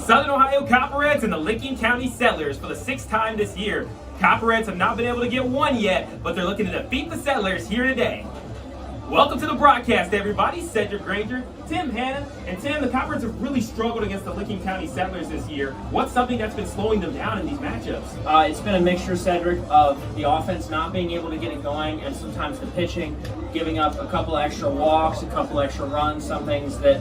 Southern Ohio Copperheads and the Licking County Settlers for the 6th time this year. Copperheads have not been able to get one yet, but they're looking to defeat the Settlers here today. Welcome to the broadcast, everybody. Sedric, Granger, Tim, Hanna, and Tim, the Copperheads have really struggled against the Licking County Settlers this year. What's something that's been slowing them down in these matchups? It's been a mixture, Sedric, of the offense not being able to get it going, and sometimes the pitching giving up a couple extra walks, a couple extra runs, some things that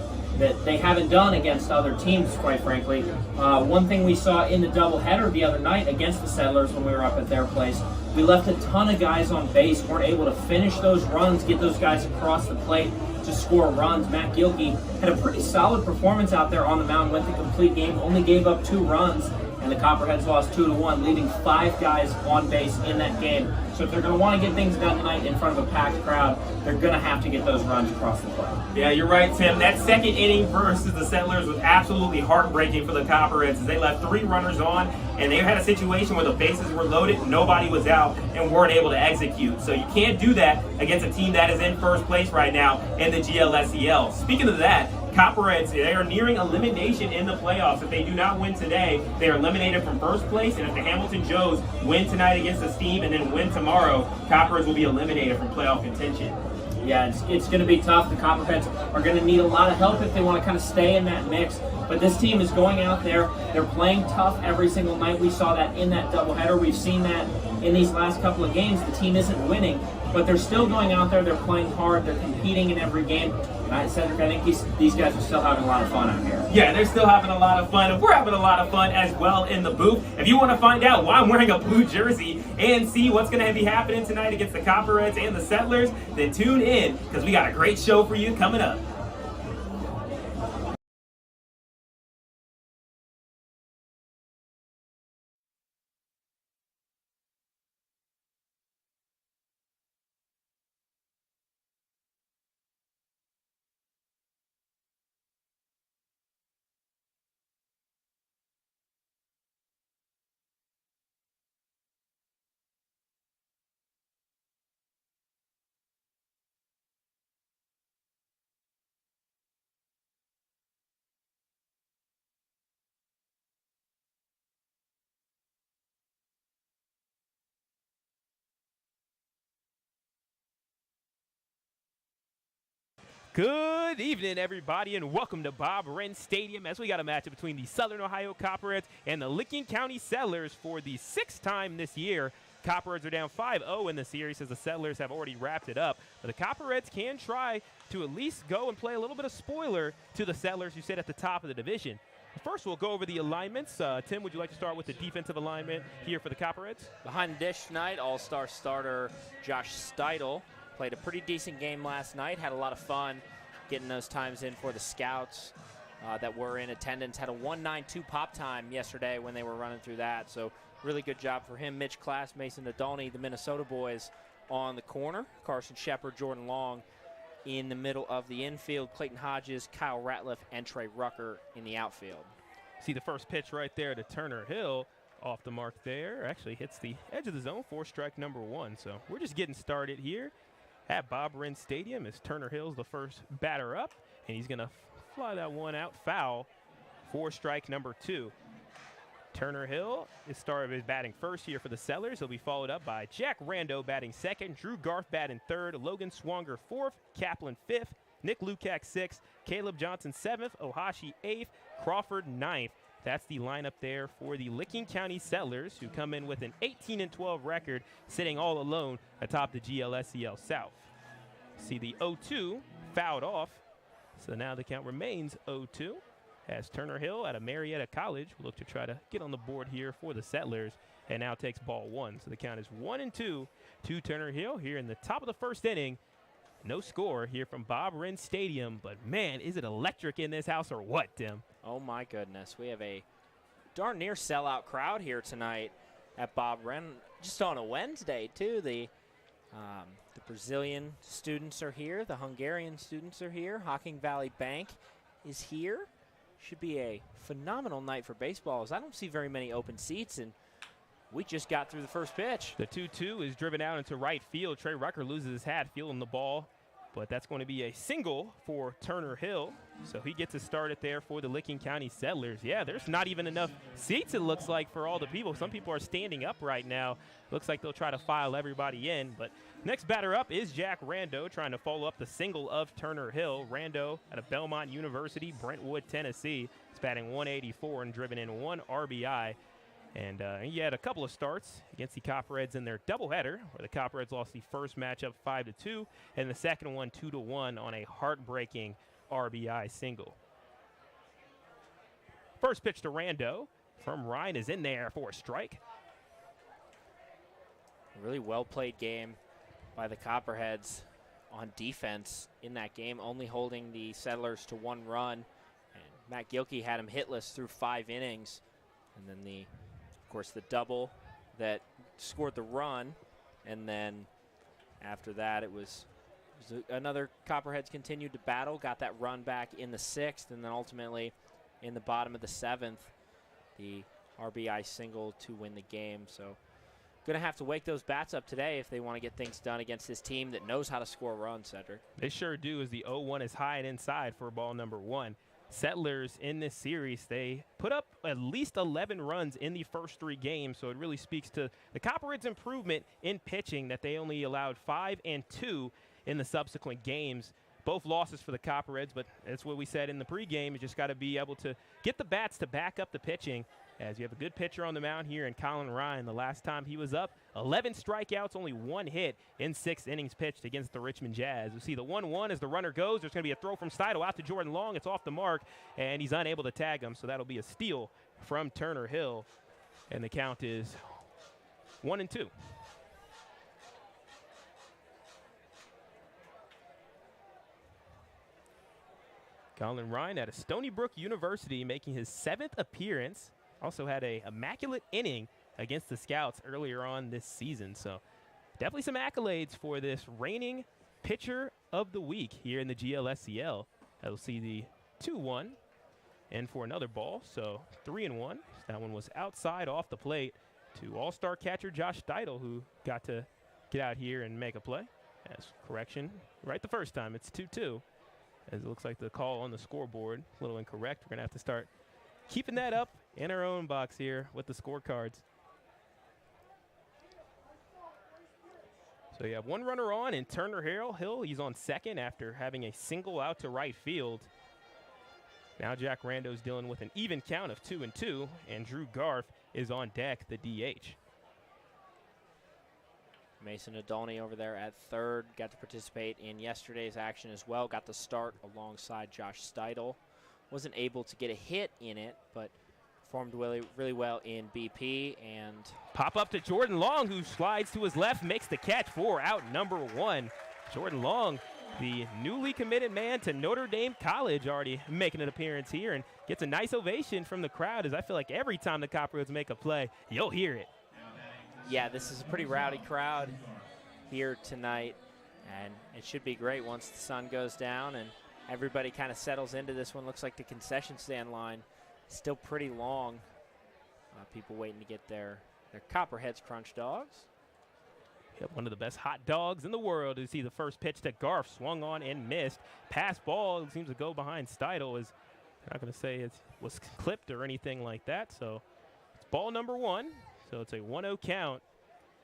they haven't done against other teams, quite frankly. One thing we saw in the doubleheader the other night against the Settlers when we were up at their place, we left a ton of guys on base, weren't able to finish those runs, get those guys across the plate to score runs. Matt Gilkey had a pretty solid performance out there on the mound, went the complete game, only gave up 2 runs, and the Copperheads lost 2-1, leaving 5 guys on base in that game. So if they're going to want to get things done tonight in front of a packed crowd, they're going to have to get those runs across the plate. Yeah, you're right, Tim. That second inning versus the Settlers was absolutely heartbreaking for the Copperheads as they left 3 runners on, and they had a situation where the bases were loaded, nobody was out, and weren't able to execute. So you can't do that against a team that is in first place right now in the GLSEL. Speaking of that, Copperheads, they are nearing elimination in the playoffs. If they do not win today, they are eliminated from first place, and if the Hamilton Joes win tonight against the Steam and then win tomorrow, Copperheads will be eliminated from playoff contention. Yeah, it's going to be tough. The Copperheads are going to need a lot of help if they want to kind of stay in that mix. But this team is going out there. They're playing tough every single night. We saw that in that doubleheader. We've seen that in these last couple of games. The team isn't winning, but they're still going out there. They're playing hard. They're competing in every game. Cedric, I think these guys are still having a lot of fun out here. Yeah, they're still having a lot of fun, and we're having a lot of fun as well in the booth. If you want to find out why I'm wearing a blue jersey and see what's going to be happening tonight against the Copperheads and the Settlers, then tune in, because we got a great show for you coming up. Good evening, everybody, and welcome to Bob Wren Stadium as we got a matchup between the Southern Ohio Copperheads and the Licking County Settlers for the 6th time this year. Copperheads are down 5-0 in the series as the Settlers have already wrapped it up. But the Copperheads can try to at least go and play a little bit of spoiler to the Settlers who sit at the top of the division. First, we'll go over the alignments. Tim, would you like to start with the defensive alignment here for the Copperheads? Behind the dish tonight, all-star starter Josh Steidel. Played a pretty decent game last night. Had a lot of fun getting those times in for the scouts that were in attendance. Had a 1.92 pop time yesterday when they were running through that. So really good job for him. Mitch Class, Mason Nadolny, the Minnesota boys on the corner. Carson Shepard, Jordan Long in the middle of the infield. Clayton Hodges, Kyle Ratliff, and Trey Rucker in the outfield. See the first pitch right there to Turner Hill. Off the mark there. Actually hits the edge of the zone for strike number 1. So we're just getting started here at Bob Wren Stadium as Turner Hill's the first batter up, and he's going to fly that one out foul for strike number 2. Turner Hill is batting first here for the Settlers. He'll be followed up by Jack Rando batting second, Drew Garth batting third, Logan Swanger 4th, Kaplan 5th, Nick Lukac 6th, Caleb Johnson 7th, Ohashi 8th, Crawford 9th. That's the lineup there for the Licking County Settlers, who come in with an 18-12 record, sitting all alone atop the GLSEL South. See the 0-2 fouled off, so now the count remains 0-2 as Turner Hill out of Marietta College will look to try to get on the board here for the Settlers, and now takes ball 1. So the count is 1-2 to Turner Hill here in the top of the first inning. No score here from Bob Wren Stadium, but man, is it electric in this house or what, Tim? Oh my goodness, we have a darn near sellout crowd here tonight at Bob Wren, just on a Wednesday too. The Brazilian students are here, the Hungarian students are here, Hocking Valley Bank is here. Should be a phenomenal night for baseball, as I don't see very many open seats, and we just got through the first pitch. The 2-2 is driven out into right field. Trey Rucker loses his hat, fielding the ball but that's going to be a single for Turner Hill. So he gets to start it there for the Licking County Settlers. Yeah, there's not even enough seats, it looks like, for all the people. Some people are standing up right now. Looks like they'll try to file everybody in. But next batter up is Jack Rando, trying to follow up the single of Turner Hill. Rando out of Belmont University, Brentwood, Tennessee. He's batting 184 and driven in 1 RBI. And he had a couple of starts against the Copperheads in their doubleheader, where the Copperheads lost the first matchup 5-2, and the second one 2-1 on a heartbreaking RBI single. First pitch to Rando from Ryan is in there for a strike. A really well-played game by the Copperheads on defense in that game, only holding the Settlers to 1 run. And Matt Gilkey had him hitless through 5 innings. And then of course, the double that scored the run, and then after that it was another Copperheads continued to battle, got that run back in the 6th, and then ultimately in the bottom of the 7th, the RBI single to win the game. So going to have to wake those bats up today if they want to get things done against this team that knows how to score runs, Cedric. They sure do, as the 0-1 is high and inside for ball number 1. Settlers in this series, they put up at least 11 runs in the first 3 games, so it really speaks to the Copperheads' improvement in pitching, that they only allowed 5 and 2 in the subsequent games. Both losses for the Copperheads, but that's what we said in the pregame. You just got to be able to get the bats to back up the pitching, as you have a good pitcher on the mound here in Colin Ryan. The last time he was up, 11 strikeouts, only 1 hit in 6 innings pitched against the Richmond Jazz. We see the 1-1 as the runner goes. There's going to be a throw from Steidel out to Jordan Long. It's off the mark, and he's unable to tag him, so that'll be a steal from Turner Hill. And the count is 1-2. Colin Ryan out of Stony Brook University, making his 7th appearance. Also had a immaculate inning against the Scouts earlier on this season. So definitely some accolades for this reigning pitcher of the week here in the GLSCL. We'll see the 2-1 and for another ball. So 3-1. That one was outside off the plate to all-star catcher Josh Steidel, who got to get out here and make a play. As correction, right the first time, it's 2-2. As it looks like the call on the scoreboard, a little incorrect. We're going to have to start keeping that up in our own box here with the scorecards. So you have 1 runner on, and Turner Hill, he's on second after having a single out to right field. Now Jack Rando's dealing with an even count of 2-2, and Drew Garf is on deck, the DH. Mason Adolny over there at third, got to participate in yesterday's action as well, got the start alongside Josh Steidel. Wasn't able to get a hit in it, but performed really well in BP. And pop up to Jordan Long, who slides to his left, makes the catch for out number 1. Jordan Long, the newly committed man to Notre Dame College, already making an appearance here and gets a nice ovation from the crowd, as I feel like every time the Copperheads make a play, you'll hear it. Yeah, this is a pretty rowdy crowd here tonight, and it should be great once the sun goes down and everybody kind of settles into this one. Looks like the concession stand line is still pretty long. People waiting to get their Copperheads Crunch Dogs. Yep, one of the best hot dogs in the world. You see the first pitch to Garf, swung on and missed. Pass ball seems to go behind Steidel. I'm not going to say it was clipped or anything like that. So it's ball number 1. So it's a 1-0 count,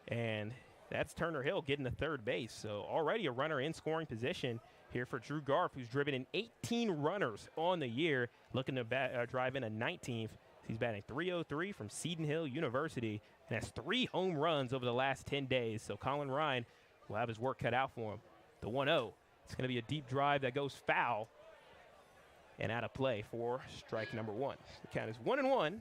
and that's Turner Hill getting to third base. So already a runner in scoring position here for Drew Garf, who's driven in 18 runners on the year, looking to drive in a 19th. He's batting .303 from Seton Hill University, and has 3 home runs over the last 10 days. So Colin Ryan will have his work cut out for him. The 1-0, it's going to be a deep drive that goes foul and out of play for strike number 1. The count is 1-1.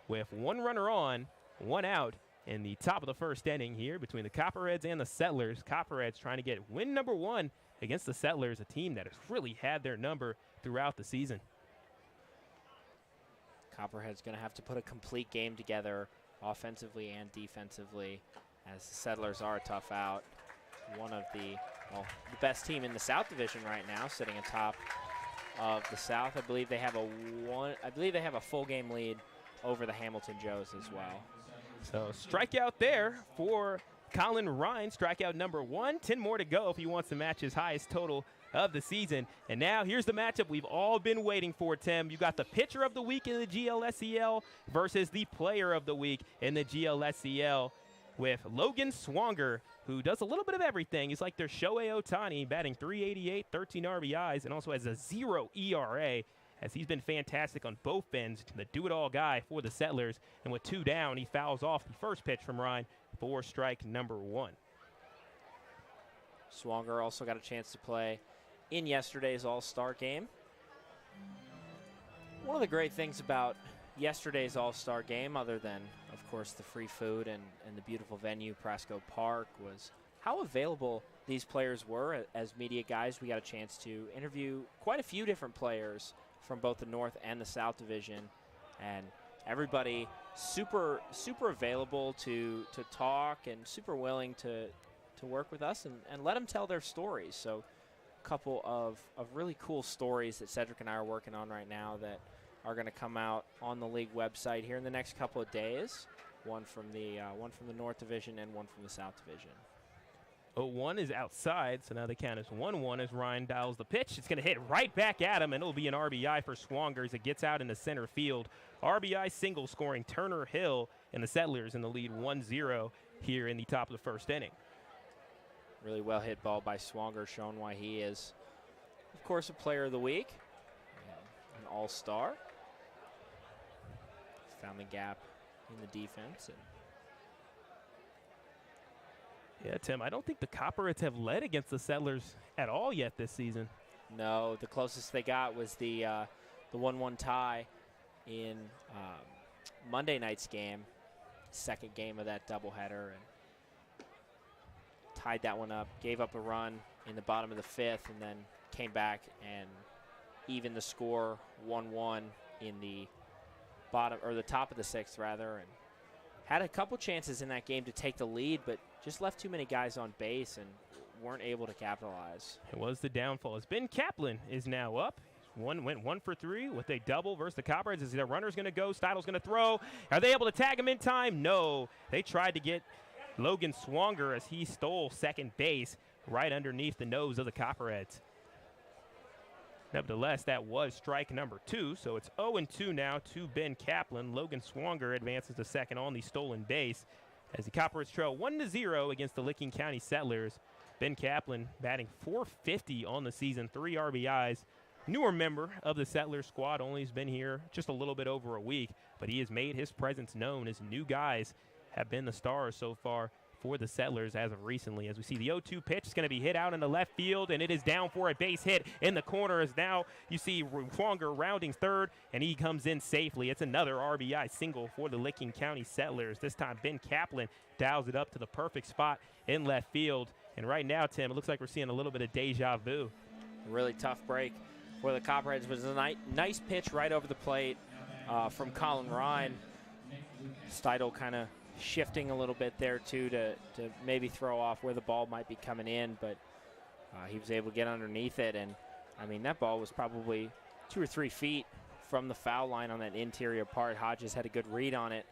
With 1 runner on, 1 out in the top of the first inning here between the Copperheads and the Settlers. Copperheads trying to get win number 1 against the Settlers, a team that has really had their number throughout the season. Copperheads going to have to put a complete game together offensively and defensively, as the Settlers are a tough out. One of the best team in the South Division right now, sitting atop of the South. I believe they have a full game lead over the Hamilton Joes as well. So strikeout there for Colin Ryan, strikeout number 1. 10 more to go if he wants to match his highest total of the season. And now here's the matchup we've all been waiting for, Tim. You got the pitcher of the week in the GLSEL versus the player of the week in the GLSEL with Logan Swanger, who does a little bit of everything. He's like their Shohei Ohtani, batting .388, 13 RBIs, and also has a 0 ERA, as he's been fantastic on both ends, the do-it-all guy for the Settlers. And with 2 down, he fouls off the first pitch from Ryan for strike number 1. Swanger also got a chance to play in yesterday's All-Star game. One of the great things about yesterday's All-Star game, other than, of course, the free food and the beautiful venue, Prasco Park, was how available these players were. As media guys, we got a chance to interview quite a few different players from both the North and the South Division, and everybody super available to talk and super willing to work with us and let them tell their stories. So a couple of really cool stories that Sedric and I are working on right now that are going to come out on the league website here in the next couple of days. One from the North Division and one from the South Division. 0-1 is outside, so now the count is 1-1 as Ryan dials the pitch. It's going to hit right back at him, and it'll be an RBI for Swanger as it gets out into center field. RBI single scoring Turner Hill and the Settlers in the lead 1-0 here in the top of the first inning. Really well hit ball by Swanger, showing why he is, of course, a player of the week, an all-star. Found the gap in the defense. Yeah, Tim, I don't think the Copperheads have led against the Settlers at all yet this season. No, the closest they got was the 1-1 tie in Monday night's game, second game of that doubleheader, and tied that one up, gave up a run in the bottom of the 5th, and then came back and evened the score 1-1 in the top of the 6th rather, and had a couple chances in that game to take the lead, but just left too many guys on base and weren't able to capitalize. It was the downfall as Ben Kaplan is now up. Went 1 for 3 with a double versus the Copperheads. As the runner's going to go, Steidel's going to throw. Are they able to tag him in time? No. They tried to get Logan Swanger as he stole second base right underneath the nose of the Copperheads. Nevertheless, that was strike number 2, so it's 0-2 now to Ben Kaplan. Logan Swanger advances to second on the stolen base as the Copperheads trail 1-0 against the Licking County Settlers. Ben Kaplan batting .450 on the season, 3 RBIs. Newer member of the Settlers squad, only has been here just a little bit over a week, but he has made his presence known as new guys have been the stars so far for the Settlers as of recently. As we see the 0-2 pitch is going to be hit out in the left field, and it is down for a base hit in the corner as now you see Swanger rounding third, and he comes in safely. It's another RBI single for the Licking County Settlers. This time Ben Kaplan dials it up to the perfect spot in left field. And right now, Tim, it looks like we're seeing a little bit of deja vu. A really tough break for the Copperheads. It was a nice pitch right over the plate from Colin Ryan. Steidel kind of shifting a little bit there too to maybe throw off where the ball might be coming in, but he was able to get underneath it, and I mean that ball was probably 2 or 3 feet from the foul line on that interior part. Hodges had a good read on it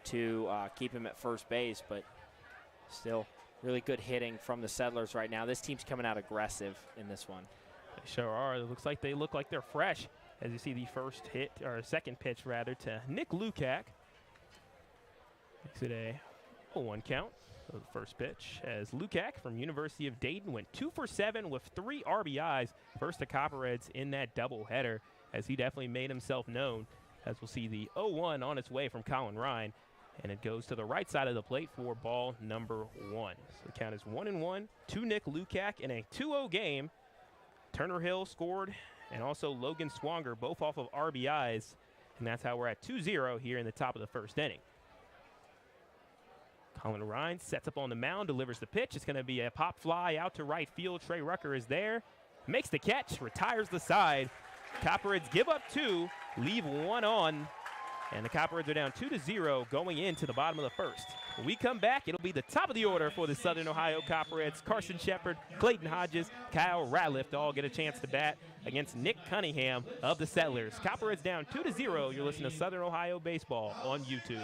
to keep him at first base, but still really good hitting from the Settlers right now. This team's coming out aggressive in this one. They sure are. It looks like they look like they're fresh as you see the first hit, or second pitch rather, to Nick Lukac. Makes it a 0-1 count of the first pitch as Lukac from University of Dayton went 2 for 7 with 3 RBIs versus the Copperheads in that doubleheader, as he definitely made himself known. As we'll see the 0-1 on its way from Colin Ryan, and it goes to the right side of the plate for ball number 1. So the count is 1-1 to Nick Lukac in a 2-0 game. Turner Hill scored, and also Logan Swanger, both off of RBIs, and that's how we're at 2-0 here in the top of the first inning. Colin Ryan sets up on the mound, delivers the pitch. It's going to be a pop fly out to right field. Trey Rucker is there, makes the catch, retires the side. Copperheads give up 2, leave 1 on, and the Copperheads are down 2-0 going into the bottom of the first. When we come back, it'll be the top of the order for the Southern Ohio Copperheads. Carson Shepard, Clayton Hodges, Kyle Ratliff all get a chance to bat against Nick Cunningham of the Settlers. Copperheads down 2-0. You're listening to Southern Ohio Baseball on YouTube.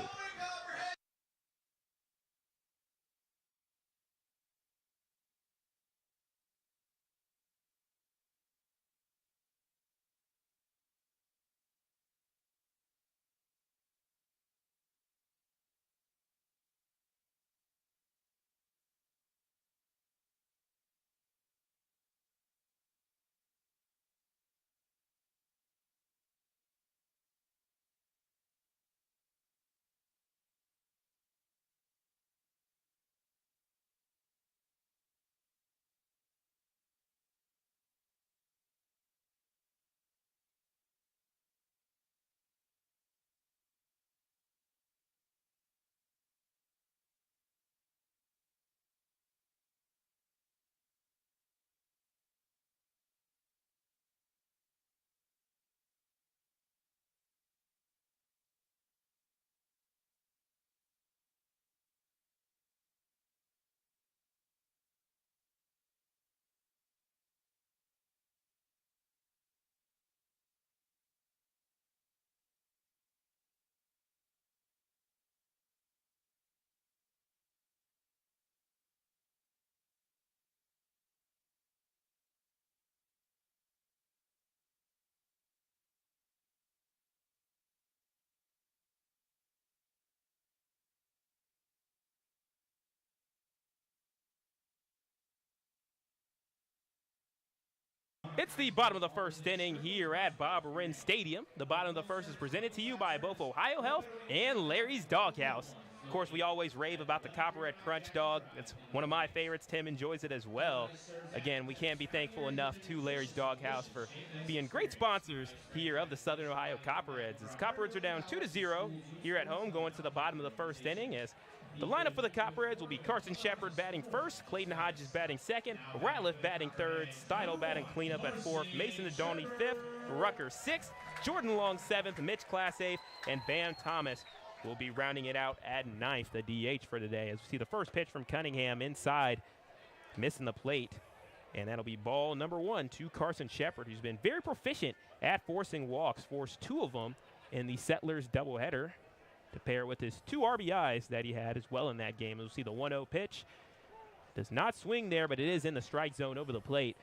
It's the bottom of the first inning here at Bob-Wren Stadium. The bottom of the first is presented to you by both Ohio Health and Larry's Doghouse. Of course, we always rave about the Copperhead Crunch Dog. It's one of my favorites. Tim enjoys it as well. Again, we can't be thankful enough to Larry's Doghouse for being great sponsors here of the Southern Ohio Copperheads. As Copperheads are down 2-0 here at home going to the bottom of the first inning, as the lineup for the Copperheads will be Carson Shepard batting first, Clayton Hodges batting second, Ratliff batting third, Steidel batting cleanup at fourth, Mason Adoni fifth, Rucker sixth, Jordan Long seventh, Mitch Class eighth, and Bam Thomas will be rounding it out at ninth, the DH for today. As we see the first pitch from Cunningham inside, missing the plate. And that'll be ball number one to Carson Shepard, who's been very proficient at forcing walks, forced two of them in the Settlers doubleheader, to pair with his 2 RBIs that he had as well in that game. We'll see the 1-0 pitch. Does not swing there, but it is in the strike zone over the plate.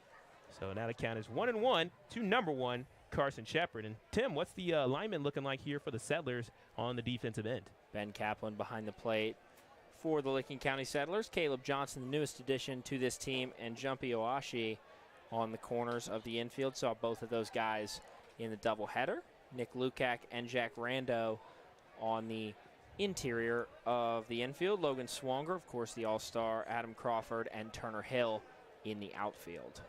So now the count is 1-1 to number one, Carson Shepard. And Tim, what's the lineman looking like here for the Settlers on the defensive end? Ben Kaplan behind the plate for the Licking County Settlers. Caleb Johnson, the newest addition to this team, and Jumpy Owashi on the corners of the infield. Saw both of those guys in the doubleheader. Nick Lukac and Jack Rando on the interior of the infield. Logan Swanger, of course, the all-star, Adam Crawford, and Turner Hill in the outfield.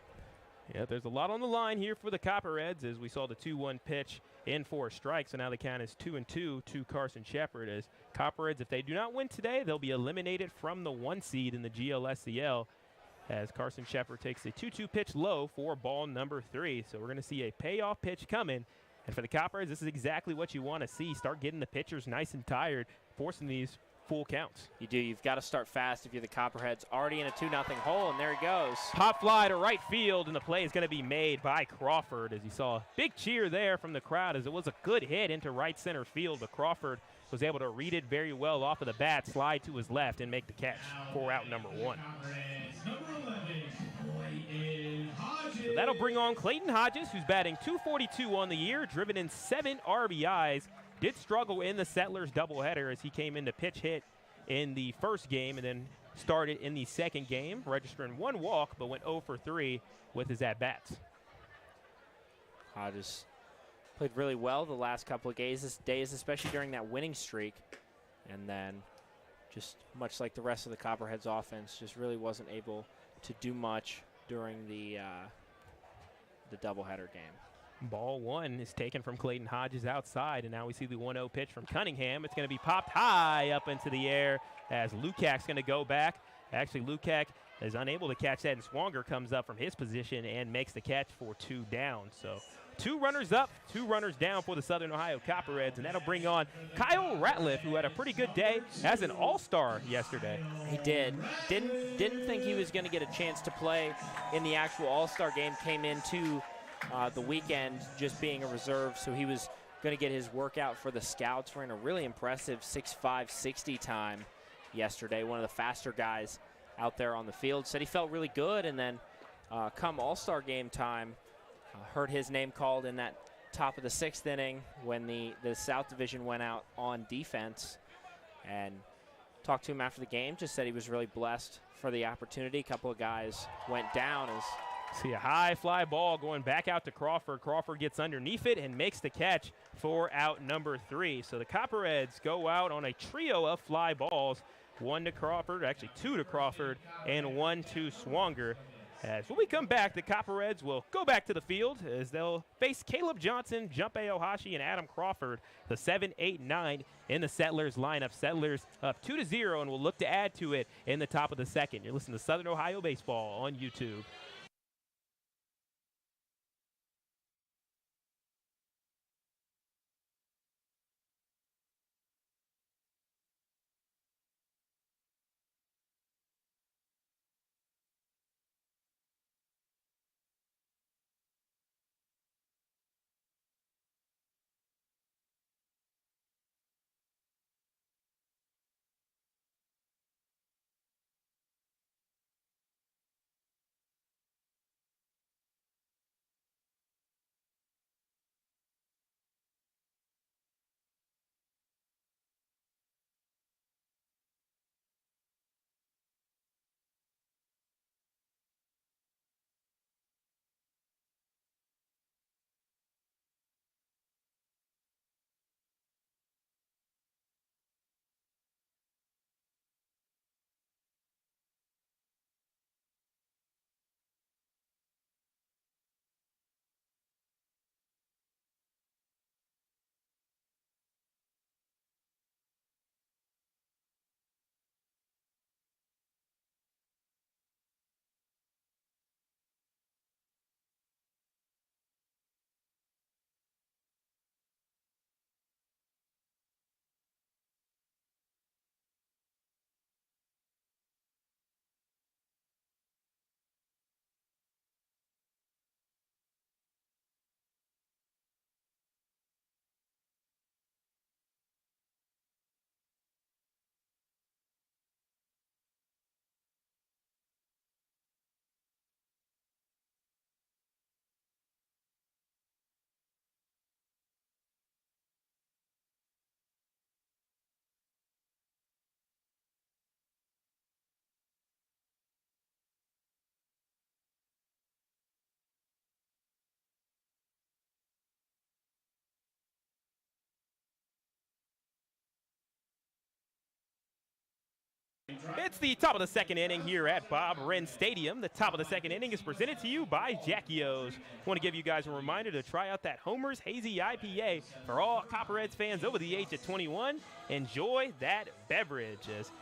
Yeah, there's a lot on the line here for the Copperheads, as we saw the 2-1 pitch in for a strike. So now the count is 2-2 to Carson Shepard. As Copperheads, if they do not win today, they'll be eliminated from the 1 seed in the GLSCL, as Carson Shepard takes a 2-2 pitch low for ball number 3. So we're going to see a payoff pitch coming. And for the Copperheads, this is exactly what you want to see. Start getting the pitchers nice and tired, forcing these full counts. You do. You've got to start fast if you're the Copperheads. Already in a 2-0 hole, and there he goes. Pop fly to right field, and the play is going to be made by Crawford, as you saw a big cheer there from the crowd, as it was a good hit into right center field. But Crawford was able to read it very well off of the bat, slide to his left, and make the catch for out number 1. So that'll bring on Clayton Hodges, who's batting .242 on the year, driven in 7 RBIs. Did struggle in the Settlers doubleheader as he came in to pitch hit in the first game and then started in the second game, registering 1 walk, but went 0 for 3 with his at-bats. Hodges played really well the last couple of days, especially during that winning streak. And then, just much like the rest of the Copperheads offense, just really wasn't able to do much during the doubleheader game. Ball 1 is taken from Clayton Hodges outside, and now we see the 1-0 pitch from Cunningham. It's going to be popped high up into the air as Lukak's going to go back. Actually, Lukac is unable to catch that, and Swanger comes up from his position and makes the catch for 2 down. So 2 runners up, 2 runners down for the Southern Ohio Copperheads, and that'll bring on Kyle Ratliff, who had a pretty good day as an all-star yesterday. He did. Didn't think he was going to get a chance to play in the actual all-star game. Came into the weekend just being a reserve, so he was going to get his workout for the scouts. Ran a really impressive 6.5 60 time yesterday, one of the faster guys out there on the field. Said he felt really good, and then come all-star game time, heard his name called in that top of the 6th inning when the South Division went out on defense, and talked to him after the game. Just said he was really blessed for the opportunity. A couple of guys went down as see a high fly ball going back out to Crawford. Crawford gets underneath it and makes the catch for out number 3. So the Copperheads go out on a trio of fly balls. 1 to Crawford, actually 2 to Crawford, and 1 to Swanger. As when we come back, the Copperheads will go back to the field as they'll face Caleb Johnson, Junpei Ohashi, and Adam Crawford, the 7, 8, 9 in the Settlers lineup. Settlers up 2-0, and will look to add to it in the top of the 2nd. You're listening to Southern Ohio Baseball on YouTube. It's the top of the second inning here at Bob Wren Stadium. The top of the second inning is presented to you by Jackie-O's. I want to give you guys a reminder to try out that Homer's Hazy IPA for all Copperheads fans over the age of 21. Enjoy that beverage. As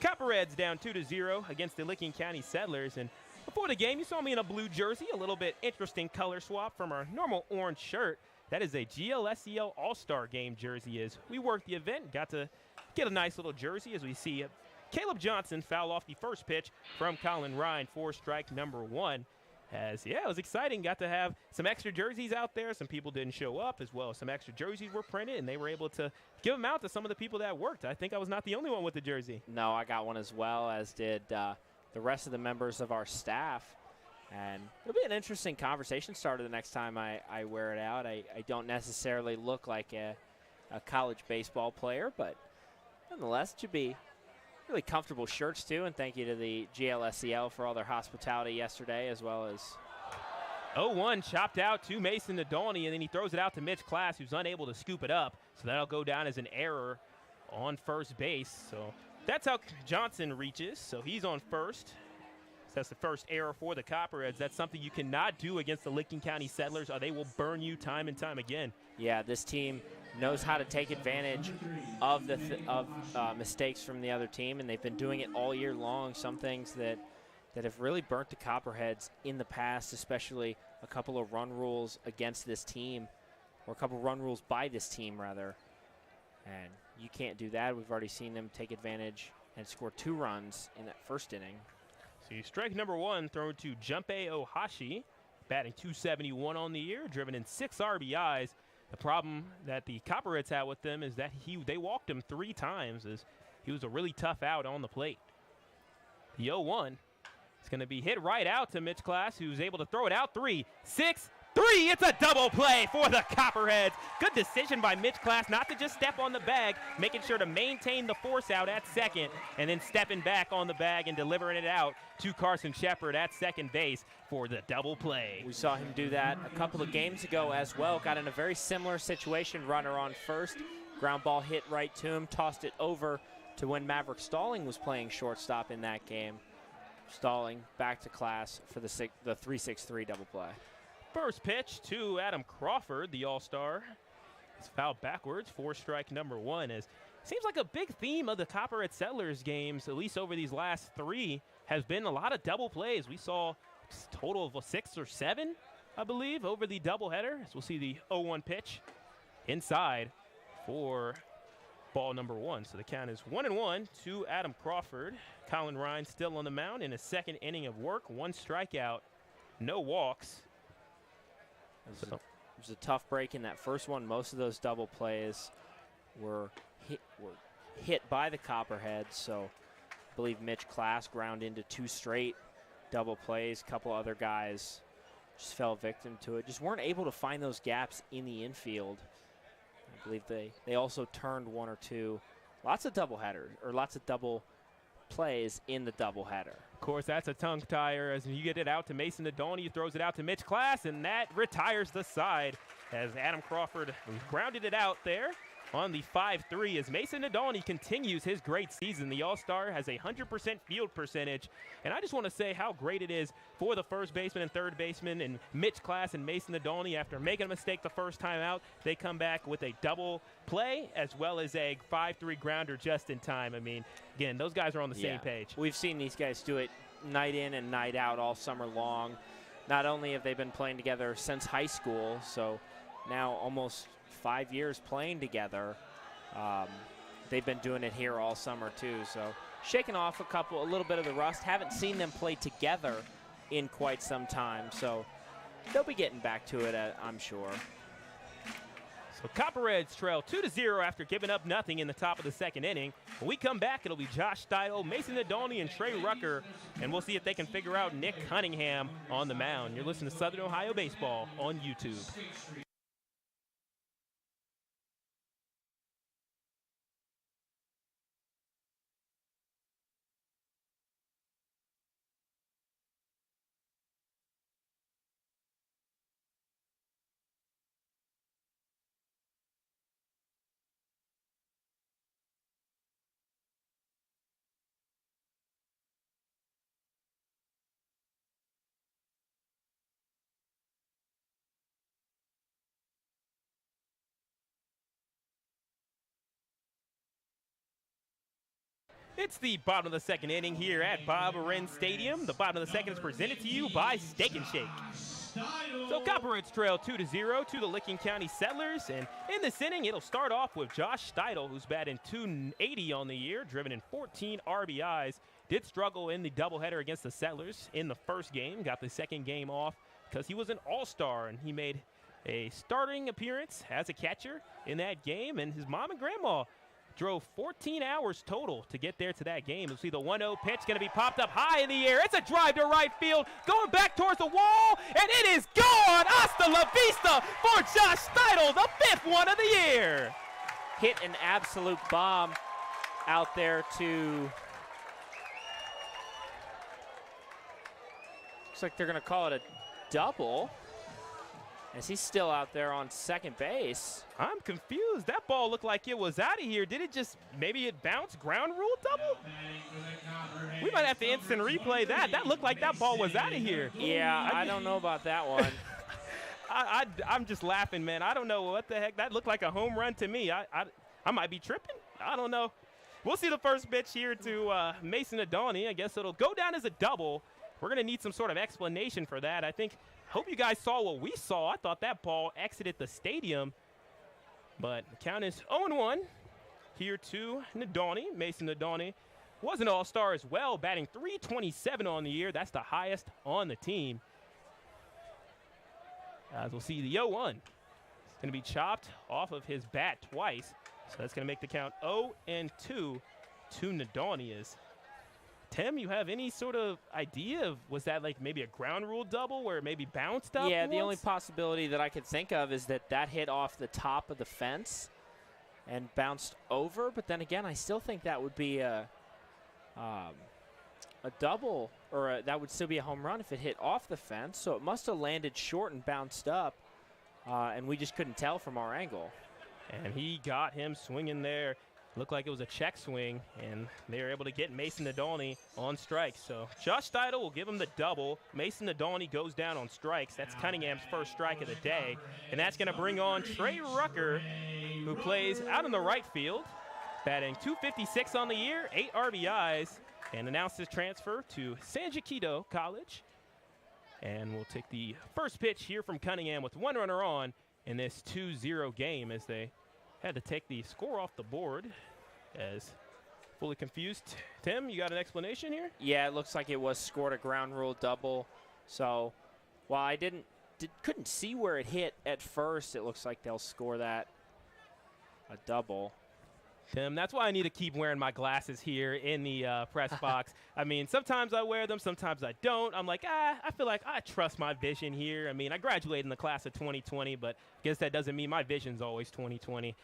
Copperheads down 2-0 against the Licking County Settlers. And before the game, you saw me in a blue jersey, a little bit interesting color swap from our normal orange shirt. That is a GLSEL All-Star Game jersey. As we worked the event, got to get a nice little jersey as we see Caleb Johnson foul off the first pitch from Colin Ryan for strike number 1. As, yeah, it was exciting. Got to have some extra jerseys out there. Some people didn't show up, as well as some extra jerseys were printed, and they were able to give them out to some of the people that worked. I think I was not the only one with the jersey. No, I got one as well, as did the rest of the members of our staff. And it'll be an interesting conversation starter the next time I wear it out. I don't necessarily look like a college baseball player, but nonetheless, it should be really comfortable shirts, too, and thank you to the GLSEL for all their hospitality yesterday, as well as 0-1 chopped out to Mason Nadolny, and then he throws it out to Mitch Class, who's unable to scoop it up. So that'll go down as an error on first base. So that's how Johnson reaches. So he's on first. So that's the first error for the Copperheads. That's something you cannot do against the Licking County Settlers, or they will burn you time and time again. Yeah, this team knows how to take advantage of mistakes from the other team, and they've been doing it all year long. Some things that have really burnt the Copperheads in the past, especially a couple of run rules against this team, or a couple run rules by this team, rather. And you can't do that. We've already seen them take advantage and score 2 runs in that first inning. So strike number 1 thrown to Junpei Ohashi, batting .271 on the year, driven in 6 RBIs. The problem that the Copperheads had with them is that they walked him 3 times, as he was a really tough out on the plate. The 0-1 is going to be hit right out to Mitch Class, who's able to throw it out 3, 6, 3. It's a double play for the Copperheads. Good decision by Mitch Class not to just step on the bag, making sure to maintain the force out at second, and then stepping back on the bag and delivering it out to Carson Shepard at second base for the double play. We saw him do that a couple of games ago as well. Got in a very similar situation, runner on first. Ground ball hit right to him, tossed it over to when Maverick Stalling was playing shortstop in that game. Stalling back to Class for the 3-6-3 double play. First pitch to Adam Crawford, the All-Star. It's fouled backwards for strike number 1. As seems like a big theme of the Copperhead Settlers games, at least over these last 3, has been a lot of double plays. We saw a total of 6 or 7, I believe, over the doubleheader. As we'll see the 0-1 pitch inside for ball number 1. So the count is 1-1 to Adam Crawford. Colin Ryan still on the mound in a second inning of work. 1 strikeout, no walks. It was a tough break in that first one. Most of those double plays were hit by the Copperheads. So I believe Mitch Class ground into 2 straight double plays. A couple other guys just fell victim to it. Just weren't able to find those gaps in the infield. I believe they also turned 1 or 2. Lots of double headers, or lots of double plays in the doubleheader. Of course, that's a tongue tire as you get it out to Mason Nadolny. He throws it out to Mitch Class, and that retires the side as Adam Crawford grounded it out there on the 5-3 as Mason Nadolny continues his great season. The All-Star has a 100% field percentage, and I just want to say how great it is for the first baseman and third baseman and Mitch Class and Mason Nadolny. After making a mistake the first time out, they come back with a double play as well as a 5-3 grounder just in time. I mean, again, those guys are on the same page. We've seen these guys do it night in and night out all summer long. Not only have they been playing together since high school, so now almost 5 years playing together. They've been doing it here all summer too. So shaking off a little bit of the rust. Haven't seen them play together in quite some time. So they'll be getting back to it, I'm sure. So Copperheads trail 2-0 after giving up nothing in the top of the second inning. When we come back, it'll be Josh Steidel, Mason Nadolny, and Trey Rucker, and we'll see if they can figure out Nick Cunningham on the mound. You're listening to Southern Ohio Baseball on YouTube. It's the bottom of the second inning here at Bob-Arin Stadium. The bottom of the second is presented to you by Steak and Shake. So Copperheads trail 2-0 to the Licking County Settlers, and in this inning, it'll start off with Josh Steidel, who's batting .280 on the year, driven in 14 RBIs. Did struggle in the doubleheader against the Settlers in the first game, got the second game off because he was an all-star, and he made a starting appearance as a catcher in that game, and his mom and grandma drove 14 hours total to get there to that game. You'll see the 1-0 pitch going to be popped up high in the air. It's a drive to right field, going back towards the wall, and it is gone! Hasta la vista for Josh Steidel, the 5th one of the year. Hit an absolute bomb out there to, looks like they're going to call it a double, as he's still out there on second base. I'm confused. That ball looked like it was out of here. Did it just, maybe it bounced? Ground rule double? We might have to instant replay that. That looked like that ball was out of here. Yeah, I don't know about that one. I'm just laughing, man. I don't know what the heck. That looked like a home run to me. I might be tripping. I don't know. We'll see the first pitch here to Mason Adoni. I guess it'll go down as a double. We're going to need some sort of explanation for that. Hope you guys saw what we saw. I thought that ball exited the stadium. But the count is 0-1 here to Nadoni. Mason Nadoni was an all-star as well, batting .327 on the year. That's the highest on the team. As we'll see the 0-1. It's going to be chopped off of his bat twice. So that's going to make the count 0-2 to Nadoni. Tim, you have any sort of idea of, was that like maybe a ground rule double where it maybe bounced up? Yeah, the only possibility that I could think of is that hit off the top of the fence and bounced over. But then again, I still think that would be a double, or that would still be a home run if it hit off the fence. So it must have landed short and bounced up, and we just couldn't tell from our angle. And he got him swinging there. Looked like it was a check swing, and they were able to get Mason Nadoni on strikes. So Josh Steidel will give him the double. Mason Nadoni goes down on strikes. That's Cunningham's first strike of the day. And that's going to bring on Trey Rucker, who plays out in the right field, batting .256 on the year, 8 RBIs, and announced his transfer to San Jacinto College. And we'll take the first pitch here from Cunningham with one runner on in this 2-0 game, as they had to take the score off the board. As fully confused. Tim, you got an explanation here? Yeah, it looks like it was scored a ground rule double. So while I couldn't see where it hit at first, it looks like they'll score that a double. Tim, that's why I need to keep wearing my glasses here in the press box. I mean, sometimes I wear them, sometimes I don't. I'm like, I feel like I trust my vision here. I mean, I graduated in the class of 2020, but I guess that doesn't mean my vision's always 2020.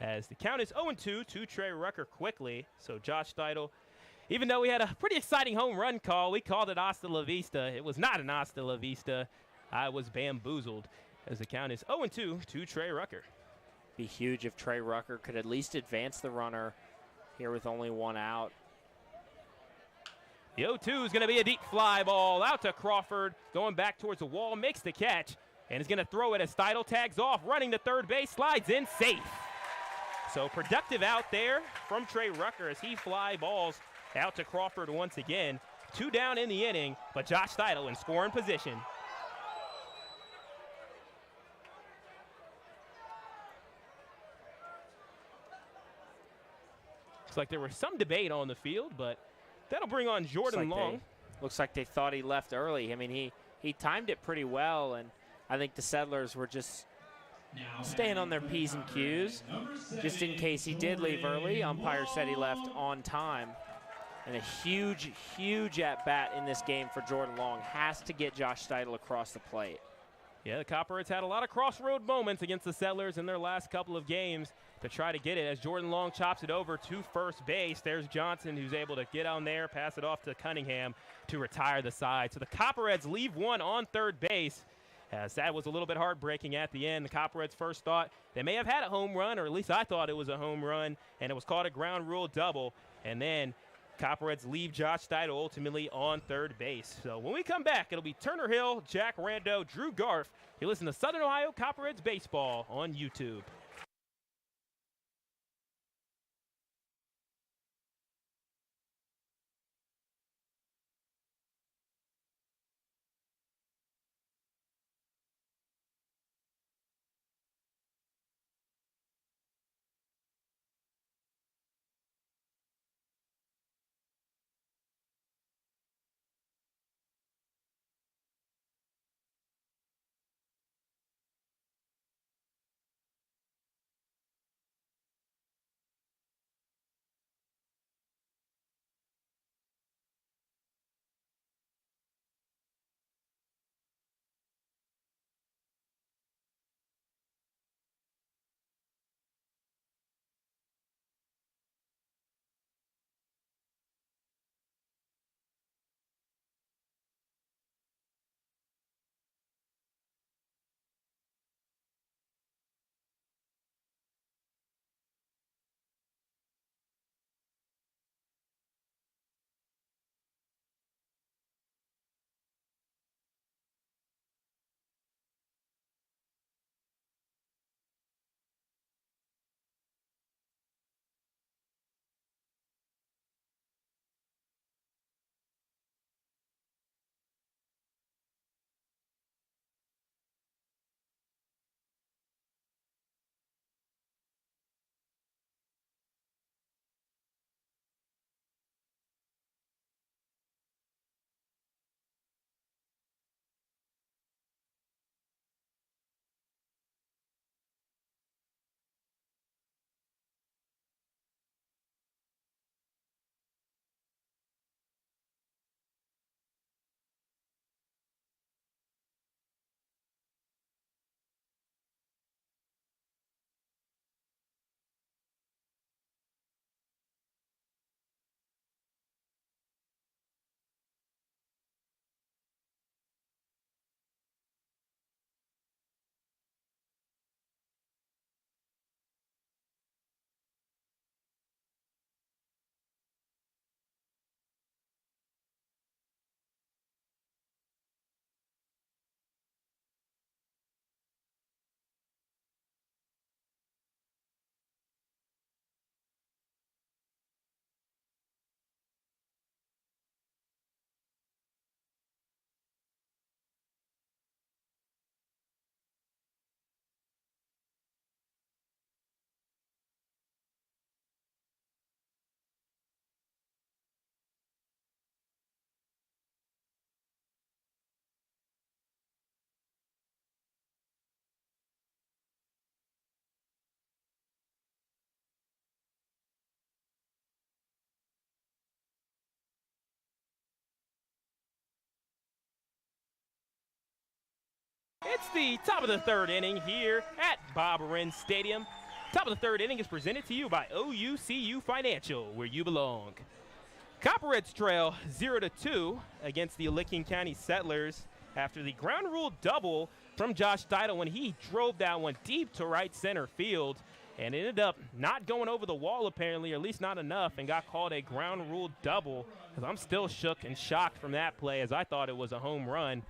As the count is 0-2 to Trey Rucker quickly. So Josh Steidel, even though we had a pretty exciting home run call, we called it hasta la vista. It was not an hasta la vista. I was bamboozled, as the count is 0-2 to Trey Rucker. Be huge if Trey Rucker could at least advance the runner here with only one out. The 0-2 is going to be a deep fly ball out to Crawford, going back towards the wall, makes the catch, and is going to throw it as Steidel tags off, running to third base, slides in safe. So productive out there from Trey Rucker as he fly balls out to Crawford once again. 2 down in the inning, but Josh Steidel in scoring position. Looks like there was some debate on the field, but that'll bring on Jordan Long. Looks like they thought he left early. I mean, he timed it pretty well, and I think the Settlers were just staying on their P's and Q's. Just in case he did leave early, umpire said he left on time. And a huge, huge at-bat in this game for Jordan Long. Has to get Josh Steidel across the plate. Yeah, the Copperheads had a lot of crossroad moments against the Settlers in their last couple of games to try to get it, as Jordan Long chops it over to first base. There's Johnson, who's able to get on there, pass it off to Cunningham to retire the side. So the Copperheads leave one on third base, as that was a little bit heartbreaking at the end. The Copperheads first thought they may have had a home run, or at least I thought it was a home run, and it was called a ground rule double. And then Copperheads leave Josh Steidel ultimately on third base. So when we come back, it'll be Turner Hill, Jack Rando, Drew Garf. You listen to Southern Ohio Copperheads Baseball on YouTube. It's the top of the third inning here at Bob Wren Stadium. Top of the third inning is presented to you by OUCU Financial, where you belong. Copperheads trail 0-2 against the Licking County Settlers after the ground rule double from Josh Steidel when he drove that one deep to right center field and ended up not going over the wall apparently, or at least not enough, and got called a ground rule double. Because I'm still shook and shocked from that play, as I thought it was a home run.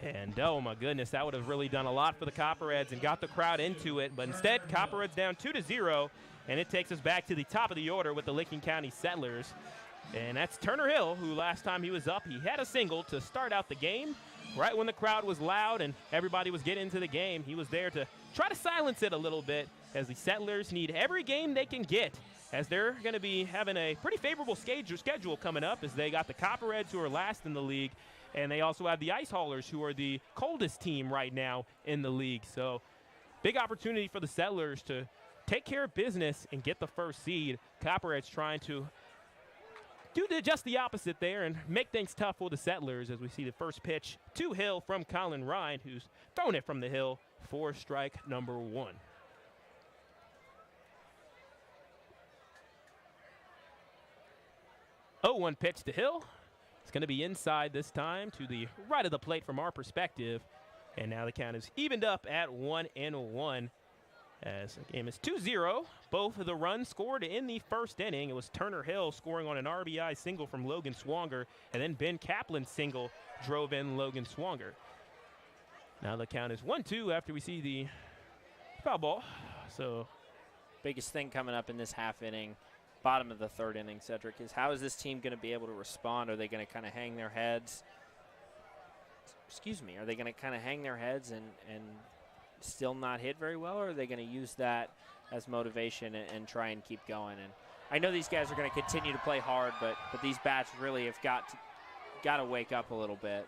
And oh my goodness, that would have really done a lot for the Copperheads and got the crowd into it. But instead, Copperheads down 2-0, and it takes us back to the top of the order with the Licking County Settlers. And that's Turner Hill, who last time he was up, he had a single to start out the game. Right when the crowd was loud and everybody was getting into the game, he was there to try to silence it a little bit, as the Settlers need every game they can get, as they're going to be having a pretty favorable schedule coming up, as they got the Copperheads, who are last in the league, and they also have the Ice Haulers, who are the coldest team right now in the league. So big opportunity for the Settlers to take care of business and get the first seed. Copperheads trying to do just the opposite there and make things tough for the Settlers, as we see the first pitch to Hill from Colin Ryan, who's thrown it from the hill for strike number 1. Oh, 1 pitch to Hill. It's going to be inside this time, to the right of the plate from our perspective. And now the count is evened up at 1-1. As the game is 2-0. Both of the runs scored in the first inning. It was Turner Hill scoring on an RBI single from Logan Swanger, and then Ben Kaplan's single drove in Logan Swanger. Now the count is 1-2 after we see the foul ball. So biggest thing coming up in this half inning, bottom of the third inning, Sedric, is how is this team going to be able to respond? Are they going to kind of hang their heads? Are they going to kind of hang their heads and still not hit very well, or are they going to use that as motivation and try and keep going? And I know these guys are going to continue to play hard, but these bats really have got to wake up a little bit.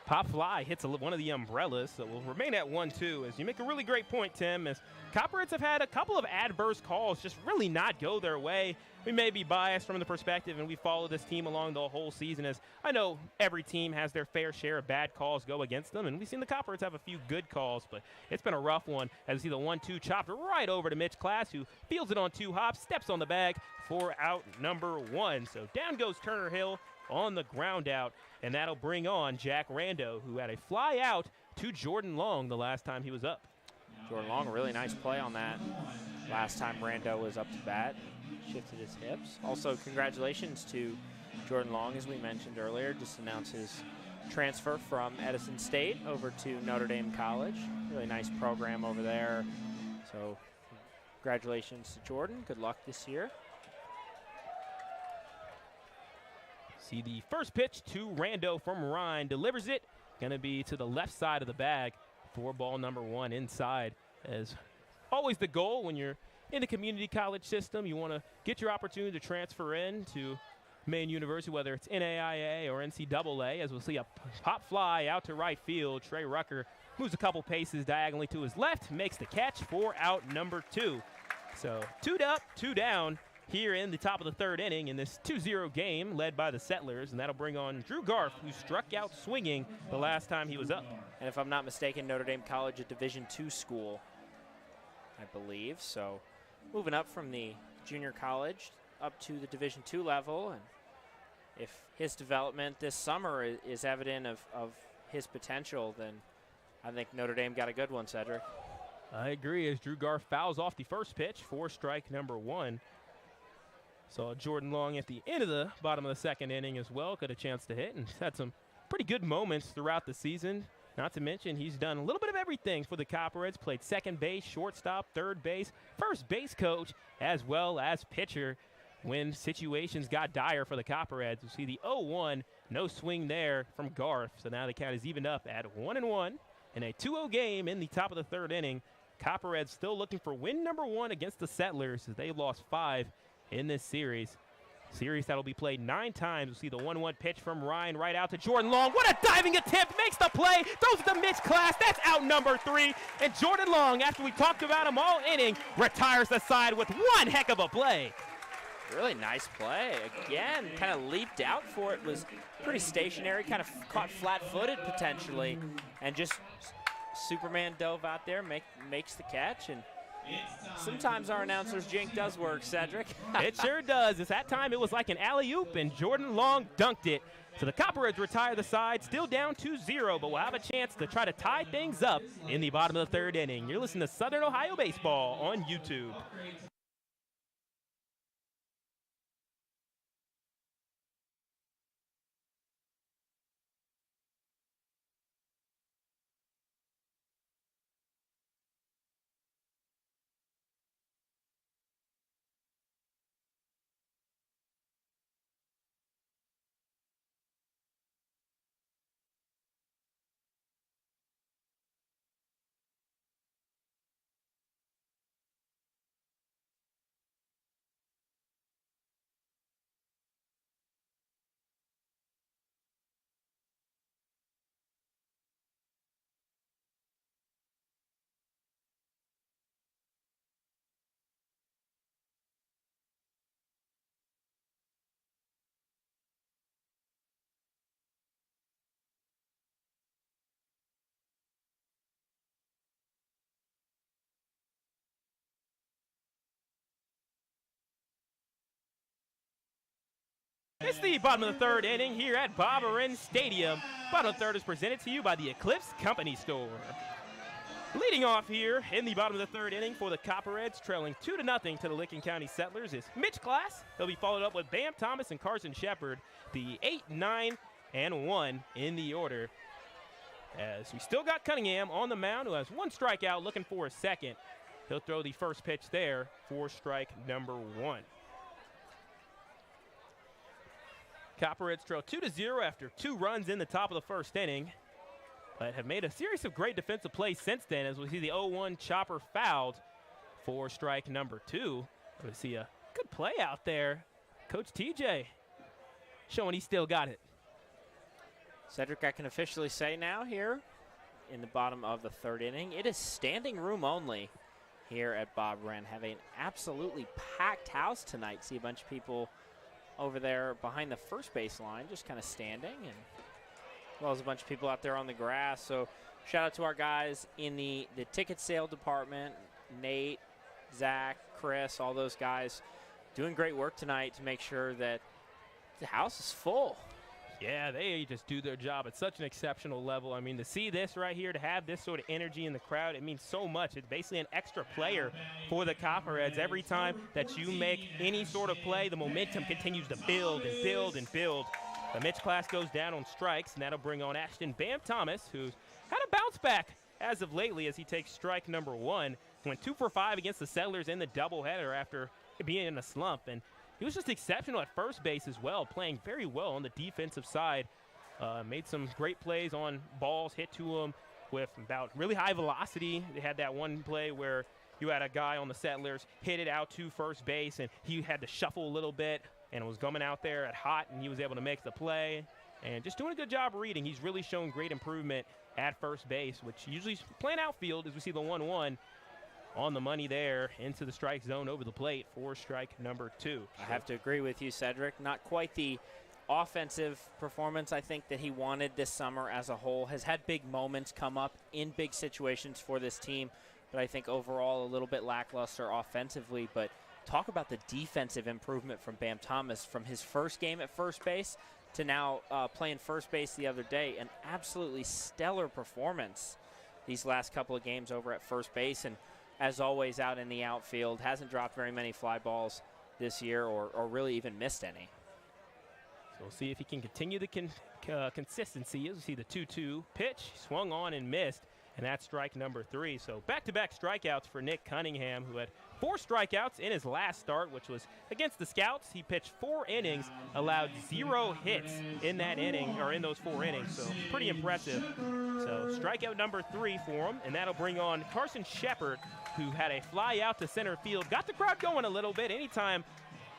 Pop fly hits one of the umbrellas, so we'll remain at 1-2. As you make a really great point, Tim, as Copperheads have had a couple of adverse calls just really not go their way. We may be biased from the perspective, and we follow this team along the whole season, as I know every team has their fair share of bad calls go against them, and we've seen the Copperheads have a few good calls, but it's been a rough one, as we see the 1-2 chopped right over to Mitch Class, who fields it on 2 hops, steps on the bag for out number 1. So down goes Turner Hill on the ground out, and that'll bring on Jack Rando, who had a fly out to Jordan Long the last time he was up. Jordan Long, a really nice play on that. Last time Rando was up to bat, shifted his hips. Also, congratulations to Jordan Long, as we mentioned earlier, just announced his transfer from Edison State over to Notre Dame College. Really nice program over there. So congratulations to Jordan. Good luck this year. See the first pitch to Rando from Ryan. Delivers it. Going to be to the left side of the bag for ball number 1 inside. As always the goal when you're in the community college system, you want to get your opportunity to transfer in to Maine University, whether it's NAIA or NCAA, as we'll see a pop fly out to right field. Trey Rucker moves a couple paces diagonally to his left, makes the catch for out number 2. So 2 up, 2 down here in the top of the third inning in this 2-0 game led by the Settlers, and that'll bring on Drew Garf, who struck out swinging the last time he was up. And if I'm not mistaken, Notre Dame College, a Division II school, I believe. So moving up from the junior college up to the Division II level, and if his development this summer is evident of his potential, then I think Notre Dame got a good one, Sedric. I agree, as Drew Garf fouls off the first pitch for strike number 1. Saw Jordan Long at the end of the bottom of the second inning as well. Got a chance to hit and had some pretty good moments throughout the season. Not to mention he's done a little bit of everything for the Copperheads. Played second base, shortstop, third base, first base coach, as well as pitcher when situations got dire for the Copperheads. You see the 0-1, no swing there from Garth. So now the count is evened up at 1-1 in a 2-0 game in the top of the third inning. Copperheads still looking for win number 1 against the Settlers, as they lost 5 in this series. Series that'll be played 9 times. We'll see the 1-1 pitch from Ryan right out to Jordan Long. What a diving attempt, makes the play, throws it to Mitch Class. That's out number 3. And Jordan Long, after we talked about him all inning, retires the side with one heck of a play. Really nice play. Again, kind of leaped out for it, was pretty stationary, kind of caught flat-footed potentially, and just Superman dove out there, makes the catch, and sometimes our announcer's jink does work, Sedric. It sure does. At that time, it was like an alley-oop, and Jordan Long dunked it. So the Copperheads retire the side, still down 2-0, but we'll have a chance to try to tie things up in the bottom of the third inning. You're listening to Southern Ohio Baseball on YouTube. It's the bottom of the third inning here at Copperheads Stadium. Bottom of the third is presented to you by the Eclipse Company Store. Leading off here in the bottom of the third inning for the Copperheads, trailing 2-0 to the Licking County Settlers, is Mitch Class. He'll be followed up with Bam Thomas and Carson Shepard, the 8, 9, and 1 in the order. As we still got Cunningham on the mound, who has one strikeout, looking for a second. He'll throw the first pitch there for strike number 1. Copperheads trail 2-0 after 2 runs in the top of the first inning, but have made a series of great defensive plays since then, as we see the 0-1 chopper fouled for strike number 2. We see a good play out there. Coach TJ showing he still got it. Sedric, I can officially say now here in the bottom of the third inning, it is standing room only here at Bob Wren. Have an absolutely packed house tonight. See a bunch of people over there behind the first base line, just kind of standing, and as well as a bunch of people out there on the grass. So shout out to our guys in the ticket sale department, Nate, Zach, Chris, all those guys doing great work tonight to make sure that the house is full. Yeah, they just do their job at such an exceptional level. I mean, to see this right here, to have this sort of energy in the crowd, it means so much. It's basically an extra player for the Copperheads. Every time that you make any sort of play, the momentum continues to build and build and build. The Mitch Class goes down on strikes, and that'll bring on Ashton Bam Thomas, who's had a bounce back as of lately as he takes strike number 1. Went 2 for 5 against the Settlers in the doubleheader after being in a slump. And he was just exceptional at first base as well, playing very well on the defensive side. Made some great plays on balls hit to him with about really high velocity. They had that one play where you had a guy on the Settlers hit it out to first base, and he had to shuffle a little bit, and it was coming out there at hot, and he was able to make the play. And just doing a good job reading. He's really shown great improvement at first base, which usually playing outfield as we see the 1-1. On the money there into the strike zone over the plate for strike number 2. I have to agree with you, Sedric. Not quite the offensive performance I think that he wanted this summer as a whole. Has had big moments come up in big situations for this team, but I think overall a little bit lackluster offensively. But talk about the defensive improvement from Bam Thomas from his first game at first base to now playing first base the other day. An absolutely stellar performance these last couple of games over at first base. And as always, out in the outfield, hasn't dropped very many fly balls this year or really even missed any. So we'll see if he can continue the consistency. As we see the 2-2 pitch, swung on and missed, and that's strike number 3. So back-to-back strikeouts for Nick Cunningham, who had 4 strikeouts in his last start, which was against the Scouts. He pitched 4 innings, allowed 0 hits in that inning, or in those 4 innings, so pretty impressive. So strikeout number 3 for him, and that'll bring on Carson Shepard, who had a fly out to center field. Got the crowd going a little bit. Anytime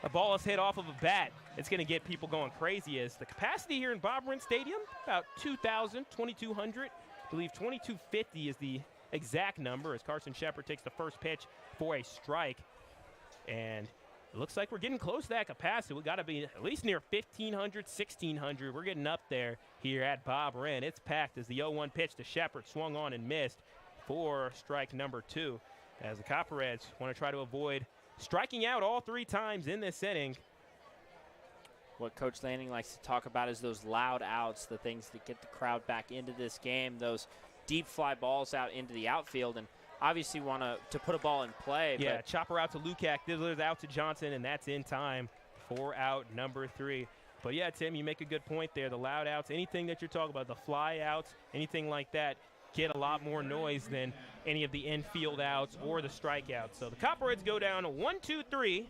a ball is hit off of a bat, it's going to get people going crazy. As the capacity here in Bob Wren Stadium, about 2,000, 2,200. I believe 2,250 is the exact number as Carson Shepard takes the first pitch for a strike. And It looks like we're getting close to that capacity. We got to be at least near 1,500, 1,600. We're getting up there here at Bob Wren. It's packed as the 0-1 pitch to Shepard swung on and missed for strike number 2. As the Copperheads want to try to avoid striking out all 3 times in this inning. What Coach Lanning likes to talk about is those loud outs, the things that get the crowd back into this game, those deep fly balls out into the outfield, and obviously want to put a ball in play. Yeah, chopper out to Lukac, Dizzler's out to Johnson, and that's in time for out number 3. But yeah, Tim, you make a good point there. The loud outs, anything that you're talking about, the fly outs, anything like that, get a lot more noise than any of the infield outs or the strikeouts. So the Copperheads go down 1-2-3.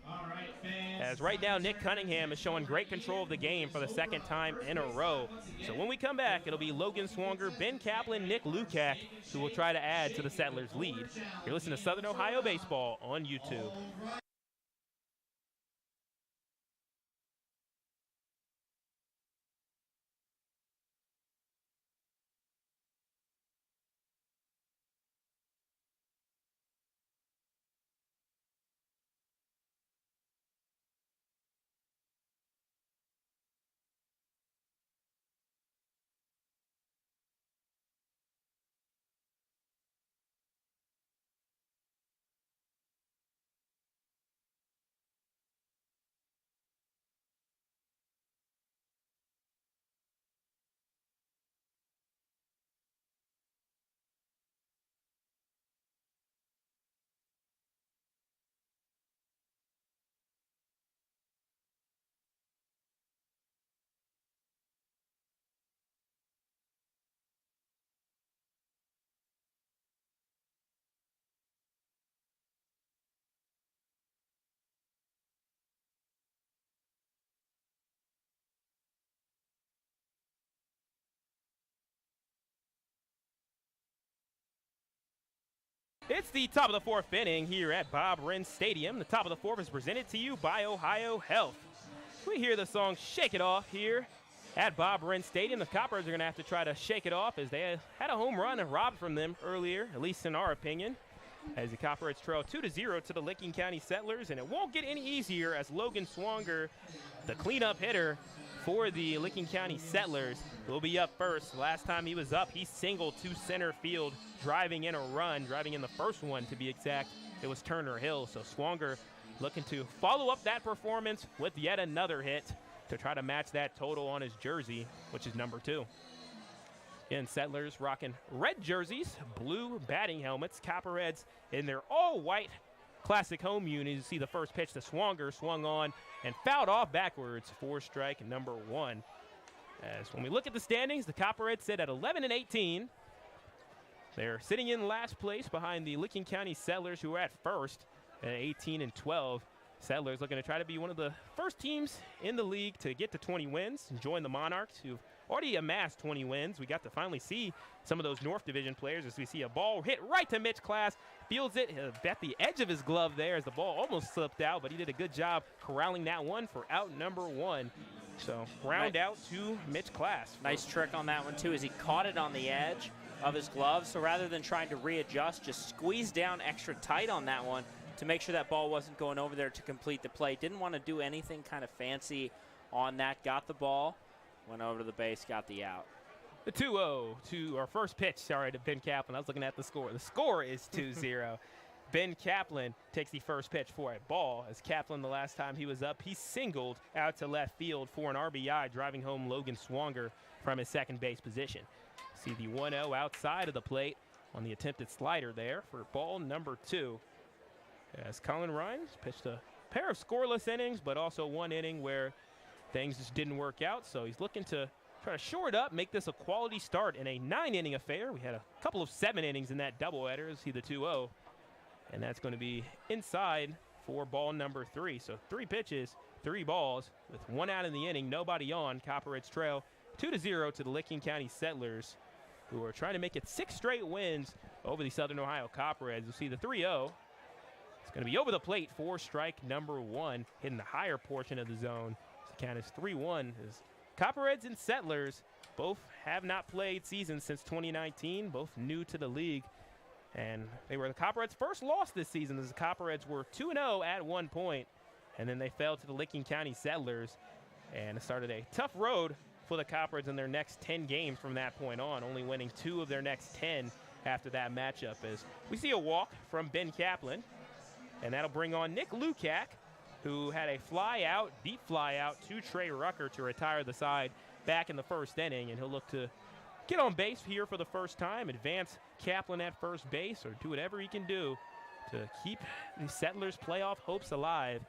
As right now Nick Cunningham is showing great control of the game for the 2nd time in a row. So when we come back, it'll be Logan Swanger, Ben Kaplan, Nick Lukac, who will try to add to the Settlers' lead. You're listening to Southern Ohio Baseball on YouTube. It's the top of the 4th inning here at Bob Wren Stadium. The top of the 4th is presented to you by Ohio Health. We hear the song Shake It Off here at Bob Wren Stadium. The Coppers are going to have to try to shake it off as they had a home run and robbed from them earlier, at least in our opinion, as the Copperheads trail 2-0 to the Licking County Settlers. And it won't get any easier as Logan Swanger, the cleanup hitter for the Licking County Settlers, will be up first. Last time he was up, he singled to center field, driving in a run, driving in the first one to be exact. It was Turner Hill. So Swanger looking to follow up that performance with yet another hit to try to match that total on his jersey, which is number 2. And Settlers rocking red jerseys, blue batting helmets. Copperheads in their all-white classic home unis. You see the first pitch to Swanger, swung on and fouled off backwards for strike number 1. As when we look at the standings, the Copperheads sit at 11-18. They're sitting in last place behind the Licking County Settlers, who are at first at 18-12. Settlers looking to try to be one of the first teams in the league to get to 20 wins and join the Monarchs, who've already amassed 20 wins. We got to finally see some of those North Division players as we see a ball hit right to Mitch Class. Fields it at the edge of his glove there as the ball almost slipped out, but he did a good job corralling that one for out number 1. So ground out to Mitch Class. Nice trick on that one, too, as he caught it on the edge of his glove. So rather than trying to readjust, just squeeze down extra tight on that one to make sure that ball wasn't going over there to complete the play. Didn't want to do anything kind of fancy on that. Got the ball, went over to the base, got the out. The 2-0 to our first pitch, to Ben Kaplan. I was looking at the score. The score is 2-0. Ben Kaplan takes the first pitch for a ball, as Kaplan, the last time he was up, he singled out to left field for an RBI, driving home Logan Swanger from his second base position. See the 1-0 outside of the plate on the attempted slider there for ball number 2. As Colin Rhines pitched a pair of scoreless innings, but also one inning where things just didn't work out. So he's looking to try to shore it up, make this a quality start in a 9-inning affair. We had a couple of 7 innings in that doubleheader. See the 2-0. And that's going to be inside for ball number 3. So 3 pitches, 3 balls with 1 out in the inning, nobody on. Copperheads trail 2-0 to the Licking County Settlers, who are trying to make it 6 straight wins over the Southern Ohio Copperheads. You'll see the 3-0. It's going to be over the plate for strike number 1, hitting the higher portion of the zone. The count is 3-1. As Copperheads and Settlers both have not played seasons since 2019, both new to the league. And they were the Copperheads' first loss this season, as the Copperheads were 2-0 at one point. and then they fell to the Licking County Settlers, and it started a tough road for the Copperheads in their next 10 games from that point on, only winning 2 of their next 10 after that matchup. As we see a walk from Ben Kaplan, and that'll bring on Nick Lukac, who had a deep fly out to Trey Rucker to retire the side back in the first inning, and he'll look to get on base here for the first time, advance Kaplan at first base, or do whatever he can do to keep the Settlers' playoff hopes alive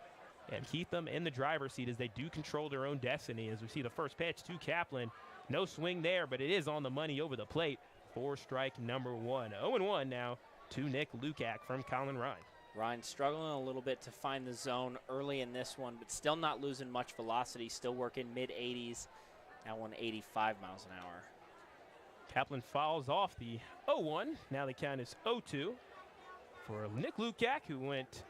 and keep them in the driver's seat as they do control their own destiny. As we see the first pitch to Kaplan, no swing there, but it is on the money over the plate for strike number 1. 0-1 now to Nick Lukac from Colin Ryan. Ryan struggling a little bit to find the zone early in this one, but still not losing much velocity, still working mid-80s, now 185 miles an hour. Kaplan fouls off the 0-1. Now the count is 0-2 for Nick Lukac, who went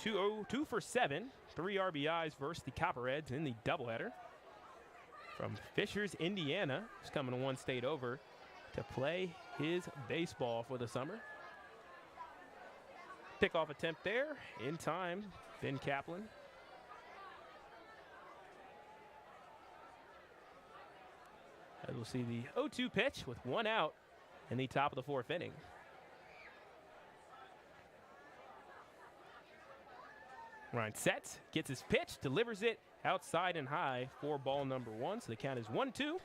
2 for 7, 3 RBIs versus the Copperheads in the doubleheader. From Fishers, Indiana, he's coming one state over to play his baseball for the summer. Pickoff attempt there in time, Ben Kaplan. As we'll see the 0-2 pitch with 1 out in the top of the 4th inning. Ryan sets, gets his pitch, delivers it outside and high for ball number 1. So the count is 1-2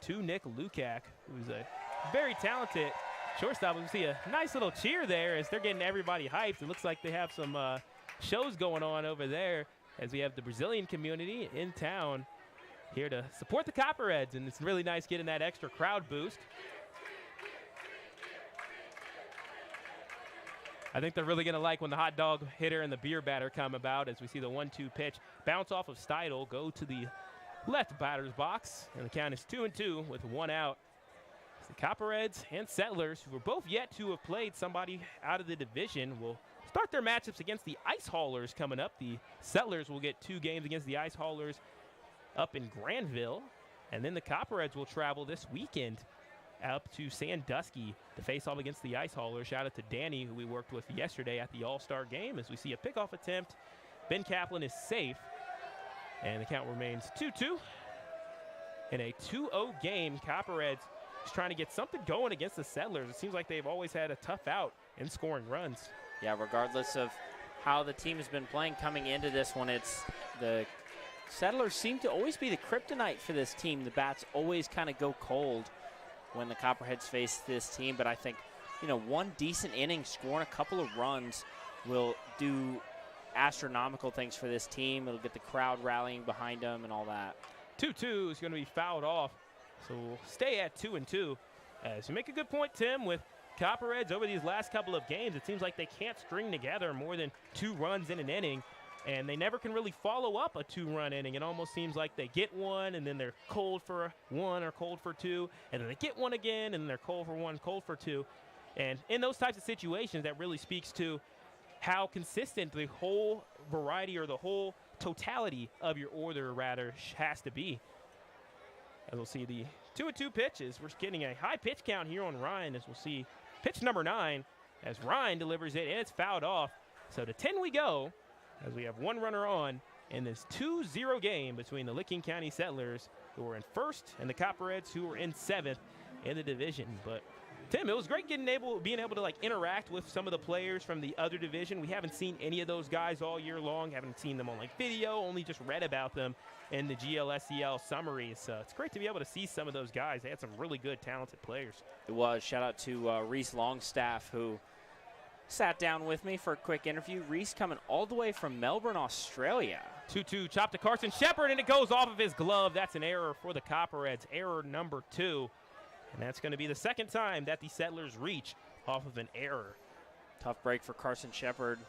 to Nick Lukac, who's a very talented shortstop. We see a nice little cheer there as they're getting everybody hyped. It looks like they have some shows going on over there as we have the Brazilian community in town here to support the Copperheads, and it's really nice getting that extra crowd boost. I think they're really going to like when the hot dog hitter and the beer batter come about, as we see the 1-2 pitch bounce off of Steidel, go to the left batter's box, and the count is 2-2 with 1 out. The Copperheads and Settlers, who are both yet to have played somebody out of the division, will start their matchups against the Ice Haulers coming up. The Settlers will get 2 games against the Ice Haulers up in Granville, and then the Copperheads will travel this weekend up to Sandusky to face off against the Ice Haulers. Shout out to Danny, who we worked with yesterday at the All-Star game, as we see a pickoff attempt. Ben Kaplan is safe, and the count remains 2-2. In a 2-0 game, Copperheads is trying to get something going against the Settlers. It seems like they've always had a tough out in scoring runs. Yeah, regardless of how the team has been playing coming into this one, it's the Settlers seem to always be the kryptonite for this team. The bats always kind of go cold when the Copperheads face this team, but I think, one decent inning, scoring a couple of runs will do astronomical things for this team. It'll get the crowd rallying behind them and all that. 2-2 is going to be fouled off, so we'll stay at 2-2. As you make a good point, Tim, with Copperheads over these last couple of games, it seems like they can't string together more than 2 runs in an inning, and they never can really follow up a 2-run inning. It almost seems like they get 1, and then they're cold for 1 or cold for 2, and then they get 1 again, and then they're cold for 1, cold for 2. And in those types of situations, that really speaks to how consistent the whole variety, or the whole totality of your order, rather, has to be. As we'll see the 2-2 pitches. We're getting a high pitch count here on Ryan, as we'll see pitch number 9 as Ryan delivers it, and it's fouled off. So to 10 we go, as we have 1 runner on in this 2-0 game between the Licking County Settlers, who are in 1st, and the Copperheads, who are in 7th in the division. But Tim, it was great being able to interact with some of the players from the other division. We haven't seen any of those guys all year long. Haven't seen them on video, only just read about them in the GLSCL summaries. So it's great to be able to see some of those guys. They had some really good, talented players. It was. Shout out to Reese Longstaff, who sat down with me for a quick interview. Reese coming all the way from Melbourne, Australia. 2-2 chop to Carson Shepard, and it goes off of his glove. That's an error for the Copperheads, error number 2. And that's going to be the second time that the Settlers reach off of an error. Tough break for Carson Shepard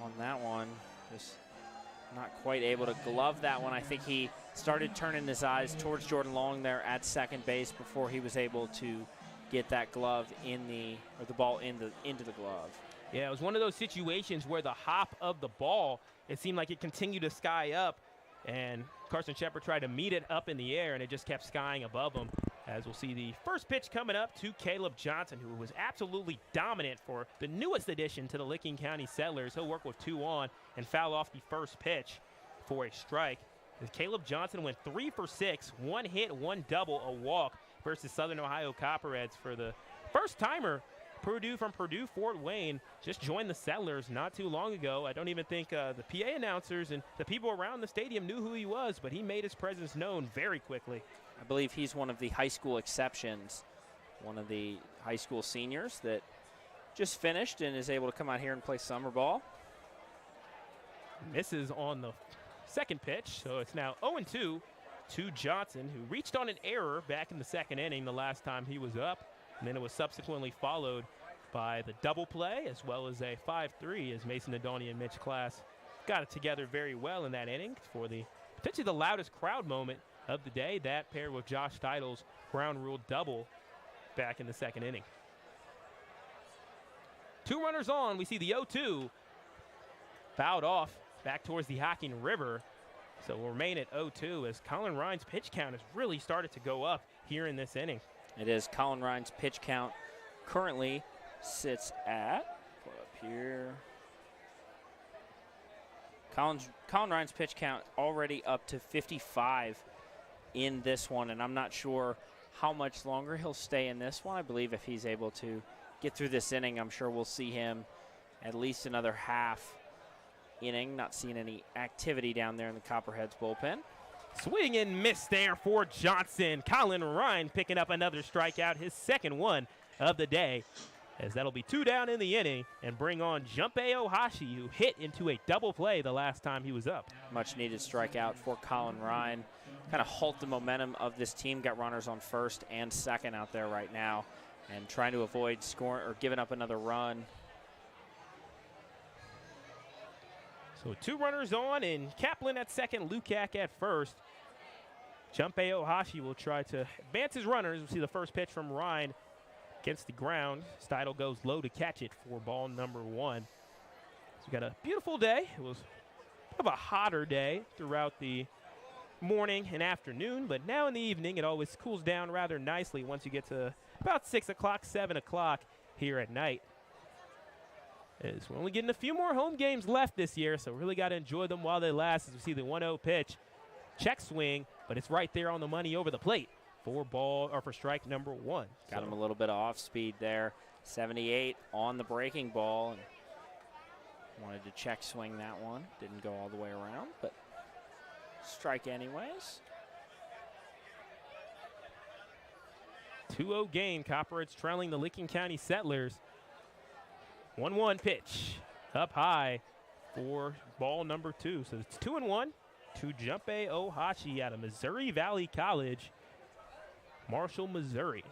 on that one. Just not quite able to glove that one. I think he started turning his eyes towards Jordan Long there at second base before he was able to get that glove the ball into the glove. Yeah, it was one of those situations where the hop of the ball, it seemed like it continued to sky up, and Carson Shepard tried to meet it up in the air, and it just kept skying above him. as we'll see the first pitch coming up to Caleb Johnson, who was absolutely dominant for the newest addition to the Licking County Settlers. He'll work with 2 on and foul off the first pitch for a strike. As Caleb Johnson went 3 for 6, 1 hit, 1 double, a walk versus Southern Ohio Copperheads for the first timer. From Purdue Fort Wayne just joined the Settlers not too long ago. I don't even think the PA announcers and the people around the stadium knew who he was, but he made his presence known very quickly. I believe he's one of the high school exceptions, one of the high school seniors that just finished and is able to come out here and play summer ball. Misses on the second pitch, so it's now 0-2 to Johnson, who reached on an error back in the second inning the last time he was up. And then it was subsequently followed by the double play as well as a 5-3 as Mason Adoni and Mitch Class got it together very well in that inning for the potentially the loudest crowd moment of the day. That paired with Josh Steidle's ground rule double back in the second inning. 2 runners on. We see the 0-2 fouled off back towards the Hocking River. So we'll remain at 0-2 as Colin Ryan's pitch count has really started to go up here in this inning. It is. Colin Ryan's pitch count currently sits at, pull up here. Colin Ryan's pitch count already up to 55 in this one, and I'm not sure how much longer he'll stay in this one. I believe if he's able to get through this inning, I'm sure we'll see him at least another half inning. Not seeing any activity down there in the Copperheads bullpen. Swing and miss there for Johnson. Colin Ryan picking up another strikeout, his second one of the day, as that'll be 2 down in the inning and bring on Junpei Ohashi, who hit into a double play the last time he was up. Much needed strikeout for Colin Ryan. Kind of halt the momentum of this team. Got runners on first and second out there right now and trying to avoid scoring or giving up another run. So 2 runners on, and Kaplan at second, Lukac at first. Junpei Ohashi will try to advance his runners. We'll see the first pitch from Ryan against the ground. Steidle goes low to catch it for ball number 1. So we got a beautiful day. It was kind of a hotter day throughout the morning and afternoon, but now in the evening it always cools down rather nicely once you get to about 6 o'clock, 7 o'clock here at night. As we're only getting a few more home games left this year, so really got to enjoy them while they last. As we see the 1-0 pitch, check swing, but it's right there on the money over the plate for strike number 1. Got him a little bit of off speed there. 78 on the breaking ball, and wanted to check swing that one. Didn't go all the way around, but strike anyways. 2-0 game. Copperheads trailing the Licking County Settlers. 1-1 pitch up high for ball number 2. So it's 2-1 to Junpei Ohashi out of Missouri Valley College, Marshall, Missouri.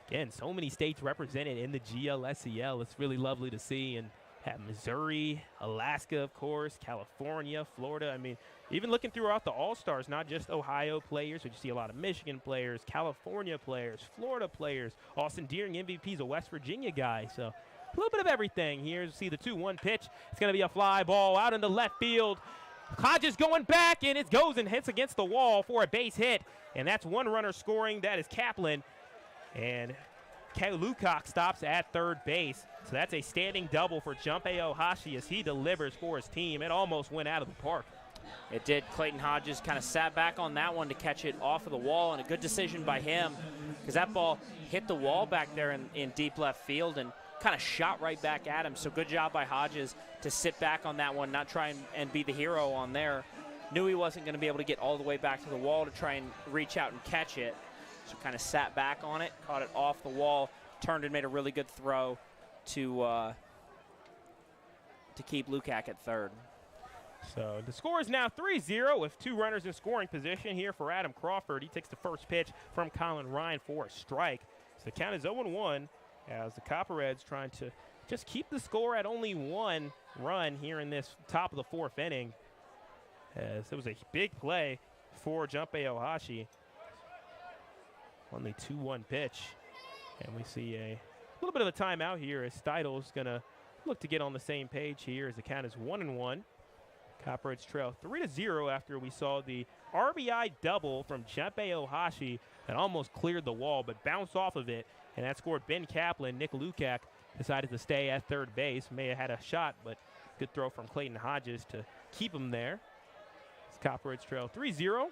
Again, so many states represented in the GLSEL. It's really lovely to see. And have Missouri, Alaska, of course, California, Florida. I mean, even looking throughout the All-Stars, not just Ohio players, but you see a lot of Michigan players, California players, Florida players. Austin Deering, MVP's a West Virginia guy. So a little bit of everything here. You see the 2-1 pitch. It's going to be a fly ball out into left field. Hodges going back, and it goes and hits against the wall for a base hit. And that's 1 runner scoring. That is Kaplan. And Lukac stops at third base. So that's a standing double for Junpei Ohashi as he delivers for his team. It almost went out of the park. It did. Clayton Hodges kind of sat back on that one to catch it off of the wall, and a good decision by him because that ball hit the wall back there in deep left field and kind of shot right back at him. So good job by Hodges to sit back on that one, not try and be the hero on there. Knew he wasn't going to be able to get all the way back to the wall to try and reach out and catch it. So kind of sat back on it, caught it off the wall, turned and made a really good throw to keep Lukac at third. So the score is now 3-0 with 2 runners in scoring position here for Adam Crawford. He takes the first pitch from Colin Ryan for a strike. So the count is 0-1 as the Copperheads trying to just keep the score at only 1 run here in this top of the 4th inning. As it was a big play for Junpei Ohashi on the 2-1 pitch. And we see a little bit of a timeout here as Steidle's going to look to get on the same page here as the count is 1-1. Copperheads trail 3-0 after we saw the RBI double from Junpei Ohashi that almost cleared the wall, but bounced off of it, and that scored Ben Kaplan. Nick Lukac decided to stay at third base. May have had a shot, but good throw from Clayton Hodges to keep him there. Copperheads trail 3-0.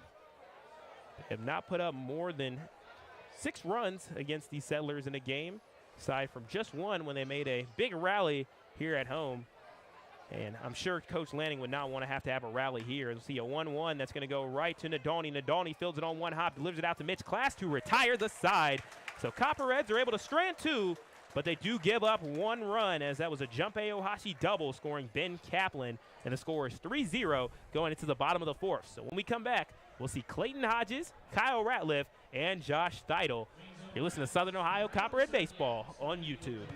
They have not put up more than 6 runs against the Settlers in a game, aside from just one when they made a big rally here at home. And I'm sure Coach Lanning would not want to have a rally here. We'll see a 1-1 that's going to go right to Nadolny. Nadolny fields it on one hop, delivers it out to Mitch Class to retire the side. So Copperheads are able to strand 2, but they do give up 1 run, as that was a Junpei Ohashi double scoring Ben Kaplan. And the score is 3-0 going into the bottom of the 4th. So when we come back, we'll see Clayton Hodges, Kyle Ratliff, and Josh Steidel. You're listening to Southern Ohio Copperhead Baseball on YouTube.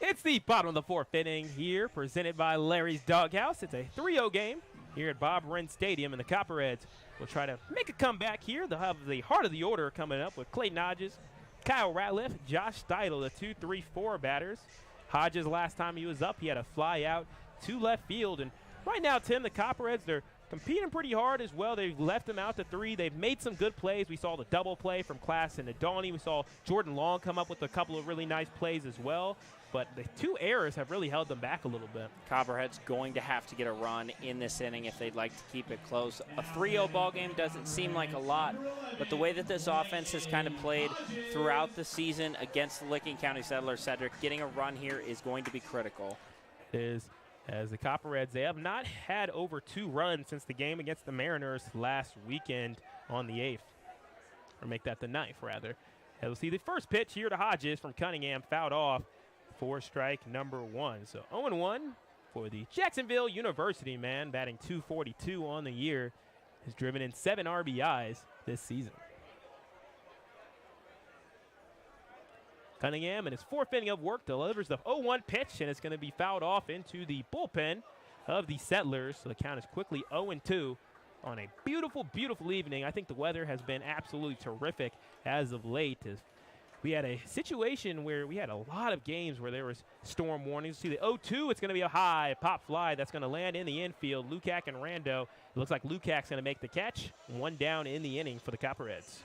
It's the bottom of the 4th inning here, presented by Larry's Doghouse. It's a 3-0 game here at Bob Wren Stadium, and the Copperheads will try to make a comeback here. They'll have the heart of the order coming up with Clayton Hodges, Kyle Ratliff, Josh Steidel, the 2-3-4 batters. Hodges, last time he was up, he had a fly out to left field. And right now, Tim, the Copperheads, they're competing pretty hard as well. They've left him out to 3. They've made some good plays. We saw the double play from Class and Nadolny. We saw Jordan Long come up with a couple of really nice plays as well. But the 2 errors have really held them back a little bit. Copperhead's going to have to get a run in this inning if they'd like to keep it close. A 3-0 ball game doesn't seem like a lot, but the way that this offense has kind of played throughout the season against the Licking County Settlers, Sedric, getting a run here is going to be critical. It is, as the Copperheads, they have not had over 2 runs since the game against the Mariners last weekend on the 8th. Or make that the 9th, rather. And we'll see the first pitch here to Hodges from Cunningham, fouled off for strike number 1. So 0-1 for the Jacksonville University man, batting .242 on the year, has driven in 7 RBIs this season. Cunningham in his 4th inning of work delivers the 0-1 pitch, and it's going to be fouled off into the bullpen of the Settlers. So the count is quickly 0-2 on a beautiful, beautiful evening. I think the weather has been absolutely terrific as of late. As we had a situation where we had a lot of games where there was storm warnings. See the 0-2, it's going to be a high pop fly that's going to land in the infield. Lukac and Rando. It looks like Lukac's going to make the catch. 1 down in the inning for the Copperheads.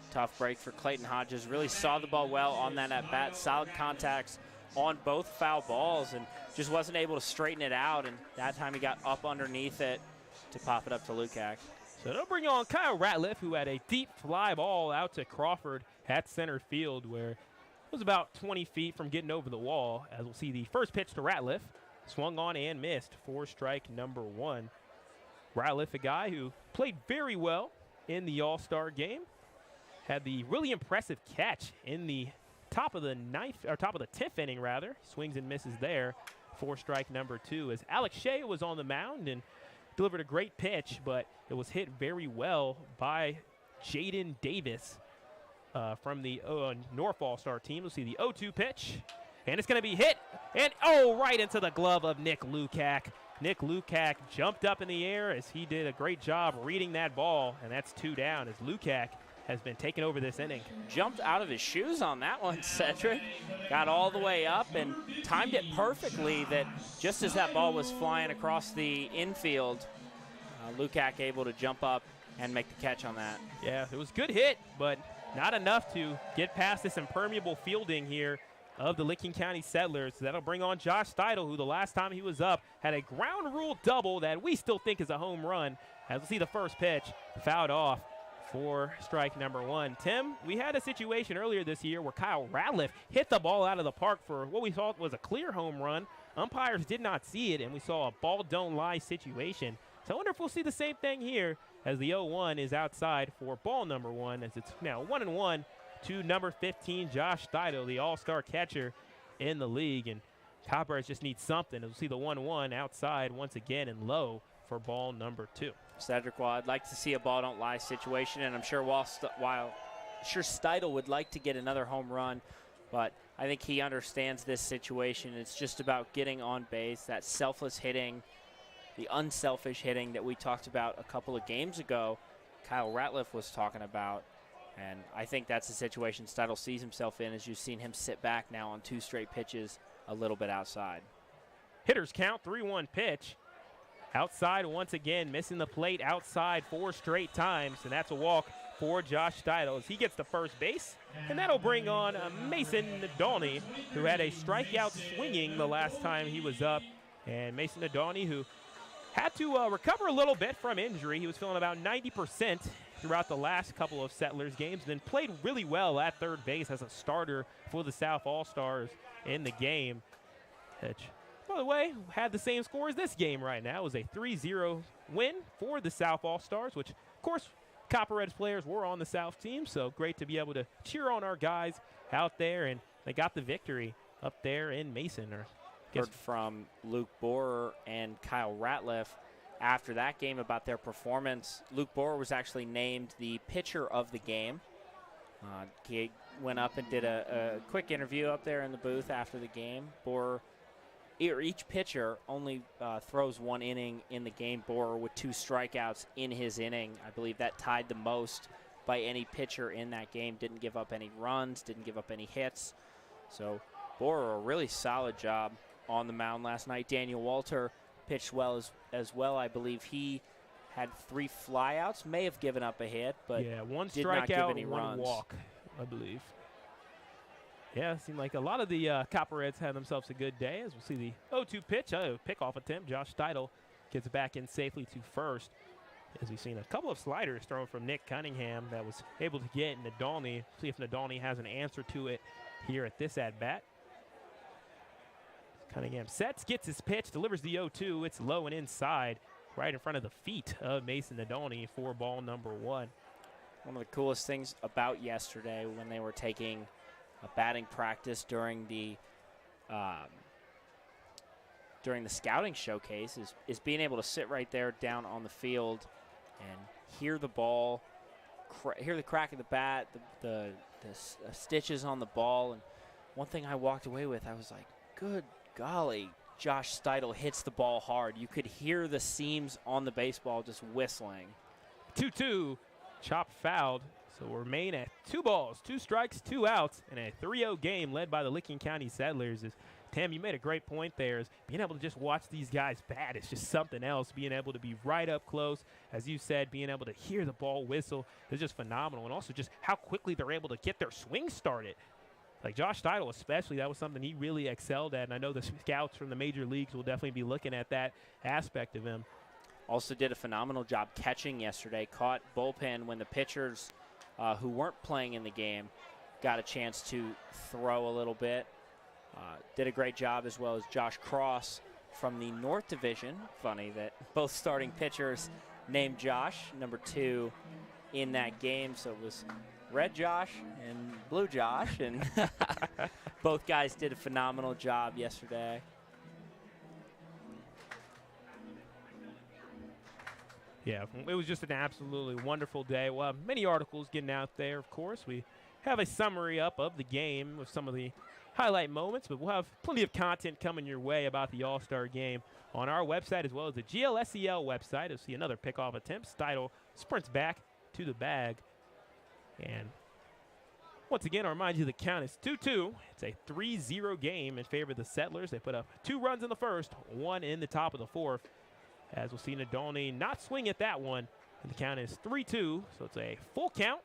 Tough break for Clayton Hodges. Really saw the ball well on that at-bat. Solid contacts on both foul balls and just wasn't able to straighten it out. And that time he got up underneath it to pop it up to Lukac. So they'll bring on Kyle Ratliff, who had a deep fly ball out to Crawford at center field, where it was about 20 feet from getting over the wall. As we'll see the first pitch to Ratliff, swung on and missed for strike number 1. Ratliff, a guy who played very well in the All-Star game, had the really impressive catch in the top of the 10th inning rather. Swings and misses there for strike number 2, as Alex Shea was on the mound and delivered a great pitch, but it was hit very well by Jaden Davis. from the North All-Star team. We'll see the 0-2 pitch, and it's going to be hit, and right into the glove of Nick Lukac. Nick Lukac jumped up in the air as he did a great job reading that ball, and that's 2 down as Lukac has been taking over this inning. Jumped out of his shoes on that one, Sedric. Got all the way up and timed it perfectly that just as that ball was flying across the infield, Lukac able to jump up and make the catch on that. Yeah, it was a good hit, but not enough to get past this impermeable fielding here of the Licking County Settlers. That'll bring on Josh Steidel, who the last time he was up had a ground rule double that we still think is a home run. As we'll see the first pitch fouled off for strike number 1. Tim, we had a situation earlier this year where Kyle Ratliff hit the ball out of the park for what we thought was a clear home run. Umpires did not see it, and we saw a ball don't lie situation. So I wonder if we'll see the same thing here as the 0-1 is outside for ball number 1, as it's now 1-1 to number 15, Josh Steidel, the all-star catcher in the league. And Copperheads just need something. As we'll see the 1-1 outside once again and low for ball number 2. Sedric, well, I'd like to see a ball don't lie situation, and I'm sure while Steidel would like to get another home run, but I think he understands this situation. It's just about getting on base, that selfless hitting, the unselfish hitting that we talked about a couple of games ago, Kyle Ratliff was talking about. And I think that's the situation Steidel sees himself in, as you've seen him sit back now on 2 straight pitches a little bit outside. Hitters count, 3-1 pitch. Outside once again, missing the plate outside 4 straight times, and that's a walk for Josh Steidel as he gets to first base. And that'll bring on Mason Nadolny, who had a strikeout swinging the last time he was up. And Mason Nadolny, who had to recover a little bit from injury. He was feeling about 90% throughout the last couple of Settlers games, and then played really well at third base as a starter for the South All-Stars in the game. Which, by the way, had the same score as this game right now. It was a 3-0 win for the South All-Stars, which, of course, Copperheads players were on the South team, so great to be able to cheer on our guys out there, and they got the victory up there in Mason. Heard from Luke Borer and Kyle Ratliff after that game about their performance. Luke Borer was actually named the pitcher of the game. He went up and did a quick interview up there in the booth after the game. Borer, each pitcher only throws 1 inning in the game. Borer with 2 strikeouts in his inning. I believe that tied the most by any pitcher in that game. Didn't give up any runs, didn't give up any hits. So Borer, a really solid job on the mound last night. Daniel Walter pitched well as well. I believe he had 3 flyouts, may have given up a hit, but yeah, 1 did not give any strikeout, 1 runs. walk, I believe. Yeah, it seemed like a lot of the Copperheads had themselves a good day, as we'll see the 0-2 pitch. Pick-off attempt. Josh Steidel gets back in safely to first, as we've seen a couple of sliders thrown from Nick Cunningham that was able to get Nadolny. See if Nadolny has an answer to it here at this at-bat. Cunningham sets, gets his pitch, delivers the 0-2. It's low and inside, right in front of the feet of Mason Nadolny for ball number 1. One of the coolest things about yesterday when they were taking a batting practice during the scouting showcase is being able to sit right there down on the field and hear the ball, hear the crack of the bat, the stitches on the ball. And one thing I walked away with, I was like, good golly, Josh Steidel hits the ball hard. You could hear the seams on the baseball just whistling. 2-2, chop fouled. So we'll remain at 2 balls, 2 strikes, 2 outs, and a 3-0 game led by the Licking County Settlers. Tim, you made a great point there. Is being able to just watch these guys bat is just something else. Being able to be right up close, as you said, being able to hear the ball whistle is just phenomenal. And also just how quickly they're able to get their swing started. Like Josh Steidel especially, that was something he really excelled at. And I know the scouts from the major leagues will definitely be looking at that aspect of him. Also did a phenomenal job catching yesterday. Caught bullpen when the pitchers who weren't playing in the game got a chance to throw a little bit. Did a great job, as well as Josh Cross from the North Division. Funny that both starting pitchers named Josh, number 2 in that game. So it was Red Josh and Blue Josh, and both guys did a phenomenal job yesterday. Yeah, it was just an absolutely wonderful day. Well, many articles getting out there, of course. We have a summary up of the game with some of the highlight moments, but we'll have plenty of content coming your way about the All-Star game on our website as well as the GLSEL website. You'll see another pickoff attempt. Steidel sprints back to the bag. And once again, I'll remind you the count is 2-2. It's a 3-0 game in favor of the Settlers. They put up 2 runs in the first, 1 in the top of the fourth. As we'll see Nadolny not swing at that one. And the count is 3-2, so it's a full count.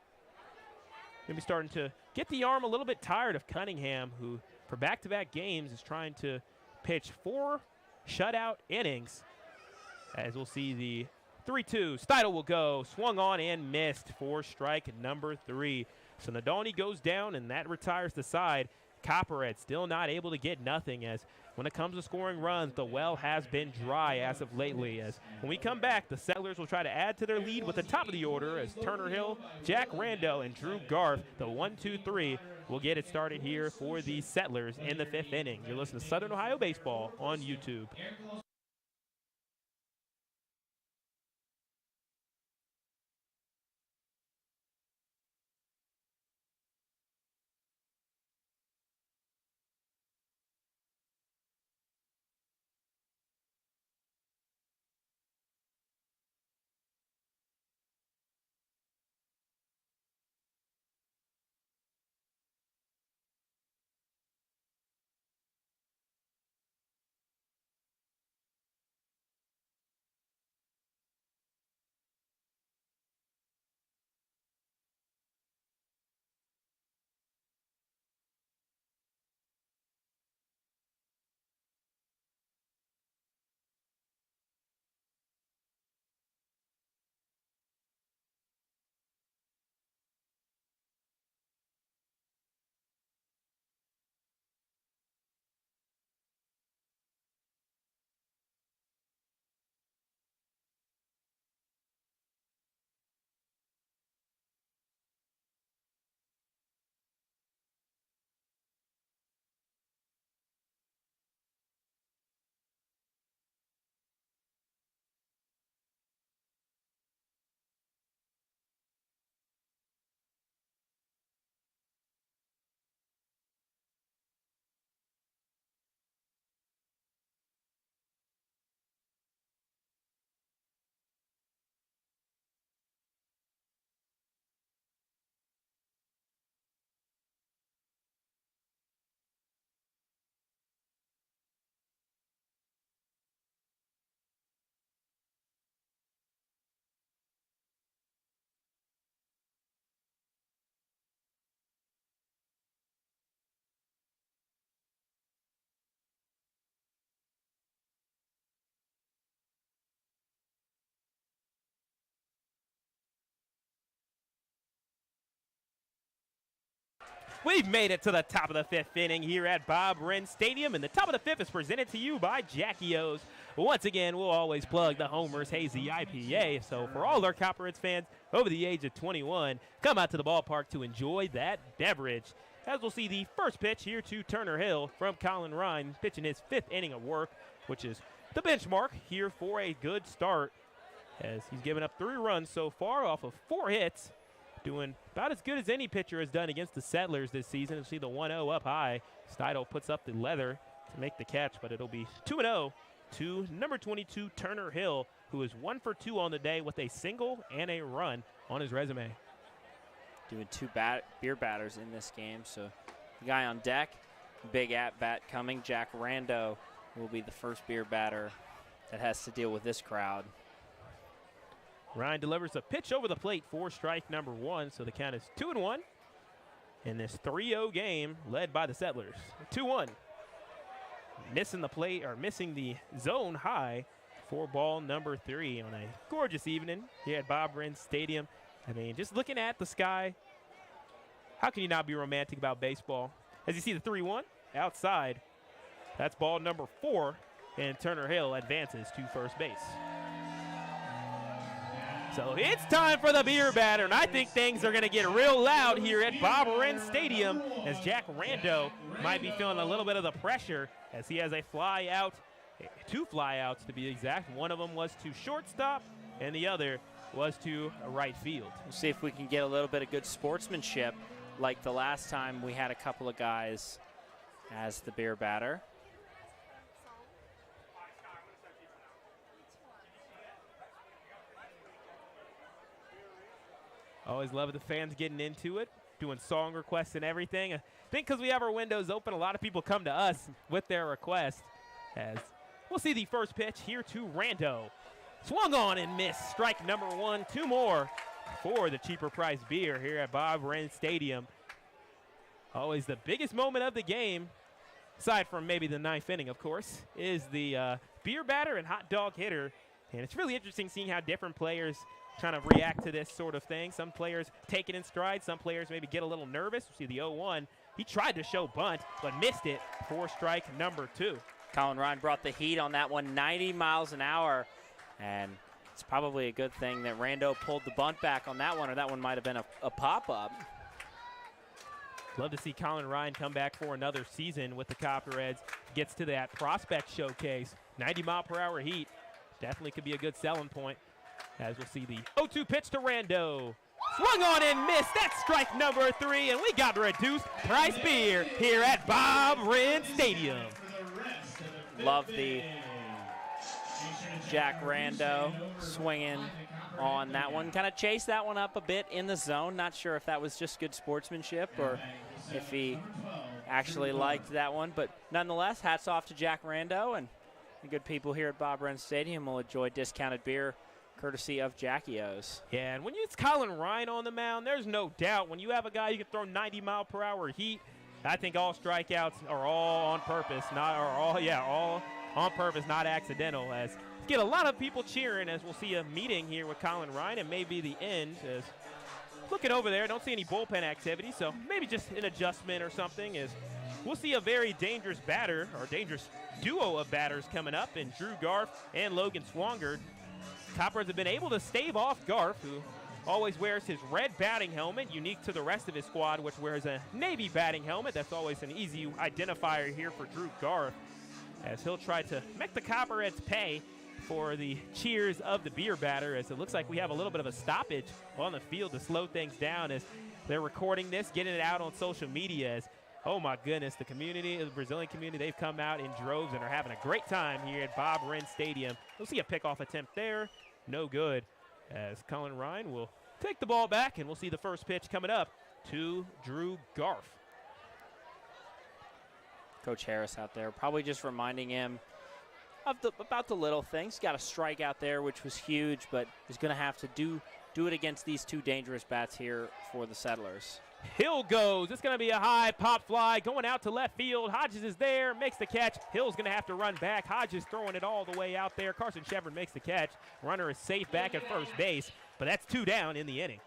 Going to be starting to get the arm a little bit tired of Cunningham, who for back-to-back games is trying to pitch 4 shutout innings. As we'll see the 3-2. Steidel will go. Swung on and missed for strike number 3. So Nadolny goes down, and that retires the side. Copperheads still not able to get nothing, as when it comes to scoring runs, the well has been dry as of lately. As when we come back, the Settlers will try to add to their lead with the top of the order as Turner Hill, Jack Rando, and Drew Garth, the 1-2-3, will get it started here for the Settlers in the 5th inning. You're listening to Southern Ohio Baseball on YouTube. We've made it to the top of the 5th inning here at Bob Wren Stadium, and the top of the 5th is presented to you by Jackie O's. Once again, we'll always plug the Homer's Hazy IPA, so for all our Copperheads fans over the age of 21, come out to the ballpark to enjoy that beverage. As we'll see the first pitch here to Turner Hill from Colin Ryan, pitching his 5th inning of work, which is the benchmark here for a good start, as he's given up 3 runs so far off of 4 hits. Doing about as good as any pitcher has done against the Settlers this season. You'll see the 1-0 up high. Steidel puts up the leather to make the catch, but it'll be 2-0 to number 22, Turner Hill, who is 1 for 2 on the day with a single and a run on his resume. Doing 2 beer batters in this game, so the guy on deck, big at-bat coming. Jack Rando will be the first beer batter that has to deal with this crowd. Ryan delivers a pitch over the plate for strike number 1, so the count is 2-1 in this 3-0 game led by the Settlers. 2-1. Missing the plate, or missing the zone high for ball number 3 on a gorgeous evening here at Bob Wren Stadium. I mean, just looking at the sky, how can you not be romantic about baseball? As you see the 3-1 outside, that's ball number 4, and Turner Hill advances to first base. So it's time for the beer batter, and I think things are going to get real loud here at Bob Wren Stadium, as Jack Rando might be feeling a little bit of the pressure as he has a fly out, 2 flyouts to be exact. One of them was to shortstop, and the other was to right field. We'll see if we can get a little bit of good sportsmanship like the last time we had a couple of guys as the beer batter. Always love the fans getting into it, doing song requests and everything. I think because we have our windows open, a lot of people come to us with their request. As we'll see the first pitch here to Rando. Swung on and missed. Strike number 1. 2 more for the cheaper price beer here at Bob Wren Stadium. Always the biggest moment of the game, aside from maybe the 9th inning, of course, is the beer batter and hot dog hitter. And it's really interesting seeing how different players trying to react to this sort of thing. Some players take it in stride. Some players maybe get a little nervous. We see the 0-1. He tried to show bunt, but missed it for strike number 2. Colin Ryan brought the heat on that one, 90 miles an hour. And it's probably a good thing that Rando pulled the bunt back on that one, or that one might have been a pop-up. Love to see Colin Ryan come back for another season with the Copperheads. Gets to that prospect showcase. 90-mile-per-hour heat. Definitely could be a good selling point. As we'll see the 0-2 pitch to Rando. Swung on and missed. That's strike number 3, and we got reduced price beer here at Bob Wren Stadium. Love the Jack Rando swinging on that one. Kind of chased that one up a bit in the zone. Not sure if that was just good sportsmanship or if he actually liked that one. But nonetheless, hats off to Jack Rando, and the good people here at Bob Wren Stadium will enjoy discounted beer courtesy of Jackie O's. Yeah, and when it's Colin Ryan on the mound, there's no doubt. When you have a guy who can throw 90-mile-per-hour heat, I think all strikeouts are all on purpose, all on purpose, not accidental. As get a lot of people cheering as we'll see a meeting here with Colin Ryan, and maybe the end. As looking over there, don't see any bullpen activity, so maybe just an adjustment or something. As we'll see a very dangerous batter, or dangerous duo of batters coming up in Drew Garf and Logan Swangard. Coppers have been able to stave off Garf, who always wears his red batting helmet, unique to the rest of his squad, which wears a navy batting helmet. That's always an easy identifier here for Drew Garf, as he'll try to make the Copperheads pay for the cheers of the beer batter, as it looks like we have a little bit of a stoppage on the field to slow things down as they're recording this, getting it out on social media. As, oh my goodness, the community, the Brazilian community, they've come out in droves and are having a great time here at Bob Wren Stadium. We'll see a pickoff attempt there. No good, as Colin Ryan will take the ball back, and we'll see the first pitch coming up to Drew Garf. Coach Harris out there probably just reminding him of about the little things. Got a strike out there, which was huge, but he's going to have to do it against these two dangerous bats here for the Settlers. Hill goes. It's going to be a high pop fly going out to left field. Hodges is there, makes the catch. Hill's going to have to run back. Hodges throwing it all the way out there. Carson Shepard makes the catch. Runner is safe back at first base, but that's 2 down in the inning.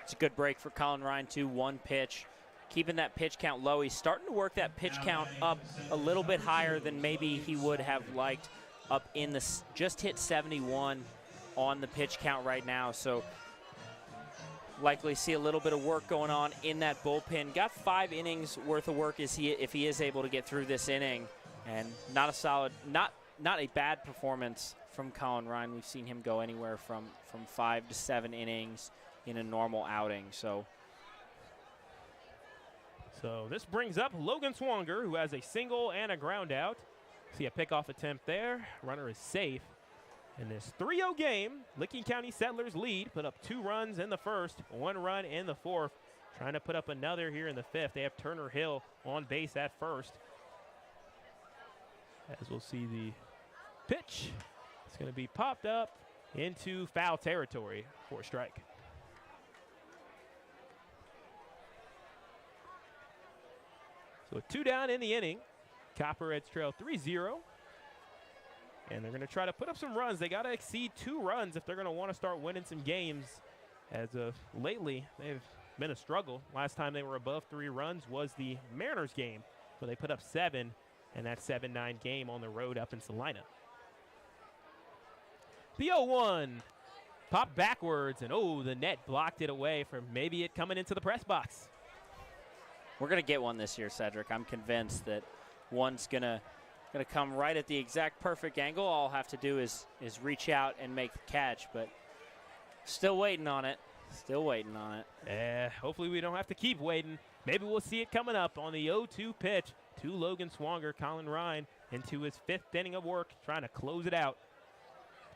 It's a good break for Colin Ryan, too. 1 pitch, keeping that pitch count low. He's starting to work that pitch count up a little bit higher than maybe he would have liked. Up in the just hit 71 on the pitch count right now, so likely see a little bit of work going on in that bullpen. Got 5 innings worth of work if he is able to get through this inning, and not a bad performance from Colin Ryan. We've seen him go anywhere from 5 to 7 innings in a normal outing. So this brings up Logan Swanger, who has a single and a ground out. See a pickoff attempt there. Runner is safe. In this 3-0 game, Licking County Settlers lead. Put up 2 runs in the first, 1 run in the fourth. Trying to put up another here in the 5th. They have Turner Hill on base at first. As we'll see the pitch. It's going to be popped up into foul territory for a strike. So 2 down in the inning. Copperheads trail 3-0. And they're going to try to put up some runs. They got to exceed 2 runs if they're going to want to start winning some games. As of lately, they've been a struggle. Last time they were above 3 runs was the Mariners game, where they put up 7, and that 7-9 game on the road up in Salina. The 0-1 popped backwards, and the net blocked it away from maybe it coming into the press box. We're going to get one this year, Sedric. I'm convinced that one's going to come right at the exact perfect angle. All I'll have to do is reach out and make the catch, but still waiting on it. Still waiting on it. Hopefully we don't have to keep waiting. Maybe we'll see it coming up on the 0-2 pitch to Logan Swanger. Colin Ryan into his 5th inning of work, trying to close it out.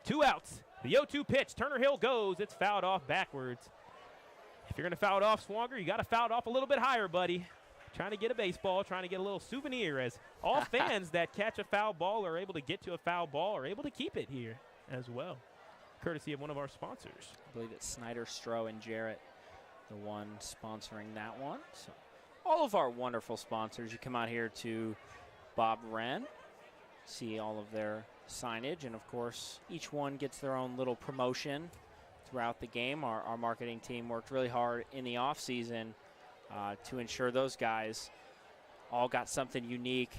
2 outs. The 0-2 pitch. Turner Hill goes. It's fouled off backwards. If you're going to foul it off, Swanger, you got to foul it off a little bit higher, buddy. Trying to get a baseball, trying to get a little souvenir, as all fans that catch a foul ball or are able to get to a foul ball are able to keep it here as well, courtesy of one of our sponsors. I believe it's Snyder, Stroh, and Jarrett, the one sponsoring that one. So all of our wonderful sponsors, you come out here to Bob Wren, see all of their signage, and of course each one gets their own little promotion throughout the game. Our marketing team worked really hard in the off season to ensure those guys all got something unique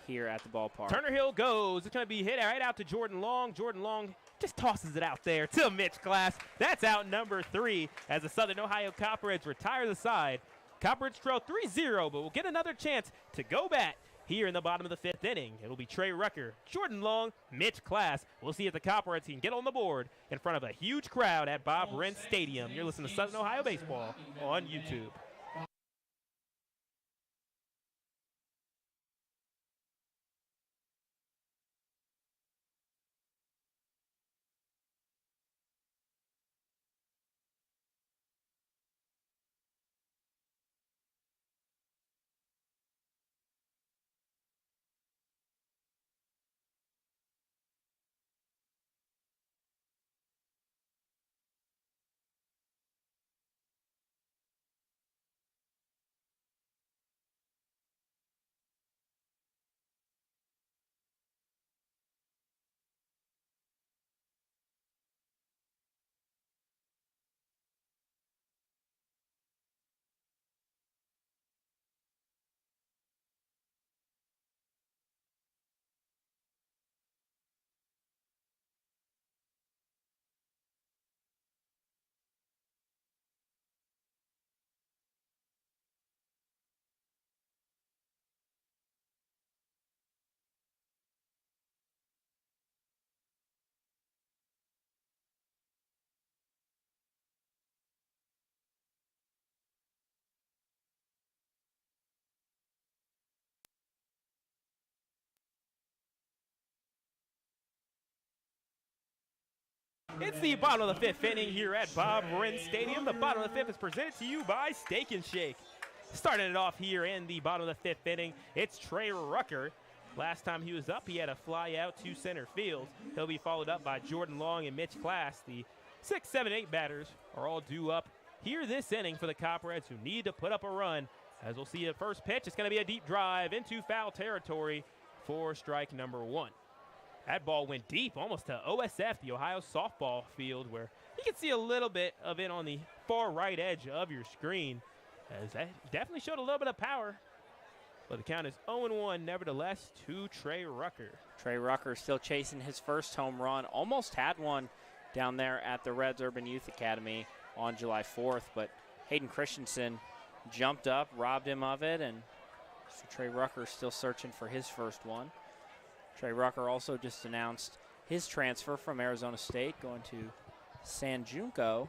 here at the ballpark. Turner Hill goes. It's going to be hit right out to Jordan Long. Jordan Long just tosses it out there to Mitch Glass. That's out number 3 as the Southern Ohio Copperheads retire the side. Copperheads trail 3-0, but we'll get another chance to go bat here in the bottom of the 5th inning. It'll be Trey Rucker, Jordan Long, Mitch Glass. We'll see if the Copperheads can get on the board in front of a huge crowd at Bob Wren Stadium. You're listening to Southern Ohio Baseball on YouTube. It's the bottom of the 5th inning here at Bob Wren Stadium. The bottom of the 5th is presented to you by Steak and Shake. Starting it off here in the bottom of the 5th inning, it's Trey Rucker. Last time he was up, he had a fly out to center field. He'll be followed up by Jordan Long and Mitch Glass. The 6, 7, 8 batters are all due up here this inning for the Copperheads, who need to put up a run. As we'll see the first pitch, it's going to be a deep drive into foul territory for strike number 1. That ball went deep, almost to OSF, the Ohio softball field, where you can see a little bit of it on the far right edge of your screen, as that definitely showed a little bit of power. But the count is 0-1, nevertheless, to Trey Rucker. Trey Rucker still chasing his first home run. Almost had one down there at the Reds Urban Youth Academy on July 4th, but Hayden Christensen jumped up, robbed him of it, and so Trey Rucker still searching for his first one. Trey Rucker also just announced his transfer from Arizona State, going to San Junco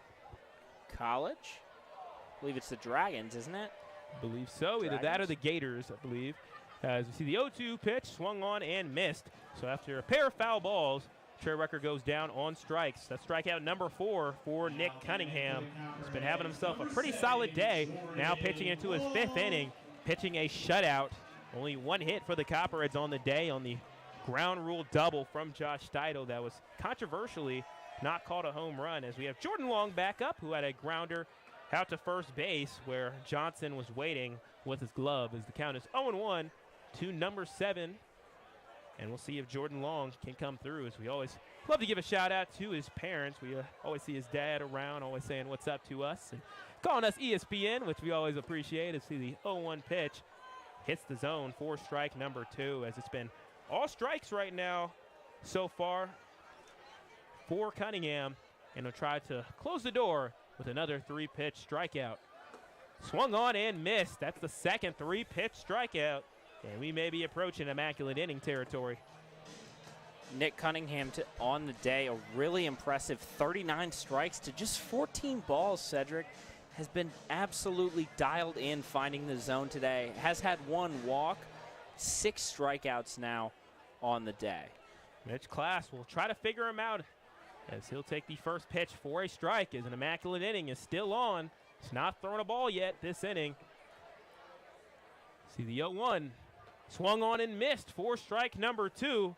College. I believe it's the Dragons, isn't it? I believe so. Dragons. Either that or the Gators, I believe. As we see the 0-2 pitch, swung on and missed. So after a pair of foul balls, Trey Rucker goes down on strikes. That's strikeout number 4 for Nick Cunningham. He's been having himself a pretty solid day. Now pitching into his 5th inning, pitching a shutout. Only 1 hit for the Copperheads on the day on the ground rule double from Josh Steidel that was controversially not called a home run, as we have Jordan Long back up, who had a grounder out to first base where Johnson was waiting with his glove, as the count is 0-1 to number 7. And we'll see if Jordan Long can come through, as we always love to give a shout out to his parents. We always see his dad around, always saying what's up to us and calling us ESPN, which we always appreciate. As see the 0-1 pitch hits the zone for strike number 2, as it's been all strikes right now so far for Cunningham, and he'll try to close the door with another 3-pitch strikeout. Swung on and missed. That's the second 3-pitch strikeout, and we may be approaching immaculate inning territory. Nick Cunningham on the day, a really impressive 39 strikes to just 14 balls. Sedric has been absolutely dialed in finding the zone today. Has had 1 walk, 6 strikeouts now on the day. Mitch Class will try to figure him out as he'll take the first pitch for a strike as an immaculate inning is still on. He's not throwing a ball yet this inning. See the 0-1. Swung on and missed for strike number 2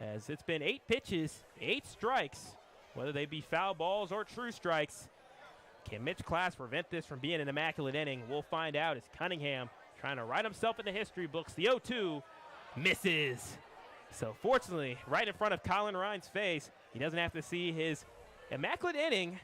as it's been 8 pitches, 8 strikes, whether they be foul balls or true strikes. Can Mitch Class prevent this from being an immaculate inning? We'll find out as Cunningham trying to write himself in the history books. The 0-2 misses. So fortunately, right in front of Colin Ryan's face, he doesn't have to see his immaculate inning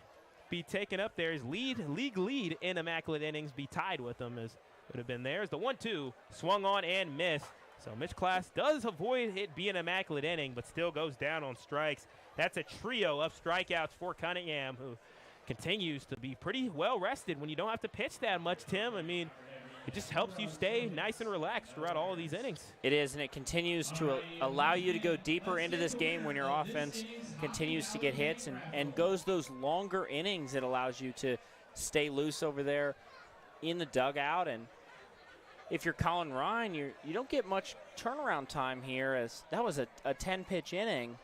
be taken up there. His league lead in immaculate innings be tied with him as would have been theirs. The 1-2 swung on and missed. So Mitch Class does avoid it being an immaculate inning, but still goes down on strikes. That's a trio of strikeouts for Cunningham, who continues to be pretty well rested when you don't have to pitch that much, Tim. I mean, it just helps you stay nice and relaxed throughout all of these innings. It is, and it continues to allow you to go deeper into this game when your offense continues to get hits and goes those longer innings. It allows you to stay loose over there in the dugout. And if you're Colin Ryan, you don't get much turnaround time here, as that was a 10-pitch inning.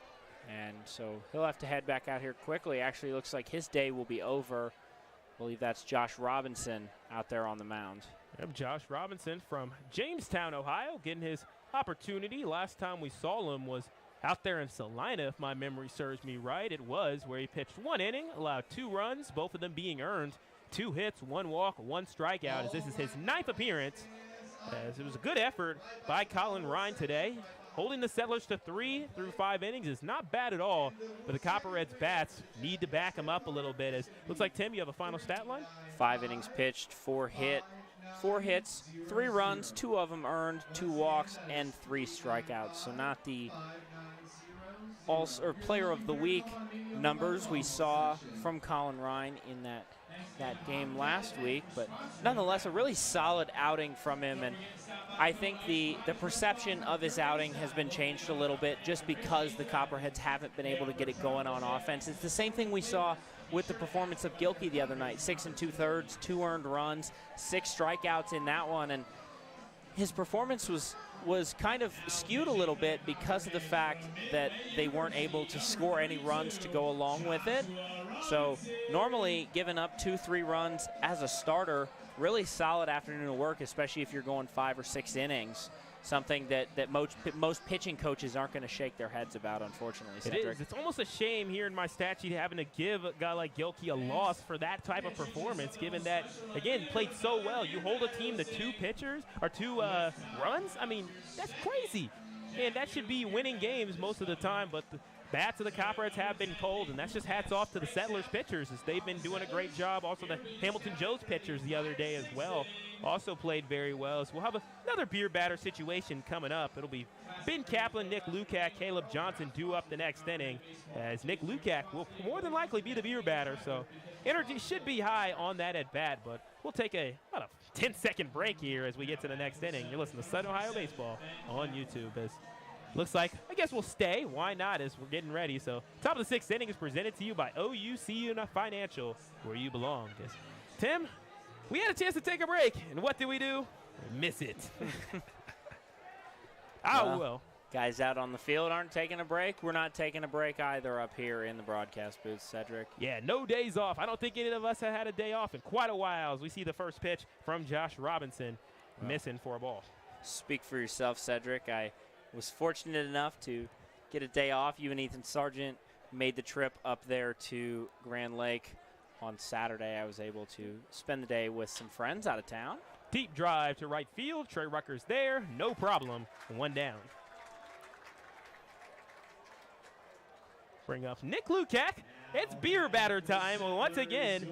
And so he'll have to head back out here quickly. Actually, looks like his day will be over. I believe that's Josh Robinson out there on the mound. Yep, Josh Robinson from Jamestown, Ohio, getting his opportunity. Last time we saw him was out there in Salina, if my memory serves me right. It was where he pitched 1 inning, allowed 2 runs, both of them being earned, 2 hits, 1 walk, 1 strikeout, as this is his 9th appearance. As it was a good effort by Colin Ryan today. Holding the Settlers to 3 through 5 innings is not bad at all, but the Copperheads bats need to back him up a little bit. As looks like, Tim, you have a final stat line? 5 innings pitched, 4 hits, 3 runs, 2 of them earned, 2 walks, and 3 strikeouts. So not the player of the week numbers we saw from Colin Ryan in that game last week, but nonetheless a really solid outing from him. And I think the perception of his outing has been changed a little bit just because the Copperheads haven't been able to get it going on offense. It's the same thing we saw with the performance of Gilkey the other night. 6 2/3, 2 earned runs, 6 strikeouts in that one, and his performance was kind of skewed a little bit because of the fact that they weren't able to score any runs to go along with it. So normally giving up 2-3 runs as a starter, really solid afternoon of work, especially if you're going 5 or 6 innings. Something that most pitching coaches aren't going to shake their heads about, unfortunately, Sedric. It is. It's almost a shame here in my stat sheet having to give a guy like Gilkey a loss for that type of performance, given that, again, played so well. You hold a team to 2 pitchers or 2 runs? I mean, that's crazy. And that should be winning games most of the time, but the bats of the Copperheads have been cold, and that's just hats off to the Settlers pitchers, as they've been doing a great job. Also, the Hamilton Joes pitchers the other day as well also played very well. So we'll have another beer batter situation coming up. It'll be Ben Kaplan, Nick Lukac, Caleb Johnson due up the next inning, as Nick Lukac will more than likely be the beer batter. So energy should be high on that at bat, but we'll take about a 10-second break here as we get to the next inning. You're listening to Southern Ohio Baseball on YouTube. As looks like, I guess we'll stay. Why not, as we're getting ready. So top of the 6th inning is presented to you by OUCU Financial, where you belong. Tim, we had a chance to take a break, and what did we do? Miss it. Well. Guys out on the field aren't taking a break. We're not taking a break either up here in the broadcast booth, Sedric. Yeah, no days off. I don't think any of us have had a day off in quite a while, as we see the first pitch from Josh Robinson missing for a ball. Speak for yourself, Sedric. I was fortunate enough to get a day off. You and Ethan Sargent made the trip up there to Grand Lake on Saturday. I was able to spend the day with some friends out of town. Deep drive to right field. Trey Rucker's there. No problem. 1 down. Bring up Nick Lukac. It's beer batter time once again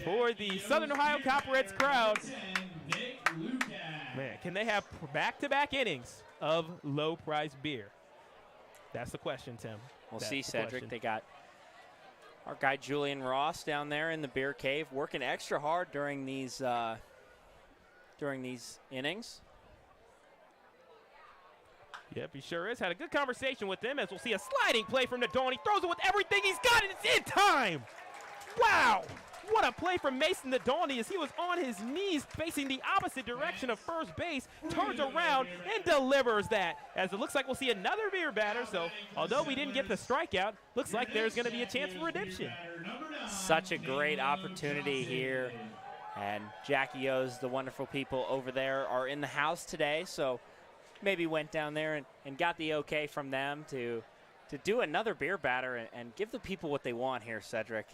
for the Southern Ohio Copperheads crowd. Man, can they have back-to-back innings of low-priced beer? That's the question, Tim. We'll see, Sedric. They got our guy Julian Ross down there in the beer cave working extra hard during these innings. Yep, he sure is. Had a good conversation with him as we'll see a sliding play from Nadoni. Throws it with everything he's got, and it's in time. Wow. What a play from Mason Nadoni as he was on his knees facing the opposite direction of first base, turns around and delivers that. As it looks like we'll see another beer batter, so although we didn't get the strikeout, looks like there's going to be a chance for redemption. Such a great opportunity here. And Jackie O's, the wonderful people over there, are in the house today, so maybe went down there and got the okay from them to do another beer batter and give the people what they want here, Sedric.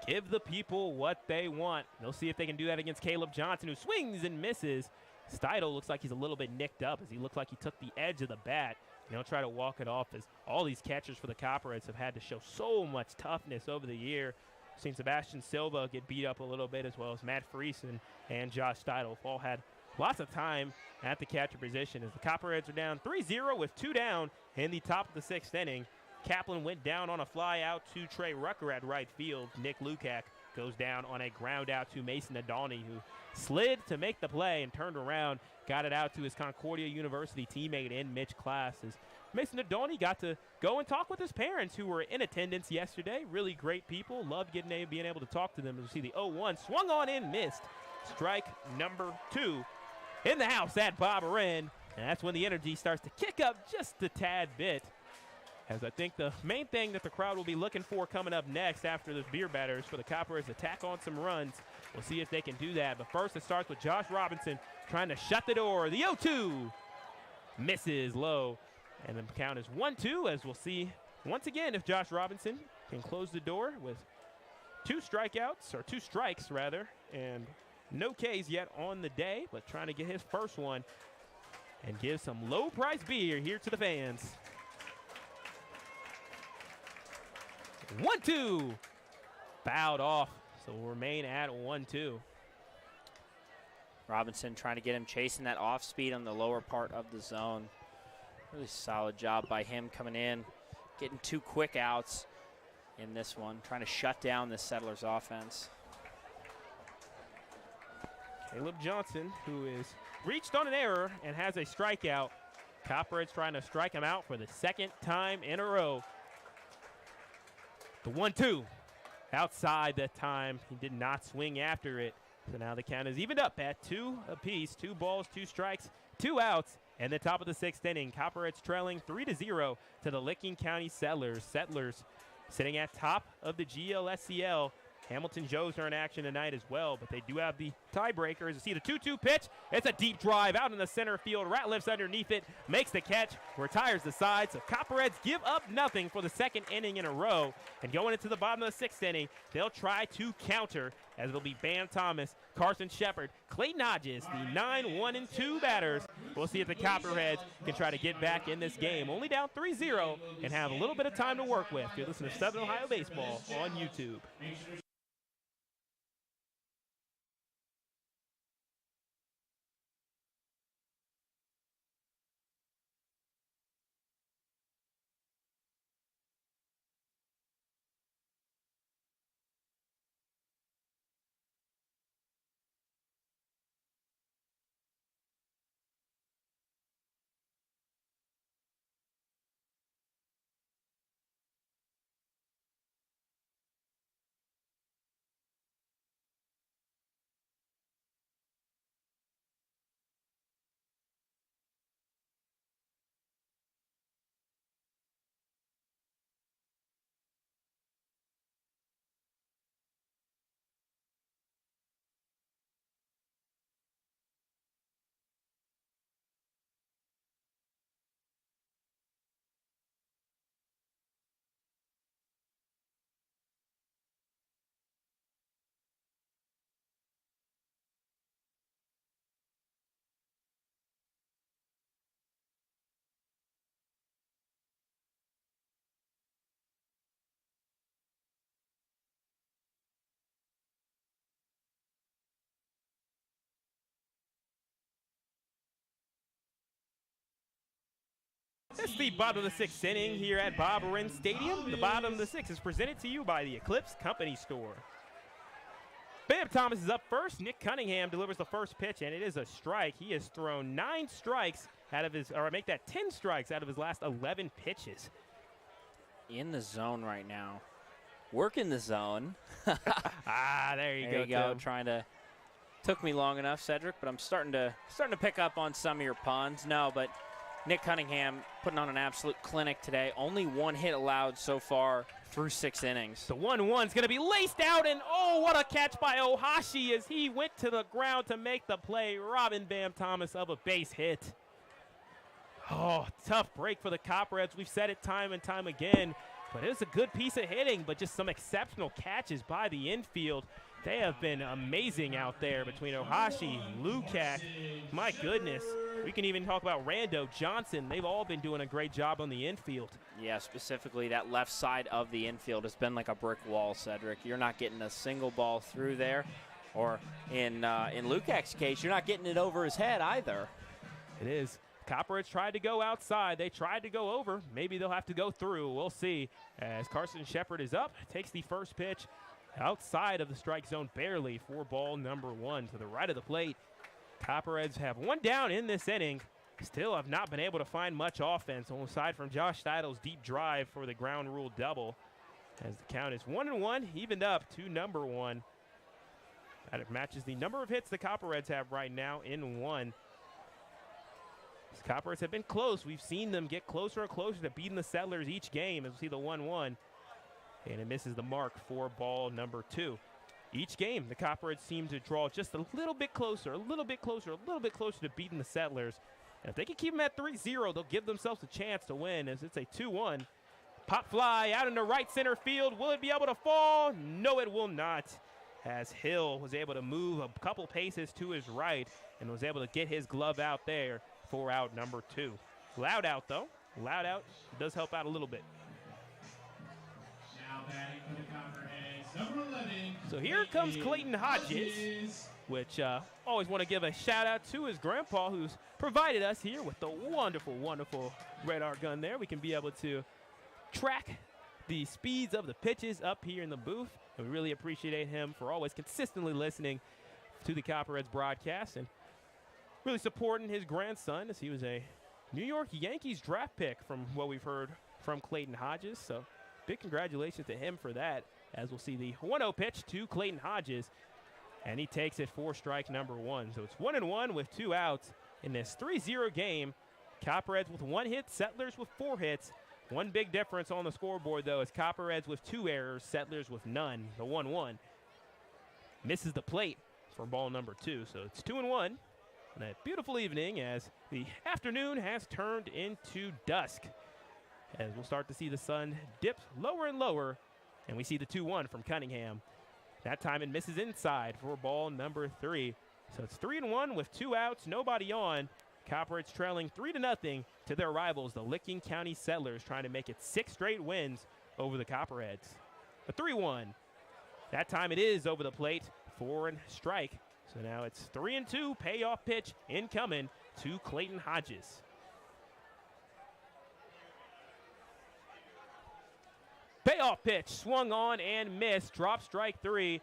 Give the people what they want. They'll see if they can do that against Caleb Johnson, who swings and misses. Steidel looks like he's a little bit nicked up as he looked like he took the edge of the bat. And he'll try to walk it off as all these catchers for the Copperheads have had to show so much toughness over the year. Seen Sebastian Silva get beat up a little bit, as well as Matt Friesen and Josh Steidel. All had lots of time at the catcher position as the Copperheads are down 3-0 with 2 down in the top of the 6th inning. Kaplan went down on a fly out to Trey Rucker at right field. Nick Lukac goes down on a ground out to Mason Adani, who slid to make the play and turned around, got it out to his Concordia University teammate in Mitch Class. As Mason Adani got to go and talk with his parents who were in attendance yesterday. Really great people. Loved being able to talk to them. As we see the 0-1 swung on in, missed. Strike number 2 in the house at Bob Wren. And that's when the energy starts to kick up just a tad bit. As I think the main thing that the crowd will be looking for coming up next after the beer batters for the Copperheads to tack on some runs. We'll see if they can do that. But first it starts with Josh Robinson trying to shut the door. The 0-2 misses low. And the count is 1-2 as we'll see once again if Josh Robinson can close the door with 2 strikes rather, and no Ks yet on the day, but trying to get his first one and give some low price beer here to the fans. 1-2 fouled off, so we'll remain at 1-2. Robinson trying to get him chasing that off speed on the lower part of the zone. Really solid job by him coming in, getting 2 quick outs in this one, trying to shut down the Settlers offense. Caleb Johnson, who is reached on an error and has a strikeout. Copperheads trying to strike him out for the 2nd time in a row. The 1-2 outside that time. He did not swing after it. So now the count is evened up at 2 apiece. 2 balls, 2 strikes, 2 outs. And the top of the 6th inning, Copperheads trailing 3-0 to the Licking County Settlers. Settlers sitting at top of the GLSCL. Hamilton Joes are in action tonight as well, but they do have the tiebreakers. You see the 2-2 pitch. It's a deep drive out in the center field. Ratliff's underneath it, makes the catch, retires the side. So Copperheads give up nothing for the 2nd inning in a row. And going into the bottom of the 6th inning, they'll try to counter as it'll be Bam Thomas, Carson Shepard, Clayton Hodges, the 9-1-2 batters. We'll see if the Copperheads can try to get back in this game. Only down 3-0 and have a little bit of time to work with. You're listening to Southern Ohio Baseball on YouTube. It's the bottom of the 6th inning here at Bob Wren Stadium. The bottom of the 6th is presented to you by the Eclipse Company Store. Bam Thomas is up first. Nick Cunningham delivers the first pitch, and it is a strike. He has thrown 9 strikes out of his, or make that 10 strikes out of his last 11 pitches. In the zone right now. Work in the zone. There you go. Trying to, took me long enough, Sedric, but I'm starting to pick up on some of your puns. No, but Nick Cunningham putting on an absolute clinic today. Only 1 hit allowed so far through 6 innings. The 1-1's going to be laced out, and oh, what a catch by Ohashi as he went to the ground to make the play. Robin Bam Thomas of a base hit. Oh, tough break for the Copperheads. We've said it time and time again, but it was a good piece of hitting, but just some exceptional catches by the infield. They have been amazing out there between Ohashi, Lukac. My goodness. We can even talk about Rando, Johnson. They've all been doing a great job on the infield. Yeah, specifically that left side of the infield has been like a brick wall, Sedric. You're not getting a single ball through there. Or in Lukac's case, you're not getting it over his head either. It is. Copperheads tried to go outside. They tried to go over. Maybe they'll have to go through. We'll see. As Carson Shepard is up, takes the first pitch outside of the strike zone barely for ball number 1 to the right of the plate. Copperheads have 1 down in this inning. Still have not been able to find much offense aside from Josh Steidel's deep drive for the ground rule double. As the count is 1-1, evened up to number 1. That matches the number of hits the Copperheads have right now in 1. The Copperheads have been close. We've seen them get closer and closer to beating the Settlers each game as we see the 1-1. And it misses the mark for ball number 2. Each game, the Copperheads seem to draw just a little bit closer, a little bit closer, a little bit closer to beating the Settlers. And if they can keep them at 3-0, they'll give themselves a chance to win as it's a 2-1. Pop fly out into right center field. Will it be able to fall? No, it will not. As Hill was able to move a couple paces to his right and was able to get his glove out there for out number 2. Loud out, though. Loud out does help out a little bit. Now batting for the Copperheads, number 11. So here comes Clayton Hodges, which always want to give a shout out to his grandpa who's provided us here with the wonderful, wonderful radar gun there. We can be able to track the speeds of the pitches up here in the booth. And we really appreciate him for always consistently listening to the Copperheads broadcast and really supporting his grandson as he was a New York Yankees draft pick from what we've heard from Clayton Hodges. So big congratulations to him for that, as we'll see the 1-0 pitch to Clayton Hodges, and he takes it for strike number 1. So it's 1-1 with 2 outs in this 3-0 game. Copperheads with 1 hit, Settlers with 4 hits. One big difference on the scoreboard, though, is Copperheads with 2 errors, Settlers with none. The 1-1 misses the plate for ball number 2. So it's 2-1 on that beautiful evening as the afternoon has turned into dusk. As we'll start to see the sun dip lower and lower, and we see the 2-1 from Cunningham. That time it misses inside for ball number 3. So it's 3-1 with 2 outs, nobody on. Copperheads trailing 3-0 to their rivals, the Licking County Settlers, trying to make it 6 straight wins over the Copperheads. A 3-1. That time it is over the plate for a strike. So now it's 3-2, payoff pitch incoming to Clayton Hodges. Payoff pitch, swung on and missed, drop strike 3.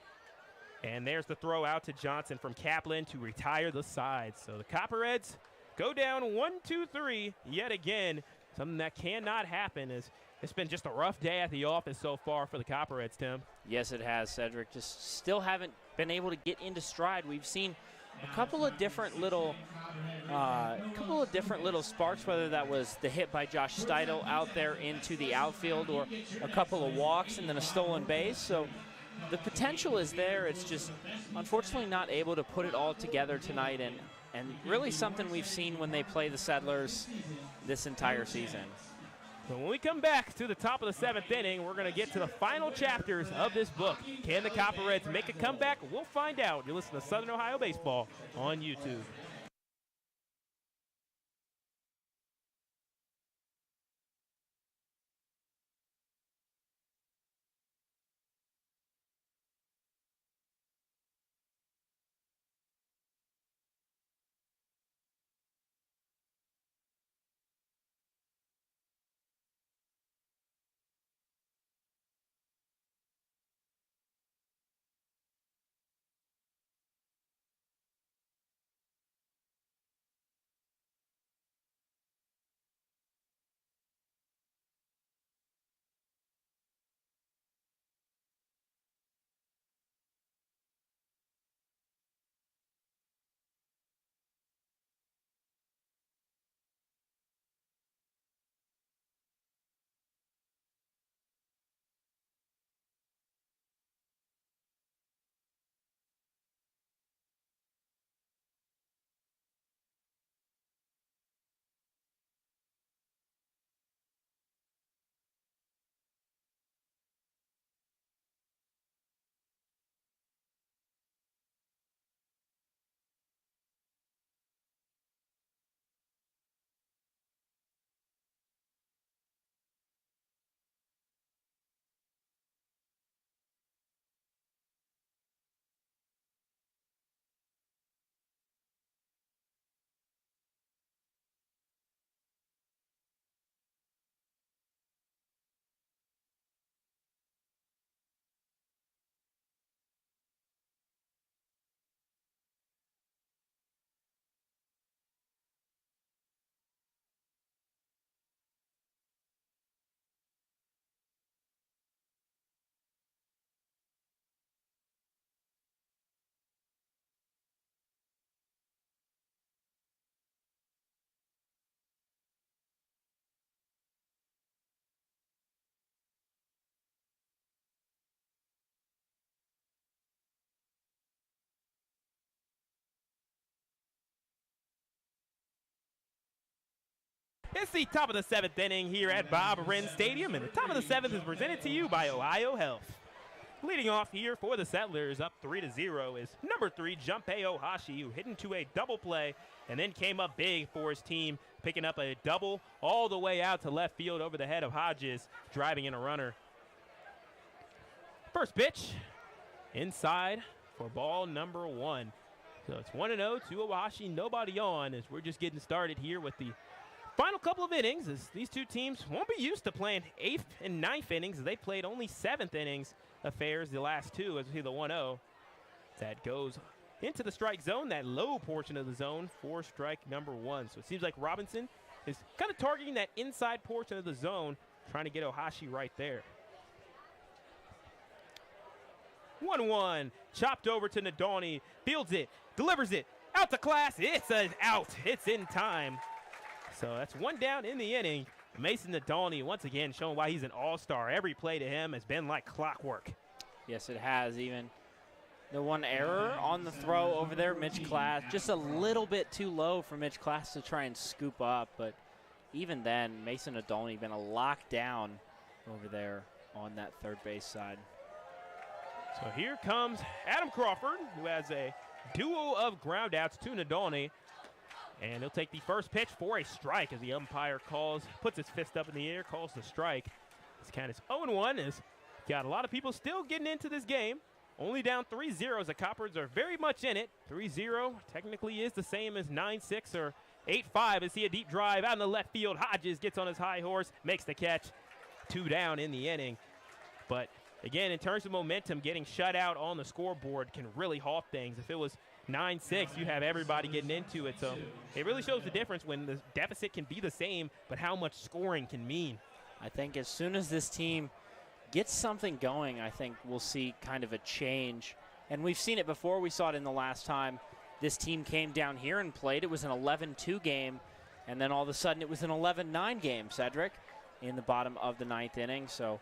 And there's the throw out to Johnson from Kaplan to retire the side. So the Copperheads go down 1-2-3 yet again. Something that cannot happen as it's been just a rough day at the office so far for the Copperheads, Tim. Yes, it has, Sedric. Just still haven't been able to get into stride. We've seen a couple of different little sparks, whether that was the hit by Josh Steidel out there into the outfield or a couple of walks and then a stolen base. So the potential is there. It's just unfortunately not able to put it all together tonight, and really something we've seen when they play the Settlers this entire season. So when we come back to the top of the 7th inning, we're going to get to the final chapters of this book. Can the Copperheads make a comeback? We'll find out. You listen to Southern Ohio Baseball on YouTube. It's the top of the 7th inning here at Bob Wren Stadium, and the top of the 7th is presented to you by Ohio Health. Leading off here for the Settlers, up 3-0, is number 3, Junpei Ohashi, who hit into a double play and then came up big for his team, picking up a double all the way out to left field over the head of Hodges, driving in a runner. First pitch, inside for ball number 1. So it's 1-0 to Ohashi, nobody on, as we're just getting started here with the final couple of innings, as these two teams won't be used to playing 8th and 9th innings. They played only 7th innings affairs the last two, as we see the 1-0. That goes into the strike zone, that low portion of the zone for strike number 1. So it seems like Robinson is kind of targeting that inside portion of the zone, trying to get Ohashi right there. 1-1, chopped over to Nadani, fields it, delivers it, out to Class, it's an out, it's in time. So that's one down in the inning. Mason Nadani once again showing why he's an all-star. Every play to him has been like clockwork. Yes, it has. Even the one error on the throw over there, Mitch Class, just a little bit too low for Mitch Class to try and scoop up. But even then, Mason Nadani been a lockdown over there on that third base side. So here comes Adam Crawford, who has a duo of groundouts to Nadani. And he'll take the first pitch for a strike as the umpire puts his fist up in the air, calls the strike. This count is 0-1. Has got a lot of people still getting into this game. Only down 3-0 as the Coppers are very much in it. 3-0 technically is the same as 9-6 or 8-5. As see a deep drive out in the left field. Hodges gets on his high horse, makes the catch. 2 down in the inning. But again, in terms of momentum, getting shut out on the scoreboard can really halt things. If it was 9-6, you have everybody getting into it. So it really shows the difference when the deficit can be the same, but how much scoring can mean. I think as soon as this team gets something going, I think we'll see kind of a change. And we've seen it before. We saw it in the last time this team came down here and played. It was an 11-2 game, and then all of a sudden it was an 11-9 game, Sedric, in the bottom of the 9th inning. So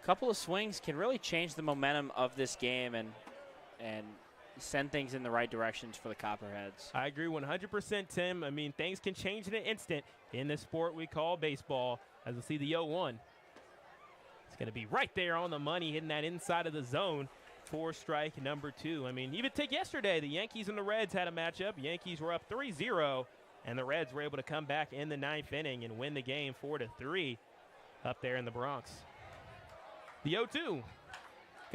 a couple of swings can really change the momentum of this game and send things in the right directions for the Copperheads. I agree 100%, Tim. I mean, things can change in an instant in this sport we call baseball, as we'll see the 0-1. It's going to be right there on the money, hitting that inside of the zone for strike number 2. I mean, even take yesterday, the Yankees and the Reds had a matchup. Yankees were up 3-0, and the Reds were able to come back in the 9th inning and win the game 4-3 up there in the Bronx. The 0-2 going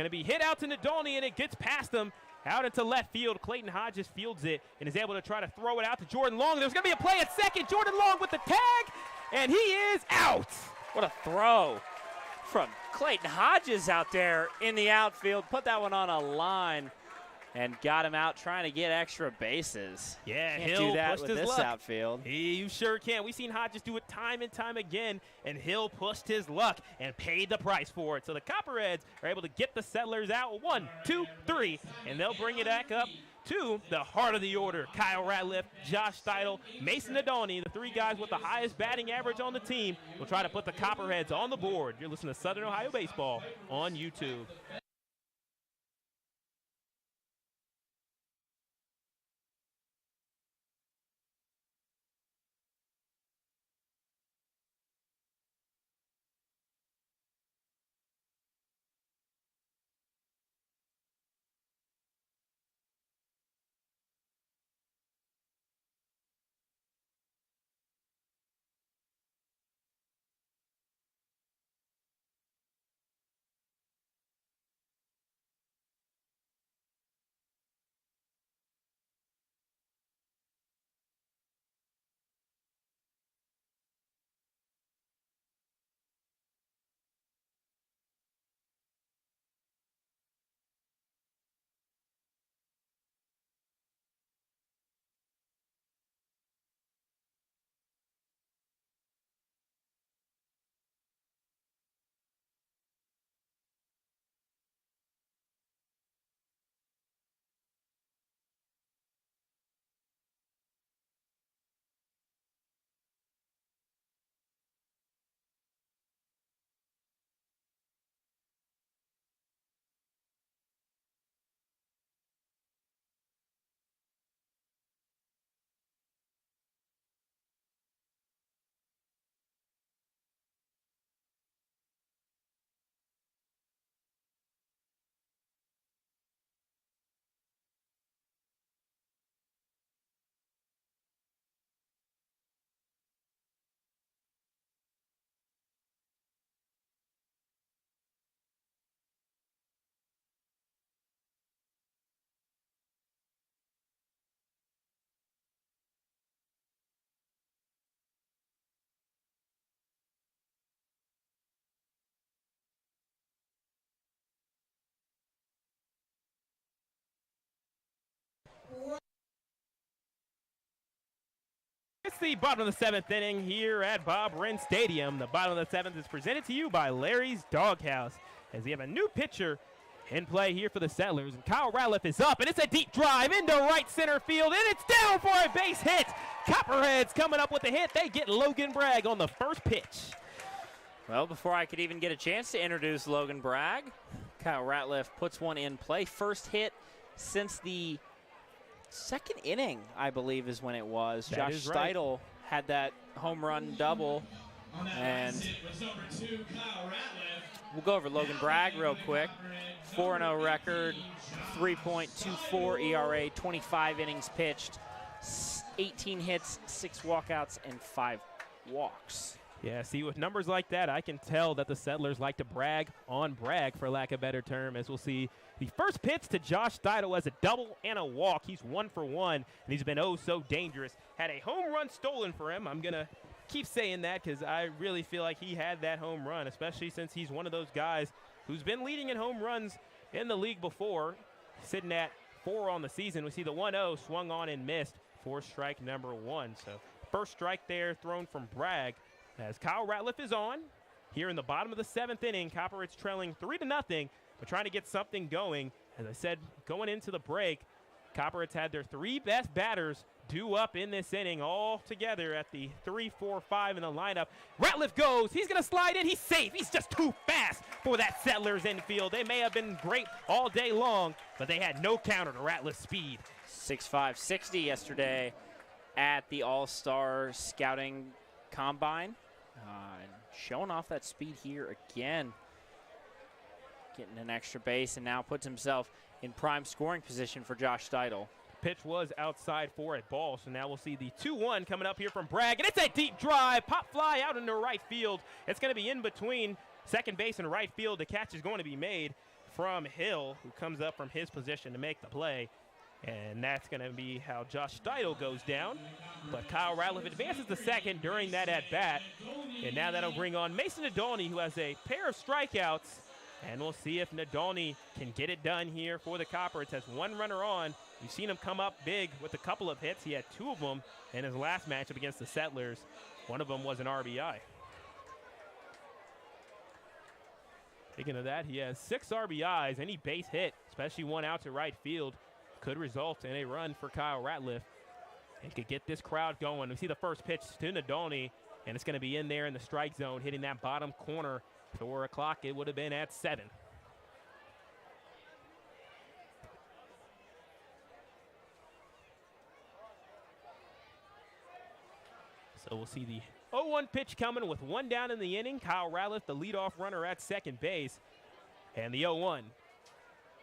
to be hit out to Nadani, and it gets past him. Out into left field, Clayton Hodges fields it and is able to try to throw it out to Jordan Long. There's going to be a play at second. Jordan Long with the tag, and he is out. What a throw from Clayton Hodges out there in the outfield. Put that one on a line and got him out trying to get extra bases. Yeah, Can't Hill do that pushed with his this luck. outfield. You sure can. We've seen Hodges do it time and time again, and Hill pushed his luck and paid the price for it. So the Copperheads are able to get the Settlers out 1, 2, 3, and they'll bring it back up to the heart of the order. Kyle Ratliff, Josh Steidel, Mason Nadani, the 3 guys with the highest batting average on the team, will try to put the Copperheads on the board. You're listening to Southern Ohio Baseball on YouTube. It's the bottom of the 7th inning here at Bob Wren Stadium. The bottom of the 7th is presented to you by Larry's Doghouse, as we have a new pitcher in play here for the Settlers. And Kyle Ratliff is up, and it's a deep drive into right center field, and it's down for a base hit. Copperheads coming up with the hit. They get Logan Bragg on the first pitch. Well, before I could even get a chance to introduce Logan Bragg, Kyle Ratliff puts one in play. First hit since the second inning, I believe, is when it was. That Josh is right. Steidel had that home run double. And we'll go over Logan Bragg real quick. 4-0 record, 3.24 ERA, 25 innings pitched, 18 hits, 6 walkouts, and 5 walks. Yeah, see, with numbers like that, I can tell that the Settlers like to brag on Bragg, for lack of a better term, as we'll see the first pitch to Josh Steidel as a double and a walk. He's 1 for 1, and he's been oh so dangerous. Had a home run stolen for him. I'm going to keep saying that because I really feel like he had that home run, especially since he's one of those guys who's been leading in home runs in the league before, sitting at 4 on the season. We see the 1-0 swung on and missed for strike number 1. So first strike there thrown from Bragg. As Kyle Ratliff is on here in the bottom of the 7th inning. Copperheads trailing 3-0, but trying to get something going. As I said, going into the break, Copperheads had their 3 best batters due up in this inning all together at the 3, 4, 5 in the lineup. Ratliff goes. He's going to slide in. He's safe. He's just too fast for that Settlers infield. They may have been great all day long, but they had no counter to Ratliff's speed. 6'5", 60 yesterday at the All-Star Scouting Combine. And showing off that speed here again. Getting an extra base and now puts himself in prime scoring position for Josh Steidel. Pitch was outside for a ball, so now we'll see the 2-1 coming up here from Bragg, and it's a deep drive, pop fly out into right field. It's going to be in between second base and right field. The catch is going to be made from Hill, who comes up from his position to make the play, and that's going to be how Josh Steidel goes down. But Kyle Ratliff advances to second during that at-bat, and now that'll bring on Mason Nadolny, who has a pair of strikeouts. And we'll see if Nadolny can get it done here for the Copperheads. Has 1 runner on. You've seen him come up big with a couple of hits. He had 2 of them in his last matchup against the Settlers. One of them was an RBI. Speaking of that, he has 6 RBIs. Any base hit, especially one out to right field, could result in a run for Kyle Ratliff. And could get this crowd going. We see the first pitch to Nadolny, and it's going to be in there in the strike zone, hitting that bottom corner. 4 o'clock, it would have been at 7. So we'll see the 0-1 pitch coming with 1 down in the inning. Kyle Ratliff, the leadoff runner at second base. And the 0-1.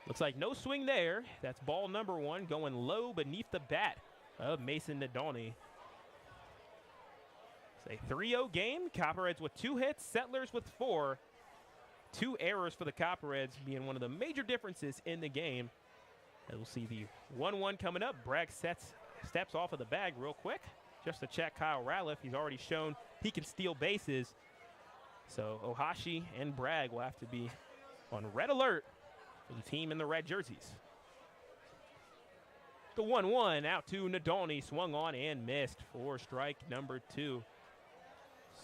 Looks like no swing there. That's ball number 1 going low beneath the bat of Mason Nadolny. It's a 3-0 game. Copperheads with 2 hits, Settlers with 4. 2 errors for the Copperheads being one of the major differences in the game. And we'll see the 1-1 coming up. Bragg steps off of the bag real quick just to check Kyle Ratliff. He's already shown he can steal bases. So Ohashi and Bragg will have to be on red alert for the team in the red jerseys. The 1-1 out to Nadolny, swung on and missed for strike number 2.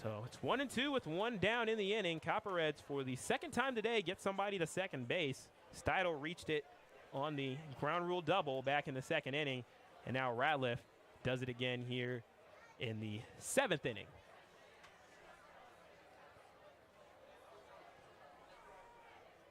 So it's 1-2 with 1 down in the inning. Copperheads, for the second time today, get somebody to second base. Steidel reached it on the ground rule double back in the 2nd inning, and now Ratliff does it again here in the 7th inning.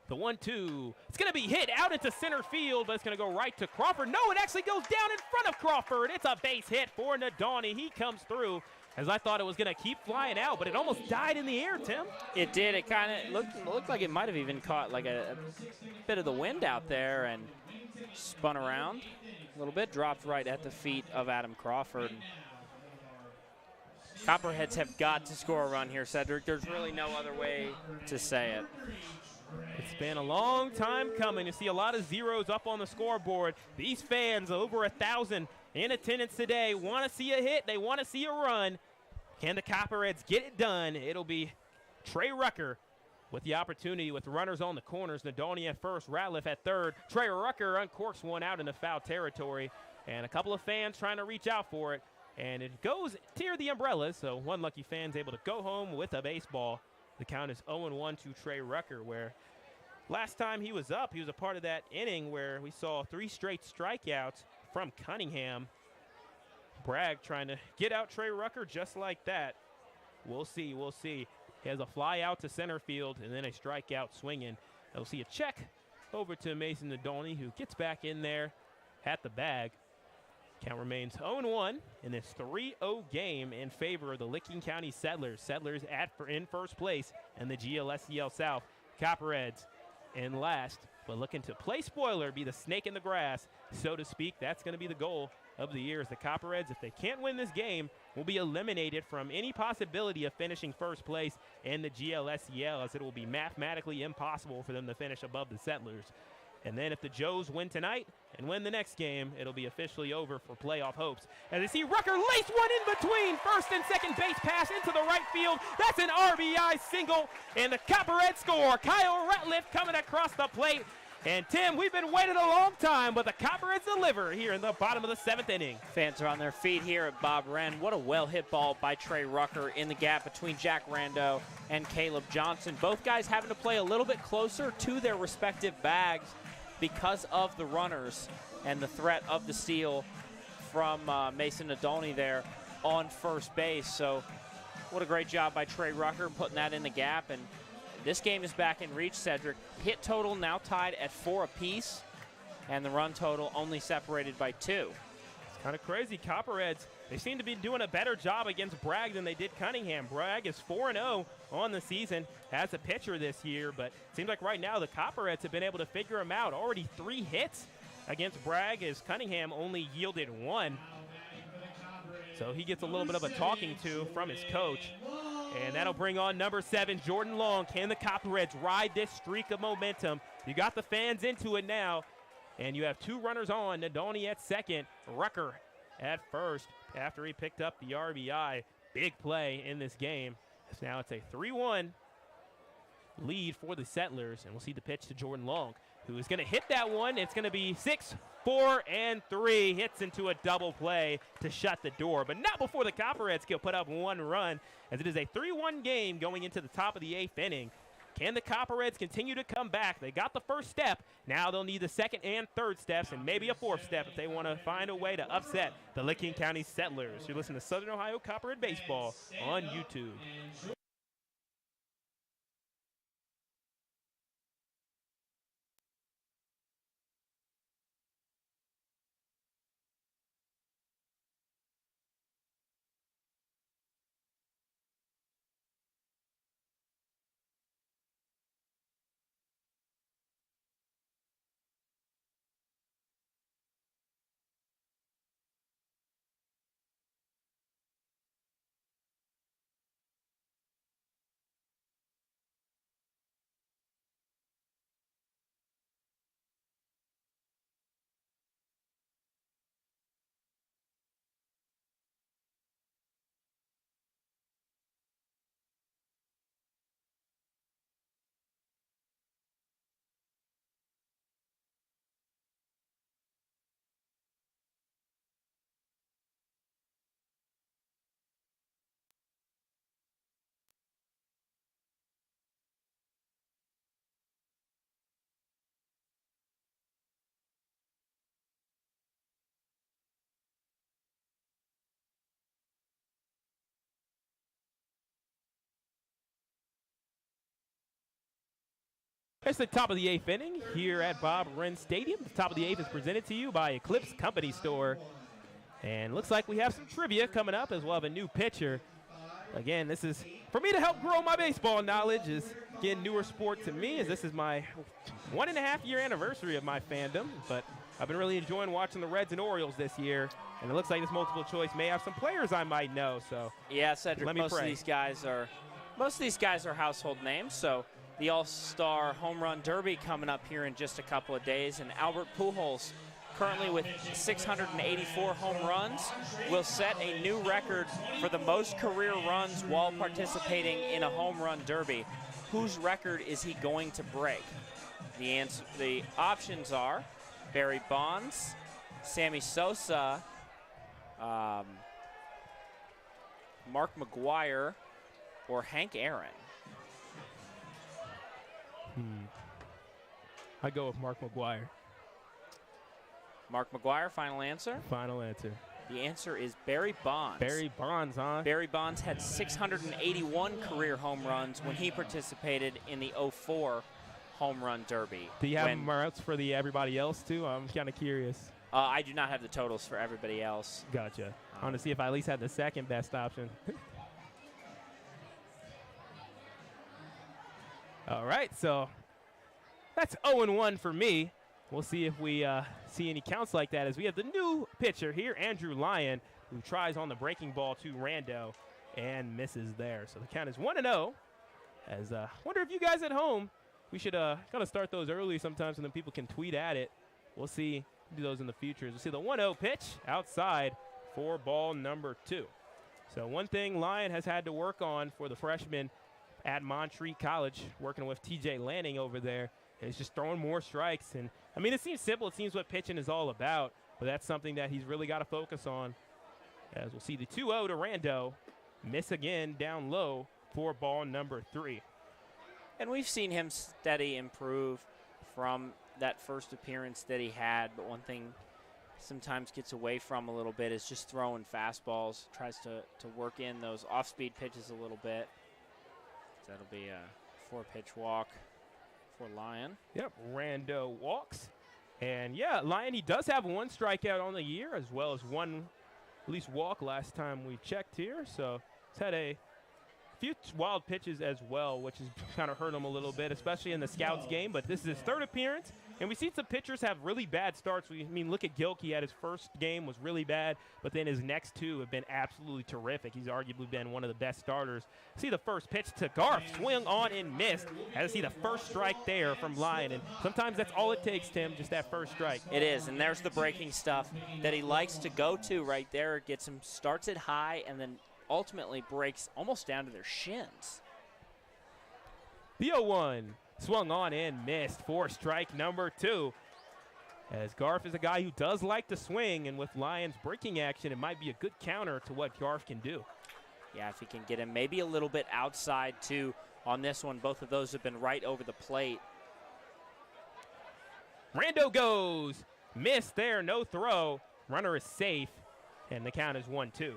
The 1-2, it's going to be hit out into center field, but it's going to go right to Crawford. No, it actually goes down in front of Crawford. It's a base hit for Nadolny. He comes through, as I thought it was going to keep flying out, but it almost died in the air, Tim. It did. It kind of looked like it might have even caught like a bit of the wind out there and spun around a little bit, dropped right at the feet of Adam Crawford. Copperheads have got to score a run here, Sedric. There's really no other way to say it. It's been a long time coming. You see a lot of zeros up on the scoreboard. These fans, over 1,000 in attendance today, want to see a hit. They want to see a run. Can the Copperheads get it done? It'll be Trey Rucker with the opportunity with runners on the corners. Nadolny at first, Ratliff at third. Trey Rucker uncorks one out into foul territory. And a couple of fans trying to reach out for it. and it goes near the umbrellas, so one lucky fan's able to go home with a baseball. The count is 0-1 to Trey Rucker, where last time he was up, he was a part of that inning where we saw 3 straight strikeouts from Cunningham. Bragg trying to get out Trey Rucker just like that. We'll see, we'll see. He has a fly out to center field and then a strikeout swinging. We'll see a check over to Mason Nadolny, who gets back in there at the bag. Count remains 0-1 in this 3-0 game in favor of the Licking County Settlers. Settlers in first place in the GLSCL South. Copperheads in last, but looking to play spoiler, be the snake in the grass, so to speak. That's going to be the goal of the year. As the Copperheads, if they can't win this game, will be eliminated from any possibility of finishing first place in the GLSCL, as it will be mathematically impossible for them to finish above the Settlers. And then if the Joes win tonight and win the next game, it'll be officially over for playoff hopes. And they see Rucker lace one in between first and second base pass into the right field. That's an RBI single, and the Copperheads score. Kyle Ratliff coming across the plate. And Tim, we've been waiting a long time, but the Copperheads deliver here in the bottom of the 7th inning. Fans are on their feet here at Bob Wren. What a well-hit ball by Trey Rucker in the gap between Jack Rando and Caleb Johnson. Both guys having to play a little bit closer to their respective bags because of the runners and the threat of the steal from Mason Nadolny there on first base. So what a great job by Trey Rucker putting that in the gap. And this game is back in reach, Sedric. Hit total now tied at 4 apiece, and the run total only separated by 2. It's kind of crazy. Copperheads, they seem to be doing a better job against Bragg than they did Cunningham. Bragg is 4-0 on the season as a pitcher this year, but it seems like right now the Copperheads have been able to figure him out. Already 3 hits against Bragg, as Cunningham only yielded 1. So he gets a little bit of a talking to from his coach. And that'll bring on number 7, Jordan Long. Can the Copperheads ride this streak of momentum? You got the fans into it now. And you have 2 runners on. Nadolny at second, Rucker at first after he picked up the RBI. Big play in this game. So now it's a 3-1 lead for the Settlers. And we'll see the pitch to Jordan Long, who is going to hit that one. It's going to be 6, 4, and 3. Hits into a double play to shut the door. But not before the Copperheads can put up 1 run, as it is a 3-1 game going into the top of the 8th inning. Can the Copperheads continue to come back? They got the first step. Now they'll need the second and third steps and maybe a 4th step if they want to find a way to upset the Licking County Settlers. You're listening to Southern Ohio Copperhead Baseball on YouTube. It's the top of the 8th inning here at Bob Wren Stadium. The top of the 8th is presented to you by Eclipse Company Store. And looks like we have some trivia coming up, as we'll have a new pitcher. Again, this is for me to help grow my baseball knowledge, is again newer sport to me, as this is my 1.5-year anniversary of my fandom. But I've been really enjoying watching the Reds and Orioles this year, and it looks like this multiple choice may have some players I might know. So yeah, Sedric, most of these guys are household names. So the All-Star Home Run Derby coming up here in just a couple of days, and Albert Pujols, currently with 684 home runs, will set a new record for the most career runs while participating in a home run derby. Whose record is he going to break? The options are Barry Bonds, Sammy Sosa, Mark McGuire or Hank Aaron? I go with Mark McGuire. Mark McGuire, final answer? Final answer. The answer is Barry Bonds. Barry Bonds, huh? Barry Bonds had 681 career home runs when he participated in the '04 Home Run Derby. Do you have them out for the everybody else, too? I'm kind of curious. I do not have the totals for everybody else. Gotcha. I want to see if I at least had the second best option. All right, so that's 0-1 for me. We'll see if we see any counts like that as we have the new pitcher here, Andrew Lyon, who tries on the breaking ball to Rando and misses there. So the count is 1-0. As wonder if you guys at home, we should kind of start those early sometimes and then people can tweet at it. We'll see. Do those in the future. We'll see the 1-0 pitch outside for ball number 2. So one thing Lyon has had to work on for the freshman at Montreat College, working with TJ Lanning over there, is just throwing more strikes. And I mean, it seems simple. It seems what pitching is all about, but that's something that he's really got to focus on. As we'll see the 2-0 to Rando, miss again down low for ball number 3. And we've seen him steady improve from that first appearance that he had, but one thing sometimes gets away from a little bit is just throwing fastballs, tries to work in those off-speed pitches a little bit. So that'll be a 4-pitch walk for Lyon. Yep, Rando walks. And yeah, Lyon, he does have 1 strikeout on the year as well as 1 at least walk last time we checked here. So he's had a few wild pitches as well, which has kind of hurt him a little bit, especially in the Scouts game. But this is his 3rd appearance, and we see some pitchers have really bad starts. I mean, look at Gilk. He had his first game was really bad, but then his next 2 have been absolutely terrific. He's arguably been one of the best starters. See the first pitch to Garf, swing on and missed. Had to see the first strike there from Lyon, and sometimes that's all it takes, Tim, just that first strike. It is, and there's the breaking stuff that he likes to go to right there. Gets him, starts it high, and then ultimately breaks almost down to their shins. The 0-1 swung on and missed for strike number 2. As Garf is a guy who does like to swing, and with Lyon's breaking action, it might be a good counter to what Garf can do. Yeah, if he can get him maybe a little bit outside too on this one. Both of those have been right over the plate. Rando goes. Missed there, no throw. Runner is safe, and the count is 1-2.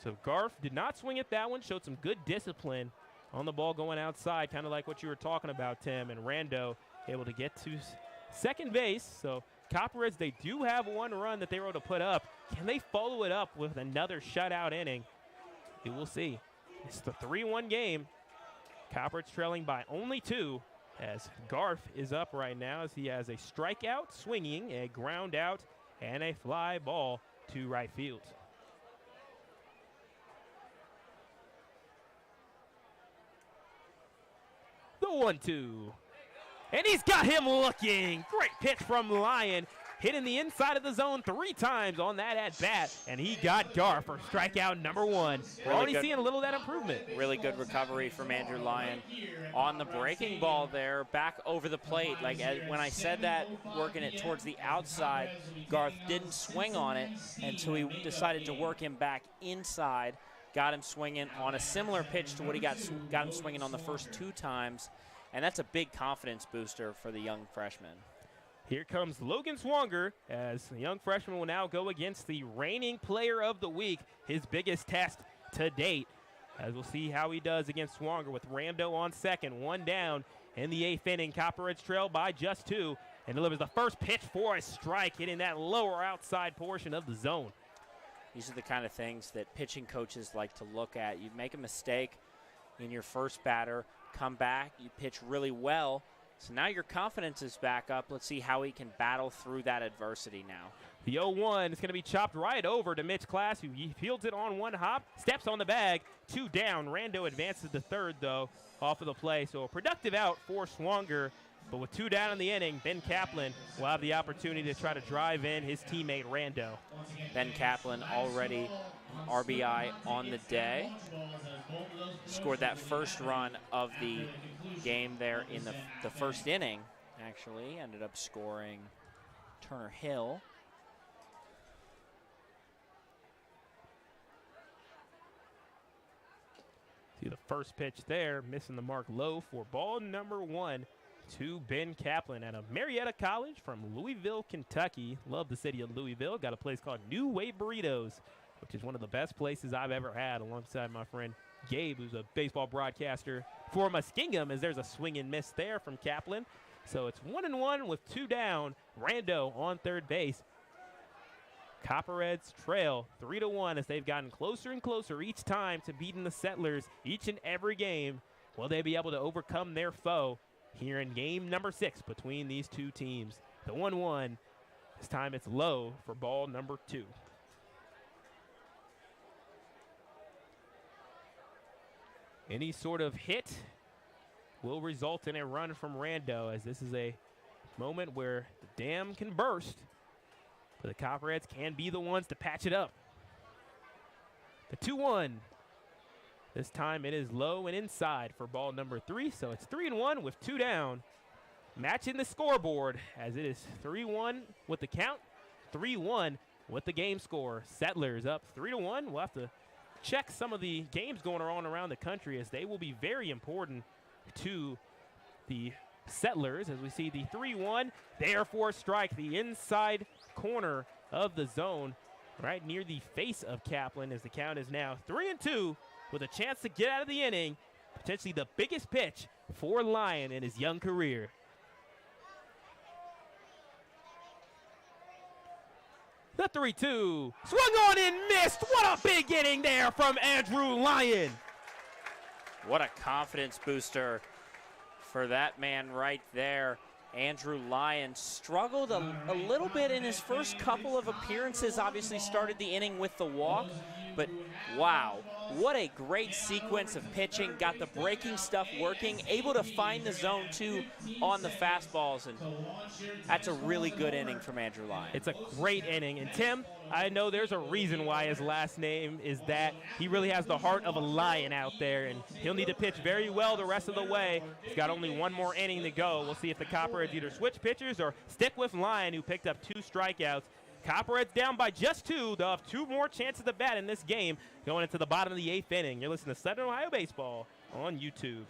So Garf did not swing at that one, showed some good discipline on the ball going outside, kind of like what you were talking about, Tim, and Rando able to get to second base. So Copperheads, they do have 1 run that they were able to put up. Can they follow it up with another shutout inning? We will see. It's the 3-1 game. Copperheads trailing by only 2 as Garf is up right now as he has a strikeout swinging, a ground out, and a fly ball to right field. The 1-2. And he's got him looking. Great pitch from Lyon. Hitting the inside of the zone 3 times on that at-bat. And he got Garf for strikeout number 1. We're already seeing a little of that improvement. Really good recovery from Andrew Lyon on the breaking ball there, back over the plate. Like when I said that, working it towards the outside, Garf didn't swing on it, and so he decided to work him back inside. Got him swinging on a similar pitch to what he got him swinging on the first 2 times. And that's a big confidence booster for the young freshman. Here comes Logan Swanger as the young freshman will now go against the reigning player of the week, his biggest test to date. As we'll see how he does against Swanger with Rando on second, 1 down in the 8th inning. Copperheads trail by just 2 and delivers the first pitch for a strike, hitting that lower outside portion of the zone. These are the kind of things that pitching coaches like to look at. You make a mistake in your first batter, come back, you pitch really well. So now your confidence is back up. Let's see how he can battle through that adversity now. The 0-1 is going to be chopped right over to Mitch Class, who fields it on 1 hop, steps on the bag, 2 down. Rando advances to third, though, off of the play. So a productive out for Swanger. But with 2 down in the inning, Ben Kaplan will have the opportunity to try to drive in his teammate Rando. Ben Kaplan already RBI on the day. Scored that first run of the game there in the first inning, actually. Ended up scoring Turner Hill. See the first pitch there, missing the mark low for ball number 1 to Ben Kaplan at a Marietta College from Louisville, Kentucky. Love the city of Louisville. Got a place called New Way Burritos, which is one of the best places I've ever had, alongside my friend Gabe, who's a baseball broadcaster for Muskingum, as there's a swing and miss there from Kaplan. So it's 1-1 with 2 down. Rando on third base. Copperheads trail 3-1 as they've gotten closer and closer each time to beating the Settlers each and every game. Will they be able to overcome their foe here in game number 6 between these two teams? The 1-1. This time it's low for ball number 2. Any sort of hit will result in a run from Rando, as this is a moment where the dam can burst, but the Copperheads can be the ones to patch it up. The 2-1. This time it is low and inside for ball number 3, so it's 3-1 with 2 down. Matching the scoreboard, as it is 3-1 with the count, 3-1 with the game score. Settlers up 3-1. We'll have to check some of the games going on around the country, as they will be very important to the Settlers, as we see the 3-1 there for a strike, the inside corner of the zone, right near the face of Kaplan, as the count is now 3-2 with a chance to get out of the inning, potentially the biggest pitch for Lyon in his young career. The 3-2, swung on and missed. What a big inning there from Andrew Lyon. What a confidence booster for that man right there. Andrew Lyon struggled a little bit in his first couple of appearances, obviously started the inning with the walk, but wow, what a great sequence of pitching. Got the breaking stuff working, able to find the zone too on the fastballs, and that's a really good inning from Andrew Lyon. It's a great inning, and Tim, I know there's a reason why his last name is that. He really has the heart of a lion out there, and he'll need to pitch very well the rest of the way. He's got only one more inning to go. We'll see if the Copperheads either switch pitchers or stick with Lyon, who picked up 2 strikeouts. Copperheads down by just 2. They'll have 2 more chances to bat in this game going into the bottom of the 8th inning. You're listening to Southern Ohio Baseball on YouTube.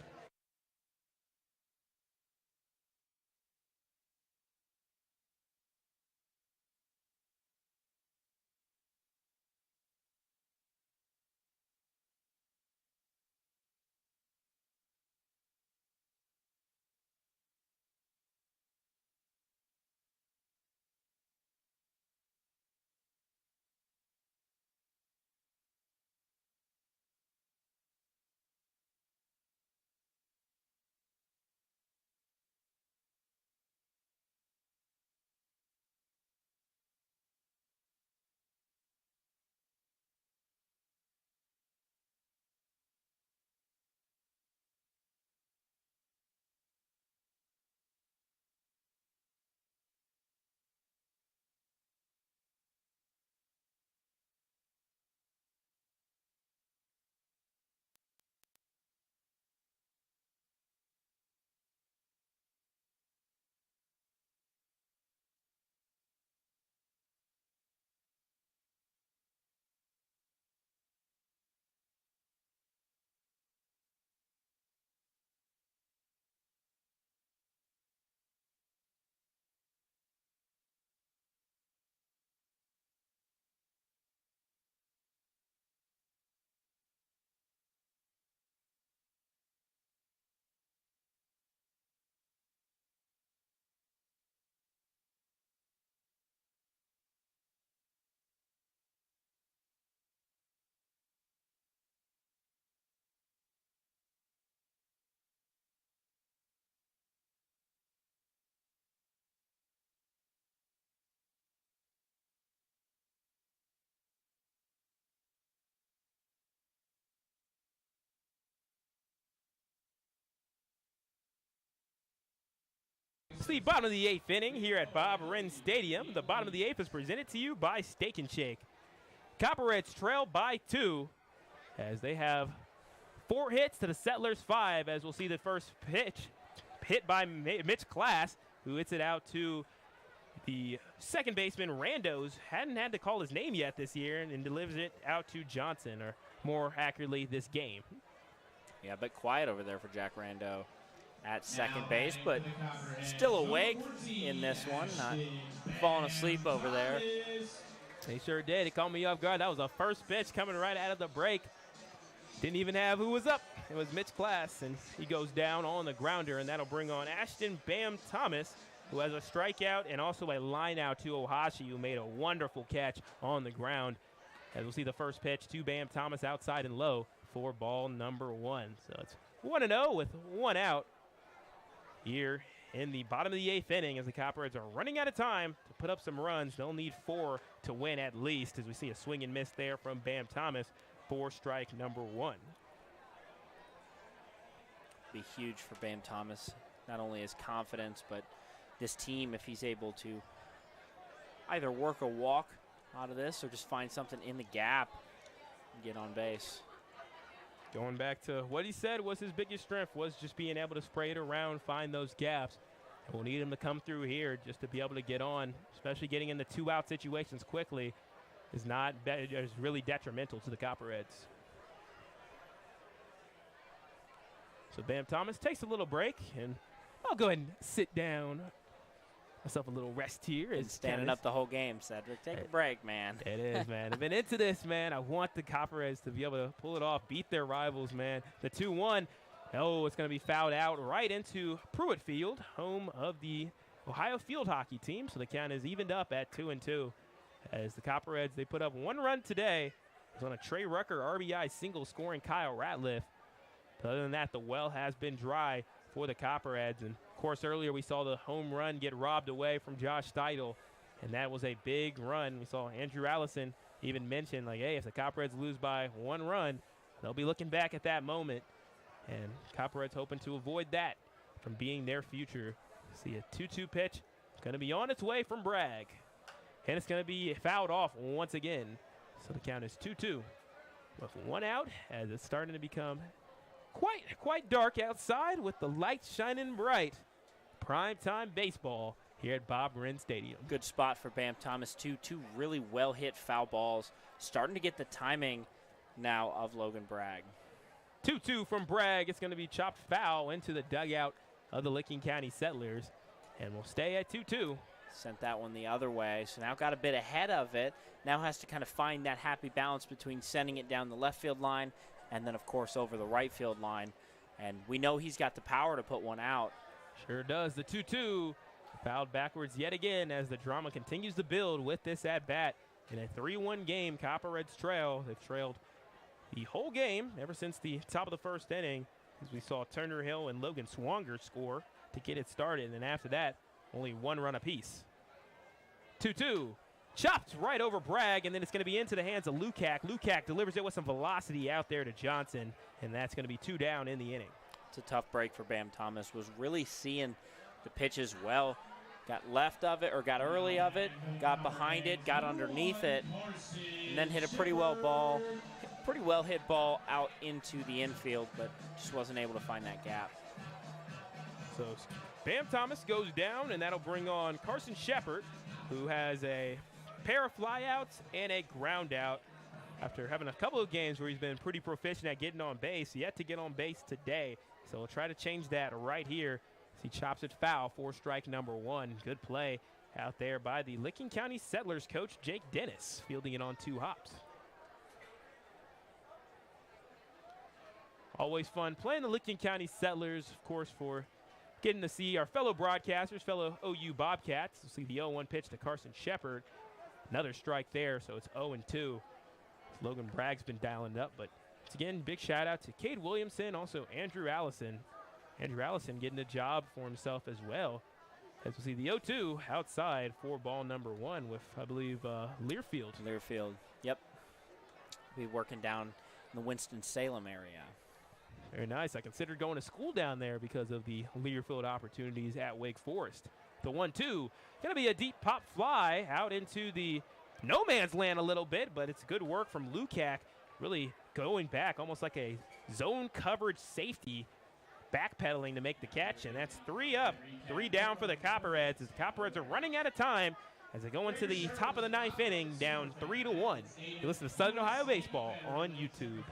It's the bottom of the 8th inning here at Bob Wren Stadium. The bottom of the 8th is presented to you by Steak and Shake. Copperheads trail by 2 as they have 4 hits to the Settlers 5, as we'll see the first pitch hit by Mitch Class, who hits it out to the second baseman. Randos hadn't had to call his name yet this year, and delivers it out to Johnson, or more accurately, this game. Yeah, a bit quiet over there for Jack Rando at second base, but still awake in this one, not falling asleep over there. They sure did. It caught me off guard. That was a first pitch coming right out of the break. Didn't even have who was up. It was Mitch Class, and he goes down on the grounder, and that'll bring on Ashton Bam Thomas, who has a strikeout and also a line out to Ohashi, who made a wonderful catch on the ground. As we'll see the first pitch to Bam Thomas outside and low for ball number 1. So it's 1-0 with 1 out here in the bottom of the 8th inning as the Copperheads are running out of time to put up some runs. They'll need 4 to win at least, as we see a swing and miss there from Bam Thomas for strike number 1. Be huge for Bam Thomas, not only his confidence, but this team, if he's able to either work a walk out of this or just find something in the gap and get on base. Going back to what he said was his biggest strength was just being able to spray it around, find those gaps. And we'll need him to come through here just to be able to get on, especially getting into 2-out situations quickly is really detrimental to the Copperheads. So Bam Thomas takes a little break, and I'll go ahead and sit down. Myself a little rest here. Been standing up the whole game, Sedric. Take a break, man. It is, man. I've been into this, man. I want the Copperheads to be able to pull it off, beat their rivals, man. The 2-1. Oh, it's going to be fouled out right into Pruitt Field, home of the Ohio field hockey team. So the count is evened up at 2-2. As the Copperheads, they put up 1 run today. It was on a Trey Rucker RBI single scoring Kyle Ratliff. But other than that, the well has been dry for the Copperheads. And of course, earlier we saw the home run get robbed away from Josh Steidel, and that was a big run. We saw Andrew Allison even mention, like, hey, if the Copperheads lose by 1 run, they'll be looking back at that moment. And Copperheads hoping to avoid that from being their future. See a 2-2 pitch. It's going to be on its way from Bragg. And it's going to be fouled off once again. So the count is 2-2 with 1 out as it's starting to become quite dark outside with the lights shining bright. Primetime baseball here at Bob Wren Stadium. Good spot for Bam Thomas, too. 2 really well-hit foul balls. Starting to get the timing now of Logan Bragg. 2-2 from Bragg. It's going to be chopped foul into the dugout of the Licking County Settlers. And we'll stay at 2-2. Sent that one the other way, so now got a bit ahead of it. Now has to kind of find that happy balance between sending it down the left field line and then, of course, over the right field line. And we know he's got the power to put one out. Sure does. The 2-2 fouled backwards yet again as the drama continues to build with this at-bat. In a 3-1 game, Copperheads trail. They've trailed the whole game ever since the top of the first inning, as we saw Turner Hill and Logan Swanger score to get it started. And then after that, only 1 run apiece. 2-2. Chopped right over Bragg, and then it's going to be into the hands of Lukac. Lukac delivers it with some velocity out there to Johnson, and that's going to be 2 down in the inning. It's a tough break for Bam Thomas. Was really seeing the pitches well. Got left of it, or got early of it, got behind it, got underneath it, and then hit a pretty well hit ball out into the infield, but just wasn't able to find that gap. So Bam Thomas goes down, and that'll bring on Carson Shepard, who has a pair of flyouts and a ground out after having a couple of games where he's been pretty proficient at getting on base. Yet to get on base today, so we'll try to change that right here. He chops it foul for strike number 1. Good play out there by the Licking County Settlers coach, Jake Dennis, fielding it on 2 hops. Always fun playing the Licking County Settlers, of course, for getting to see our fellow broadcasters, fellow OU Bobcats. We'll see the 0-1 pitch to Carson Shepard. Another strike there, so it's 0-2. Logan Bragg's been dialing it up, but once again, big shout out to Cade Williamson, also Andrew Allison. Andrew Allison getting a job for himself as well. As we'll see the 0-2 outside for ball number 1 with, I believe, Learfield. Learfield, yep. Be working down in the Winston-Salem area. Very nice. I considered going to school down there because of the Learfield opportunities at Wake Forest. The 1-2, going to be a deep pop fly out into the no man's land a little bit, but it's good work from Lukac, really going back almost like a zone coverage safety, backpedaling to make the catch, and that's 3 up, 3 down for the Copperheads as the Copperheads are running out of time as they go into the top of the 9th inning, down 3-1. You listen to Southern Ohio Baseball on YouTube.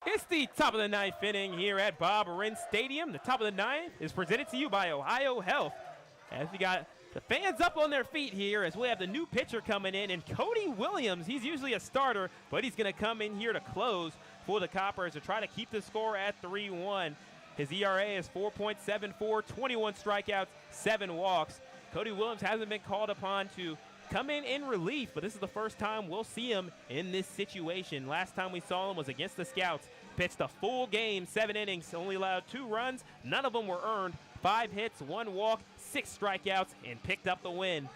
It's the top of the ninth inning here at Bob Wren Stadium. The top of the ninth is presented to you by Ohio Health. As we got the fans up on their feet here as we have the new pitcher coming in, and Cody Williams, he's usually a starter, but he's going to come in here to close for the Coppers to try to keep the score at 3-1. His ERA is 4.74, 21 strikeouts, 7 walks. Cody Williams hasn't been called upon to come in relief, but this is the first time we'll see him in this situation. Last time we saw him was against the Scouts. Pitched a full game, 7 innings, only allowed 2 runs. None of them were earned. 5 hits, 1 walk, 6 strikeouts, and picked up the win.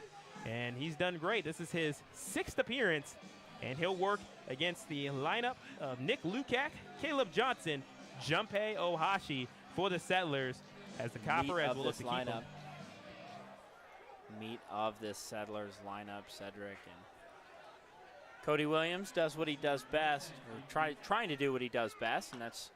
And he's done great. This is his 6th appearance, and he'll work against the lineup of Nick Lukac, Caleb Johnson, Junpei Ohashi for the Settlers, as the Copperheads will look to keep him. Meat of this Settlers lineup, Sedric and Cody Williams does what he does best, or trying to do what he does best, and that's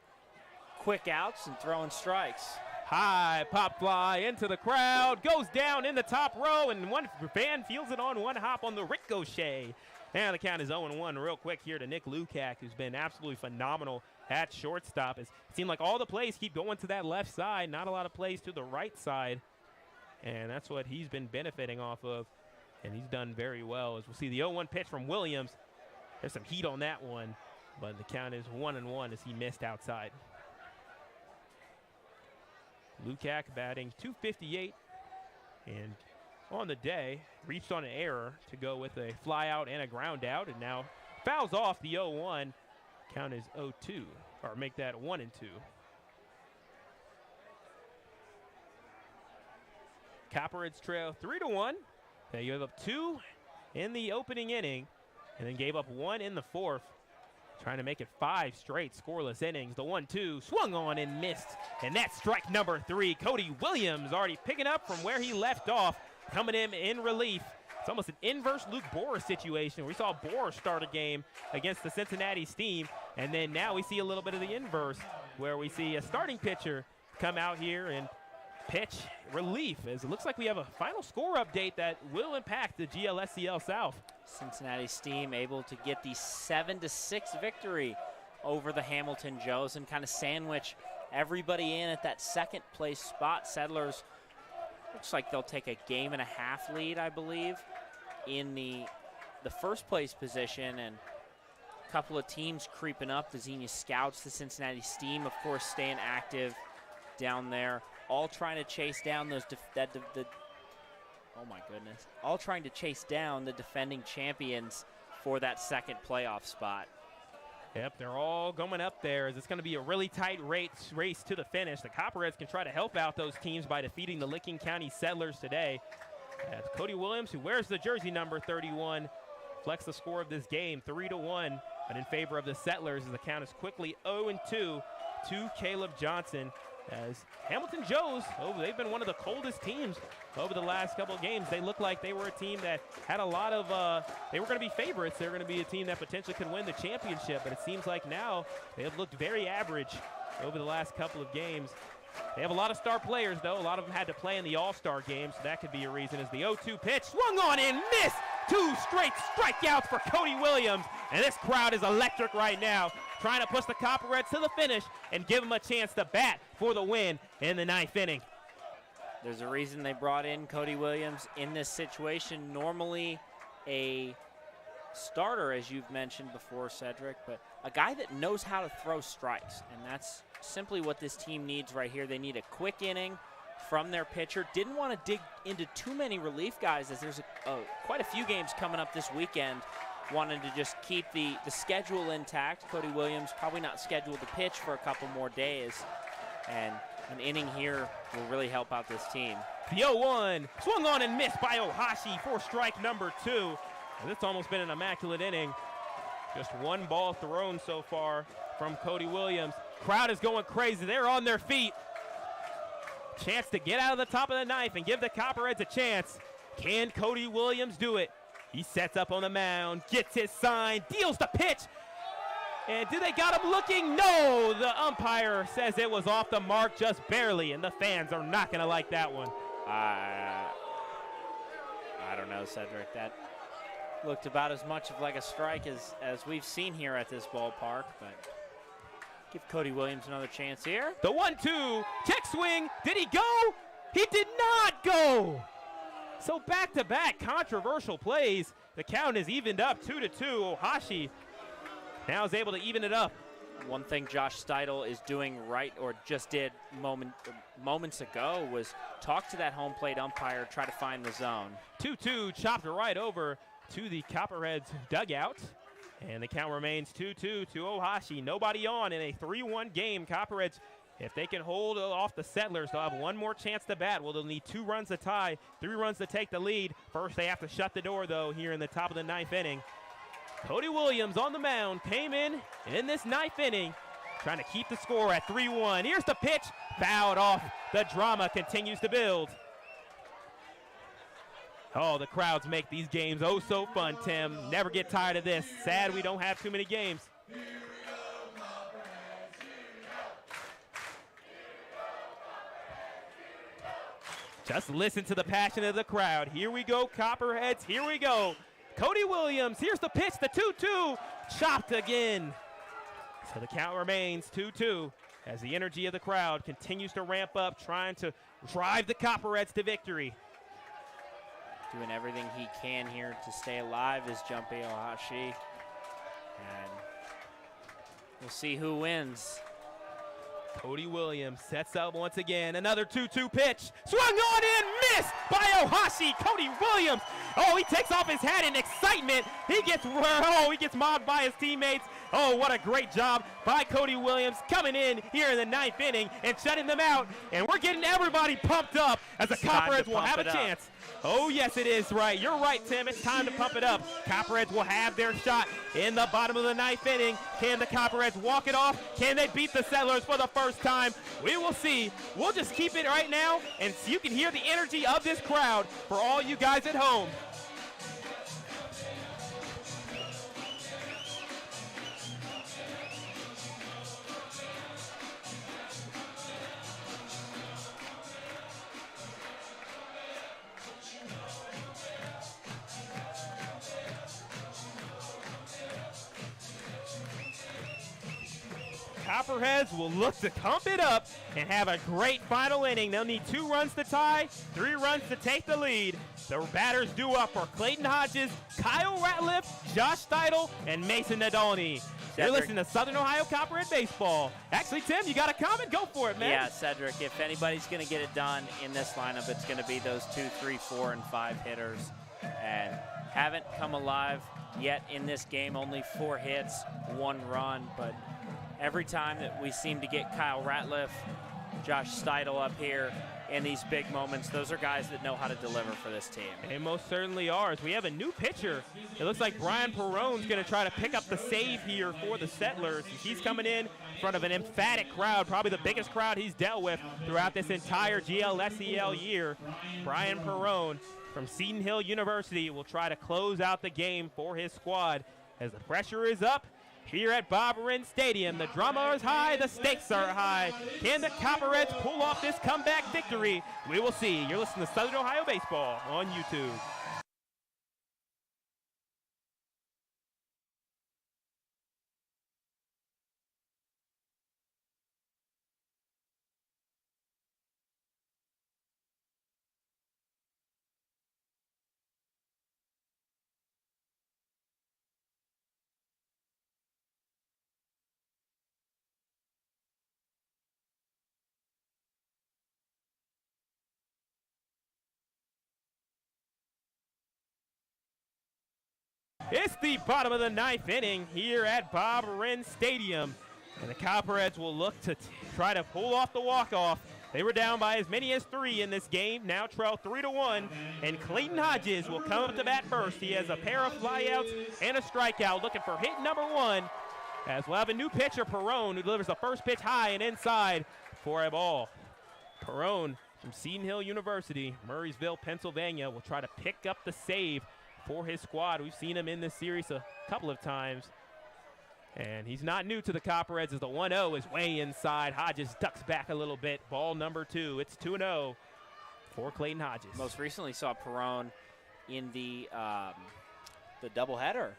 quick outs and throwing strikes. High pop fly into the crowd, goes down in the top row, and one fan fields it on one hop on the ricochet. And the count is 0-1 real quick here to Nick Lukac, who's been absolutely phenomenal at shortstop. It seemed like all the plays keep going to that left side, not a lot of plays to the right side. And that's what he's been benefiting off of, and he's done very well. As we'll see the 0-1 pitch from Williams. There's some heat on that one, but the count is 1-1 as he missed outside. Lukac batting .258, and on the day, reached on an error to go with a fly out and a ground out, and now fouls off the 0-1. Count is 0-2, or make that 1-2. Copperheads trail 3-1. They gave up 2 in the opening inning and then gave up 1 in the 4th. Trying to make it 5 straight scoreless innings. The 1-2 swung on and missed. And that's strike number 3. Cody Williams already picking up from where he left off, coming in relief. It's almost an inverse Luke Borer situation. We saw Borer start a game against the Cincinnati Steam, and then now we see a little bit of the inverse where we see a starting pitcher come out here and pitch relief, as it looks like we have a final score update that will impact the GLSCL South. Cincinnati Steam able to get the 7-6 victory over the Hamilton Joes and kind of sandwich everybody in at that second place spot. Settlers, looks like they'll take a game-and-a-half lead, I believe, in the first place position, and a couple of teams creeping up. The Xenia Scouts, the Cincinnati Steam, of course, staying active down there. All trying to chase down those all trying to chase down the defending champions for that second playoff spot. Yep, they're all going up there, as it's going to be a really tight race to the finish. The Copperheads can try to help out those teams by defeating the Licking County Settlers today. As Cody Williams, who wears the jersey number 31, flex the score of this game 3-1, but in favor of the Settlers, as the count is quickly 0-2 to Caleb Johnson. As Hamilton Joes, they've been one of the coldest teams over the last couple of games. They look like they were a team that had a lot of, they were going to be favorites. They were going to be a team that potentially could win the championship, but it seems like now they have looked very average over the last couple of games. They have a lot of star players, though. A lot of them had to play in the All-Star game, so that could be a reason. As the 0-2 pitch swung on and missed. 2 straight strikeouts for Cody Williams, and this crowd is electric right now, trying to push the Copperheads to the finish and give them a chance to bat for the win in the 9th inning. There's a reason they brought in Cody Williams in this situation. Normally a starter, as you've mentioned before, Sedric, but a guy that knows how to throw strikes, and that's simply what this team needs right here. They need a quick inning from their pitcher. Didn't want to dig into too many relief guys, as there's quite a few games coming up this weekend. Wanted to just keep the schedule intact. Cody Williams probably not scheduled to pitch for a couple more days, and an inning here will really help out this team. The 0-1 swung on and missed by Ohashi for strike number 2. And it's almost been an immaculate inning. Just 1 ball thrown so far from Cody Williams. Crowd is going crazy. They're on their feet. Chance to get out of the top of the 9th and give the Copperheads a chance. Can Cody Williams do it? He sets up on the mound, gets his sign, deals the pitch. And do they got him looking? No, the umpire says it was off the mark just barely, and the fans are not going to like that one. I don't know, Sedric. That looked about as much of like a strike as we've seen here at this ballpark, but Give Cody Williams another chance here. The 1-2, check swing, did he go? He did not go! So back-to-back controversial plays. The count is evened up 2-2. Ohashi now is able to even it up. One thing Josh Steidel is doing right, or just did moments ago, was talk to that home plate umpire, try to find the zone. 2-2, chopped right over to the Copperheads dugout. And the count remains 2-2 to Ohashi. Nobody on in a 3-1 game. Copperheads, if they can hold off the Settlers, they'll have one more chance to bat. Well, they'll need 2 runs to tie, 3 runs to take the lead. First, they have to shut the door, though, here in the top of the 9th inning. Cody Williams on the mound came in this 9th inning, trying to keep the score at 3-1. Here's the pitch, fouled off. The drama continues to build. Oh, the crowds make these games oh so fun, Tim. Never get tired of this. Sad we don't have too many games. Just listen to the passion of the crowd. Here we go, Copperheads. Here we go. Cody Williams, here's the pitch, the 2-2, chopped again. So the count remains 2-2 as the energy of the crowd continues to ramp up, trying to drive the Copperheads to victory. Doing everything he can here to stay alive is Jumpy Ohashi. And we'll see who wins. Cody Williams sets up once again. Another 2-2 pitch. Swung on in, missed by Ohashi. Cody Williams. Oh, he takes off his hat in excitement. He gets mobbed by his teammates. Oh, what a great job by Cody Williams coming in here in the 9th inning and shutting them out. And we're getting everybody pumped up as the Copperheads will have a chance. Oh, yes, it is right. You're right, Tim. It's time to pump it up. Copperheads will have their shot in the bottom of the 9th inning. Can the Copperheads walk it off? Can they beat the Settlers for the first time? We will see. We'll just keep it right now, and so you can hear the energy of this crowd for all you guys at home. Copperheads will look to pump it up and have a great final inning. They'll need 2 runs to tie, 3 runs to take the lead. The batters due up for Clayton Hodges, Kyle Ratliff, Josh Steidel, and Mason Nadolny. You're listening to Southern Ohio Copperhead Baseball. Actually, Tim, you got a comment? Go for it, man. Yeah, Sedric, if anybody's going to get it done in this lineup, it's going to be those 2, 3, 4, and 5 hitters. And haven't come alive yet in this game. Only 4 hits, 1 run, but every time that we seem to get Kyle Ratliff, Josh Steidel up here in these big moments, those are guys that know how to deliver for this team. They most certainly are. As we have a new pitcher. It looks like Brian Perrone's going to try to pick up the save here for the Settlers. He's coming in front of an emphatic crowd, probably the biggest crowd he's dealt with throughout this entire GLSEL year. Brian Perrone from Seton Hill University will try to close out the game for his squad as the pressure is up. Here at Bob-Wren Stadium, the drama is high, the stakes are high. Can the Copperheads pull off this comeback victory? We will see. You're listening to Southern Ohio Baseball on YouTube. It's the bottom of the 9th inning here at Bob-Wren Stadium. And the Copperheads will look to try to pull off the walk-off. They were down by as many as 3 in this game, now trail 3-1. And Clayton Hodges will come up to bat first. He has a pair of flyouts and a strikeout, looking for hit number 1. As we'll have a new pitcher, Perrone, who delivers the first pitch high and inside for a ball. Perrone from Seton Hill University, Murraysville, Pennsylvania, will try to pick up the save for his squad. We've seen him in this series a couple of times. And he's not new to the Copperheads as the 1-0 is way inside. Hodges ducks back a little bit. Ball number 2. It's 2-0 for Clayton Hodges. Most recently saw Perrone in the doubleheader.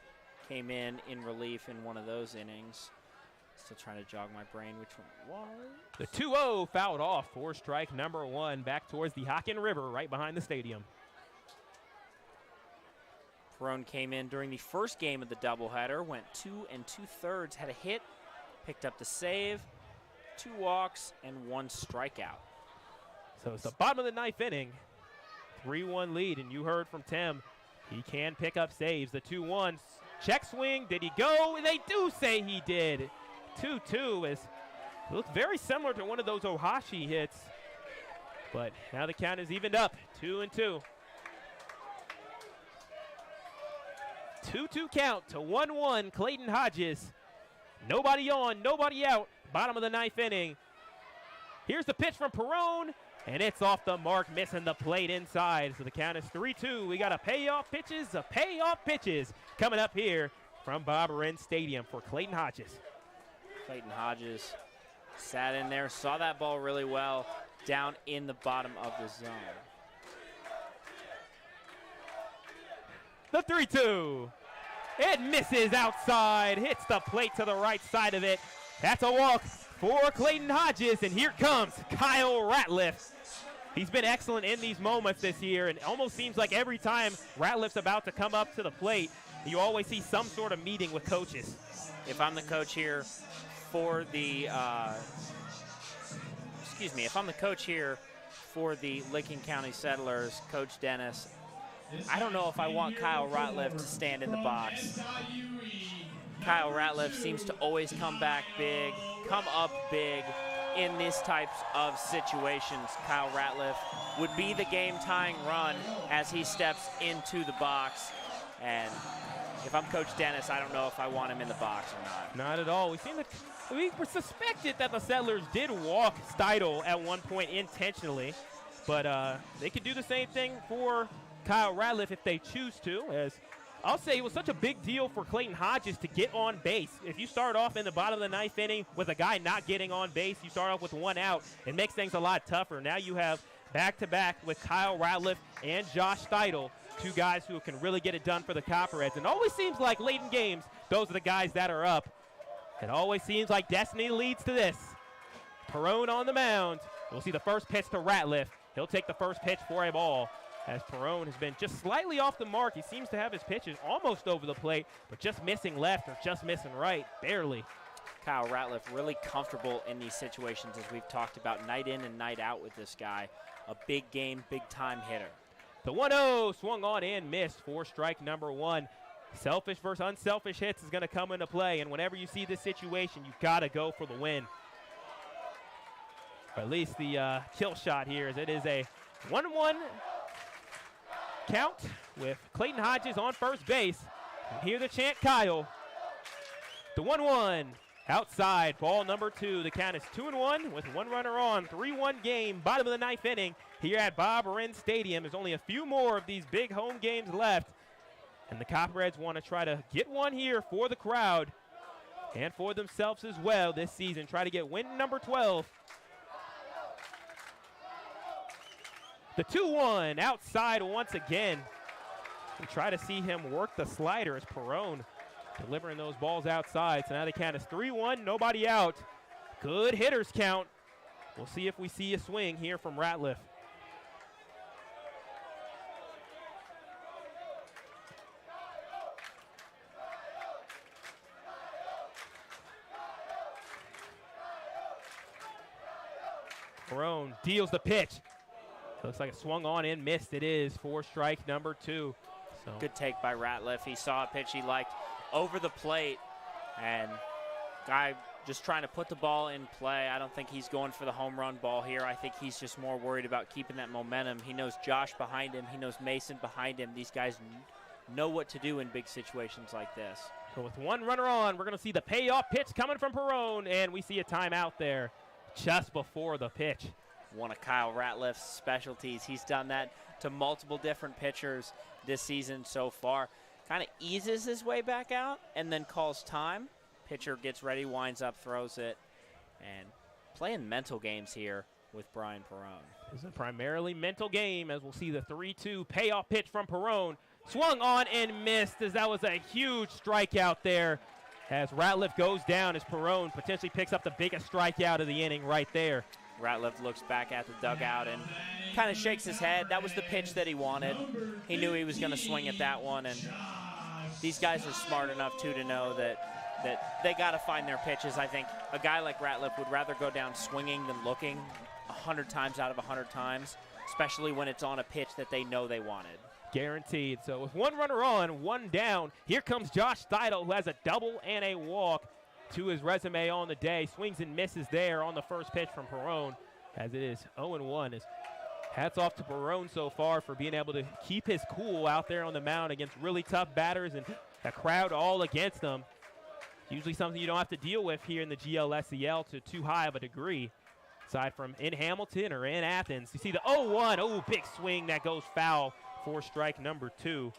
Came in relief in one of those innings. Still trying to jog my brain which one was. The 2-0 fouled off for strike number 1 back towards the Hockin River right behind the stadium. Perone came in during the first game of the doubleheader, went 2 2/3, had a hit, picked up the save, 2 walks, and 1 strikeout. So it's the bottom of the 9th inning. 3-1 lead, and you heard from Tim. He can pick up saves. The 2-1 check swing. Did he go? They do say he did. 2-2 is looks very similar to one of those Ohashi hits. But now the count is evened up. 2-2. 2-2 count to 1-1. Clayton Hodges. Nobody on, nobody out. Bottom of the 9th inning. Here's the pitch from Perone, and it's off the mark, missing the plate inside. So the count is 3-2. We got a payoff pitches coming up here from Bob-Renn Stadium for Clayton Hodges. Clayton Hodges sat in there, saw that ball really well down in the bottom of the zone. The 3-2. It misses outside, hits the plate to the right side of it. That's a walk for Clayton Hodges, and here comes Kyle Ratliff. He's been excellent in these moments this year, and it almost seems like every time Ratliff's about to come up to the plate, you always see some sort of meeting with coaches. If I'm the coach here for the, if I'm the coach here for the Licking County Settlers, Coach Dennis, I don't know if I want Kyle Ratliff to stand in the box. Kyle Ratliff seems to always come back big, come up big in these types of situations. Kyle Ratliff would be the game-tying run as he steps into the box. And if I'm Coach Dennis, I don't know if I want him in the box or not. Not at all. We suspected that the Settlers did walk Steidel at one point intentionally, but they could do the same thing for Kyle Ratliff if they choose to, as I'll say it was such a big deal for Clayton Hodges to get on base. If you start off in the bottom of the 9th inning with a guy not getting on base, you start off with 1 out. It makes things a lot tougher. Now you have back-to-back with Kyle Ratliff and Josh Steidel, 2 guys who can really get it done for the Copperheads. And it always seems like late in games, those are the guys that are up. It always seems like destiny leads to this. Perone on the mound. We'll see the first pitch to Ratliff. He'll take the first pitch for a ball, as Perone has been just slightly off the mark. He seems to have his pitches almost over the plate, but just missing left or just missing right, barely. Kyle Ratliff really comfortable in these situations, as we've talked about night in and night out with this guy. A big game, big time hitter. The 1-0 swung on and missed for strike number 1. Selfish versus unselfish hits is going to come into play, and whenever you see this situation, you've got to go for the win. Or at least the kill shot here, as it is a 1-1 count with Clayton Hodges on first base. And hear the chant, Kyle. The 1-1 outside, ball number 2. The count is 2-1 with 1 runner on. 3-1 game, bottom of the 9th inning here at Bob-Renn Stadium. There's only a few more of these big home games left, and the Copperheads want to try to get one here for the crowd and for themselves as well this season. Try to get win number 12. The 2-1 outside once again. We try to see him work the slider as Perone delivering those balls outside. So now the count is 3-1, nobody out. Good hitters count. We'll see if we see a swing here from Ratliff. Perone deals the pitch. Looks like it swung on and missed. It is for strike number 2. So good take by Ratliff. He saw a pitch he liked over the plate, and guy just trying to put the ball in play. I don't think he's going for the home run ball here. I think he's just more worried about keeping that momentum. He knows Josh behind him. He knows Mason behind him. These guys know what to do in big situations like this. So with 1 runner on, we're going to see the payoff pitch coming from Perone, and we see a timeout there just before the pitch. One of Kyle Ratliff's specialties. He's done that to multiple different pitchers this season so far. Kind of eases his way back out and then calls time. Pitcher gets ready, winds up, throws it, and playing mental games here with Brian Perone. This is a primarily mental game, as we'll see the 3-2 payoff pitch from Perone. Swung on and missed, as that was a huge strikeout there. as Ratliff goes down as Perone potentially picks up the biggest strikeout of the inning right there. Ratliff looks back at the dugout and kind of shakes his head. That was the pitch that he wanted. He knew he was going to swing at that one, and these guys are smart enough, too, to know that they got to find their pitches. I think a guy like Ratliff would rather go down swinging than looking 100 times out of 100 times, especially when it's on a pitch that they know they wanted. Guaranteed. So with one runner on, one down, here comes Josh Steidel, who has a double and a walk to his resume on the day. Swings and misses there on the first pitch from Perone, as it is 0-1. Hats off to Perone so far for being able to keep his cool out there on the mound against really tough batters and a crowd all against him. Usually something you don't have to deal with here in the GLSEL to too high of a degree. Aside from in Hamilton or in Athens. You see the 0-1. Oh, big swing that goes foul for strike number 2.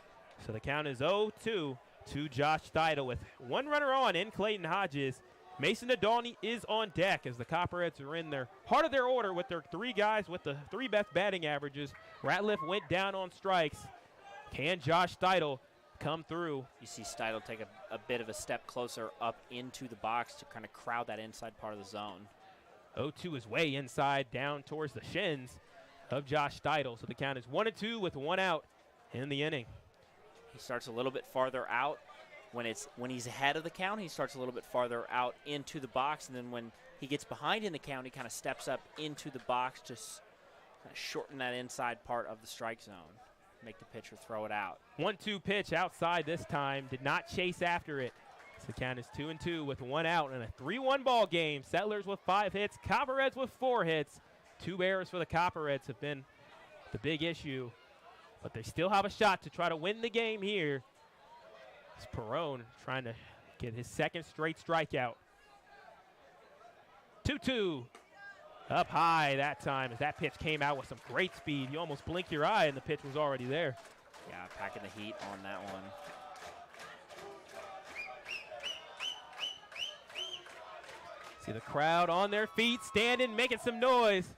So the count is 0-2 to Josh Steidel with one runner on in Clayton Hodges. Mason Nadolny is on deck as the Copperheads are in their heart of their order with their 3 guys with the 3 best batting averages. Ratliff went down on strikes. Can Josh Steidel come through? You see Steidel take a bit of a step closer up into the box to kind of crowd that inside part of the zone. 0-2 is way inside, down towards the shins of Josh Steidel. So the count is 1-2 with 1 out in the inning. He starts a little bit farther out. When he's ahead of the count, he starts a little bit farther out into the box, and then when he gets behind in the count, he kind of steps up into the box, just kind of shorten that inside part of the strike zone, make the pitcher throw it out. 1-2 pitch outside this time, did not chase after it. So the count is 2-2 with 1 out in a 3-1 ball game. Settlers with 5 hits, Copperheads with 4 hits. 2 errors for the Copperheads have been the big issue, but they still have a shot to try to win the game here. It's Perone trying to get his 2nd straight strikeout. 2-2. Up high that time as that pitch came out with some great speed. You almost blink your eye and the pitch was already there. Yeah, packing the heat on that one. See the crowd on their feet, standing, making some noise.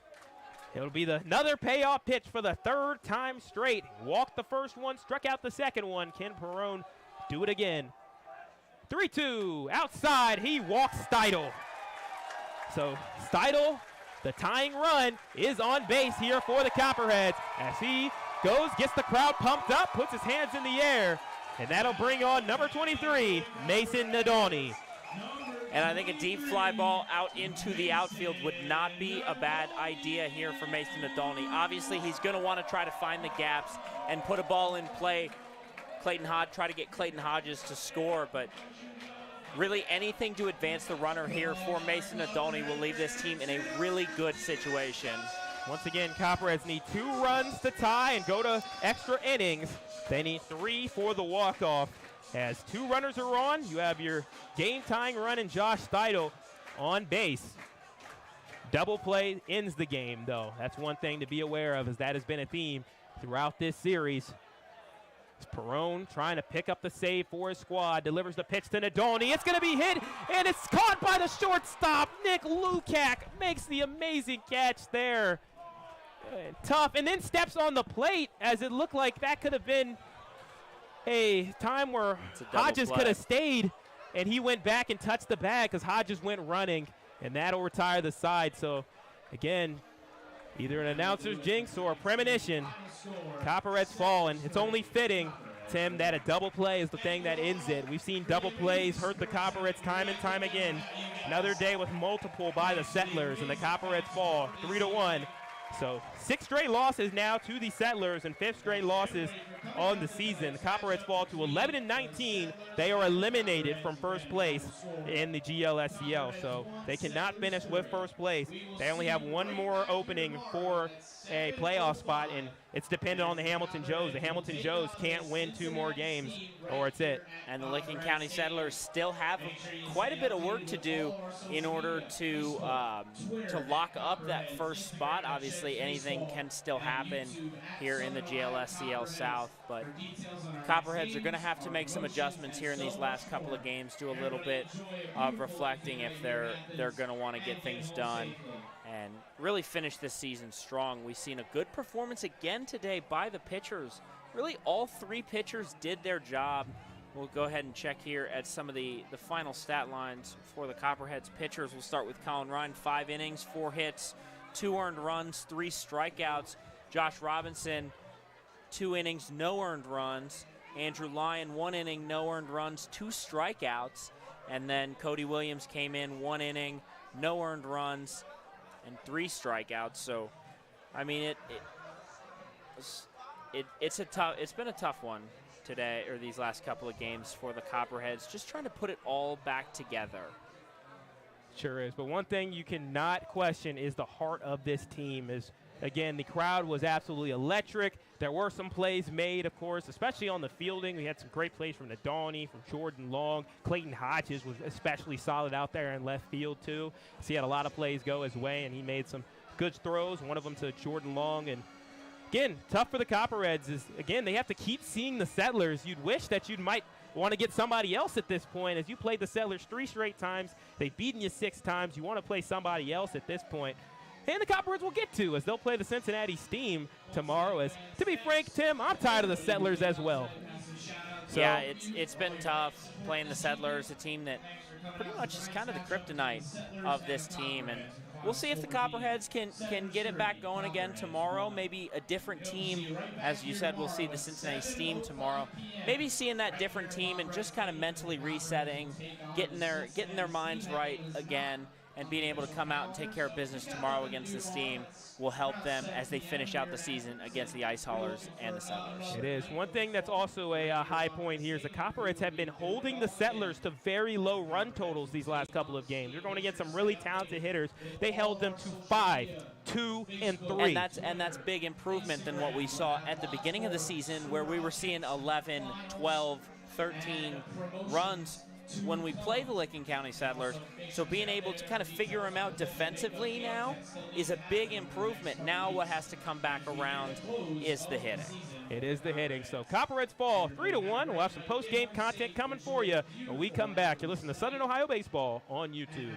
It'll be another payoff pitch for the 3rd time straight. Walked the first one, struck out the second one. Can Perone do it again? 3-2, outside, he walks Steidel. So Steidel, the tying run, is on base here for the Copperheads as he goes, gets the crowd pumped up, puts his hands in the air, and that'll bring on number 23, Mason Nadolny. And I think a deep fly ball out into the outfield would not be a bad idea here for Mason Nadolny. Obviously, he's going to want to try to find the gaps and put a ball in play. Try to get Clayton Hodges to score, but really anything to advance the runner here for Mason Nadolny will leave this team in a really good situation. Once again, Copperheads need 2 runs to tie and go to extra innings. They need 3 for the walk-off. As 2 runners are on, you have your game-tying run in Josh Steidel on base. Double play ends the game, though. That's one thing to be aware of, as that has been a theme throughout this series. It's Perone trying to pick up the save for his squad. Delivers the pitch to Nadolny. It's going to be hit, and it's caught by the shortstop. Nick Lukac makes the amazing catch there. Tough, and then steps on the plate, as it looked like that could have been a time where Hodges could have stayed, and he went back and touched the bag because Hodges went running, and that'll retire the side. So, again, either an announcer's jinx or a premonition. Copperheads fall, and it's only fitting, Tim, that a double play is the thing that ends it. We've seen double plays hurt the Copperheads time and time again. Another day with multiple by the Settlers, and the Copperheads fall 3-1. So 6 straight losses now to the Settlers and 5th straight losses on the season. The Copperheads fall to 11-19. They are eliminated from first place in the GLSEL, so they cannot finish with first place. They only have 1 more opening for a playoff spot, and it's dependent on the Hamilton Joes. The Hamilton Joes can't win 2 more games, or it's it. And the Licking County Settlers still have quite a bit of work to do in order to lock up that first spot. Obviously, anything can still happen here in the GLSCL South, but Copperheads are going to have to make some adjustments here in these last couple of games, do a little bit of reflecting if they're going to want to get things done and really finish this season strong. We've seen a good performance again today by the pitchers. Really, all 3 pitchers did their job We'll go ahead and check here at some of the final stat lines for the Copperheads pitchers. We'll start with Colin Ryan, 5 innings, 4 hits, 2 earned runs, 3 strikeouts. Josh Robinson, 2 innings, no earned runs. Andrew Lyon, 1 inning, no earned runs, 2 strikeouts. And then Cody Williams came in, 1 inning, no earned runs, and 3 strikeouts. So, I mean, it's been a tough one today, or these last couple of games for the Copperheads, just trying to put it all back together. Sure is. But one thing you cannot question is the heart of this team. Is, again, the crowd was absolutely electric. There were some plays made, of course, especially on the fielding. We had some great plays from Nadani, from Jordan Long. Clayton Hodges was especially solid out there in left field, too. So he had a lot of plays go his way, and he made some good throws, one of them to Jordan Long. And again, tough for the Copperheads is, again, they have to keep seeing the Settlers. You'd wish that you might want to get somebody else at this point. As you played the Settlers 3 straight times, they've beaten you 6 times. You want to play somebody else at this point. And the Copperheads will get to, as they'll play the Cincinnati Steam tomorrow. As, to be frank, Tim, I'm tired of the Settlers as well. So, yeah, it's been tough playing the Settlers, a team that pretty much is kind of the kryptonite of this team. And we'll see if the Copperheads can get it back going again tomorrow. Maybe a different team. As you said, we'll see the Cincinnati Steam tomorrow. Maybe seeing that different team and just kind of mentally resetting, getting their minds right again, and being able to come out and take care of business tomorrow against this team will help them as they finish out the season against the Ice Haulers and the Settlers. It is. One thing that's also a high point here is the Copperheads have been holding the Settlers to very low run totals these last couple of games. They're going against some really talented hitters. They held them to 5, 2, and 3. And that's big improvement than what we saw at the beginning of the season, where we were seeing 11, 12, 13 runs when we play the Licking County Settlers. So being able to kind of figure them out defensively now is a big improvement. Now what has to come back around is the hitting. It is the hitting. So Copperheads fall 3-1. We'll have some post-game content coming for you when we come back. You're listening to Southern Ohio Baseball on YouTube.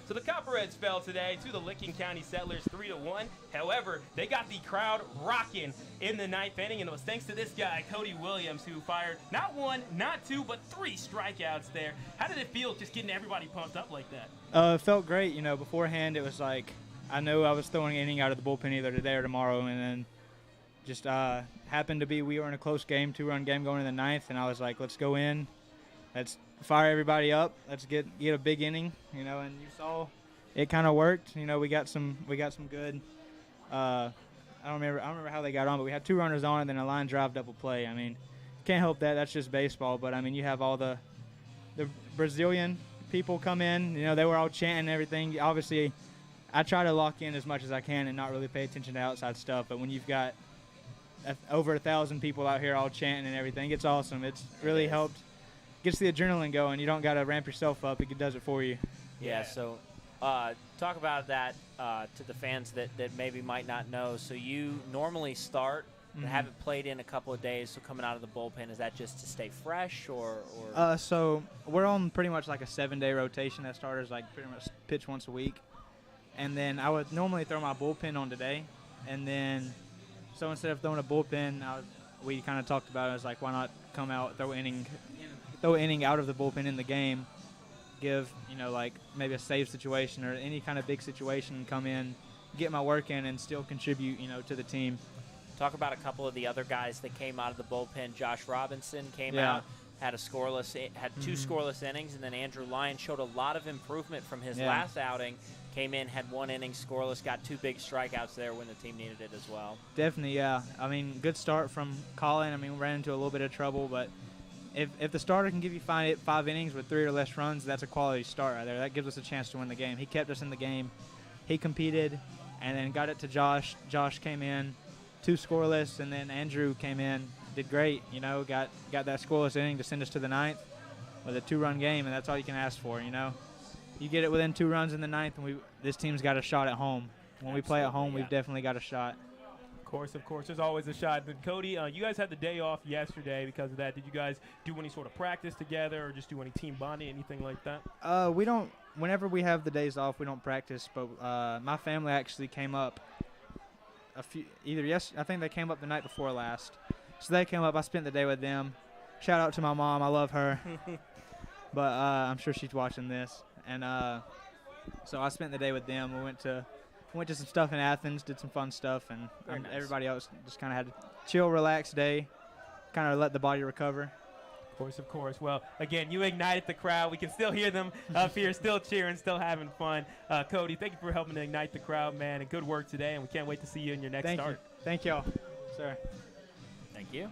So the Copperheads fell today to the Licking County Settlers 3-1. However, they got the crowd rocking in the ninth inning, and it was thanks to this guy, Cody Williams, who fired not one, not two, but 3 strikeouts there. How did it feel just getting everybody pumped up like that? It felt great. You know, beforehand it was like I knew I was throwing an inning out of the bullpen either today or tomorrow, and then just happened to be we were in a close game, 2-run game going in the ninth, and I was like, let's go in, let's fire everybody up, let's get a big inning, you know. And you saw it kind of worked. You know, we got some good. I don't remember how they got on, but we had 2 runners on and then a line drive double play. I mean, can't help that. That's just baseball. But I mean, you have all the Brazilian people come in. You know, they were all chanting and everything. Obviously, I try to lock in as much as I can and not really pay attention to outside stuff. But when you've got over 1,000 people out here all chanting and everything, it's awesome. It's really helped. Gets the adrenaline going. You don't got to ramp yourself up. It does it for you. Yeah, so talk about that to the fans that maybe might not know. So you normally start and haven't played in a couple of days, so coming out of the bullpen, is that just to stay fresh or? So we're on pretty much like a 7-day rotation. That starters like pretty much pitch once a week. And then I would normally throw my bullpen on today. And then so instead of throwing a bullpen, we kind of talked about it. I was like, why not come out, throw inning out of the bullpen in the game, give, you know, like maybe a save situation or any kind of big situation, come in, get my work in, and still contribute, you know, to the team. Talk about a couple of the other guys that came out of the bullpen. Josh Robinson came out, had 2 scoreless innings, and then Andrew Lyon showed a lot of improvement from his last outing. Came in, had 1 inning scoreless, got 2 big strikeouts there when the team needed it as well. Definitely, yeah. I mean, good start from Colin. I mean, we ran into a little bit of trouble, but if the starter can give you 5 innings with 3 or less runs, that's a quality start right there. That gives us a chance to win the game. He kept us in the game. He competed, and then got it to Josh. Josh came in, 2 scoreless, and then Andrew came in, did great. You know, got that scoreless inning to send us to the ninth with a 2-run game, and that's all you can ask for. You know, you get it within 2 runs in the ninth, and this team's got a shot at home. When we play at home, we've definitely got a shot. Of course, there's always a shot. But Cody, you guys had the day off yesterday because of that. Did you guys do any sort of practice together or just do any team bonding, anything like that? We don't. Whenever we have the days off, we don't practice. But my family actually came up I think they came up the night before last. So they came up. I spent the day with them. Shout out to my mom. I love her. But I'm sure she's watching this. And so I spent the day with them. We went to some stuff in Athens, did some fun stuff, and nice. Everybody else just kind of had a chill, relaxed day, kind of let the body recover. Of course. Well, again, you ignited the crowd. We can still hear them up here, still cheering, still having fun. Cody, thank you for helping to ignite the crowd, man, and good work today, and we can't wait to see you in your next start. Thank y'all, sir. Thank you.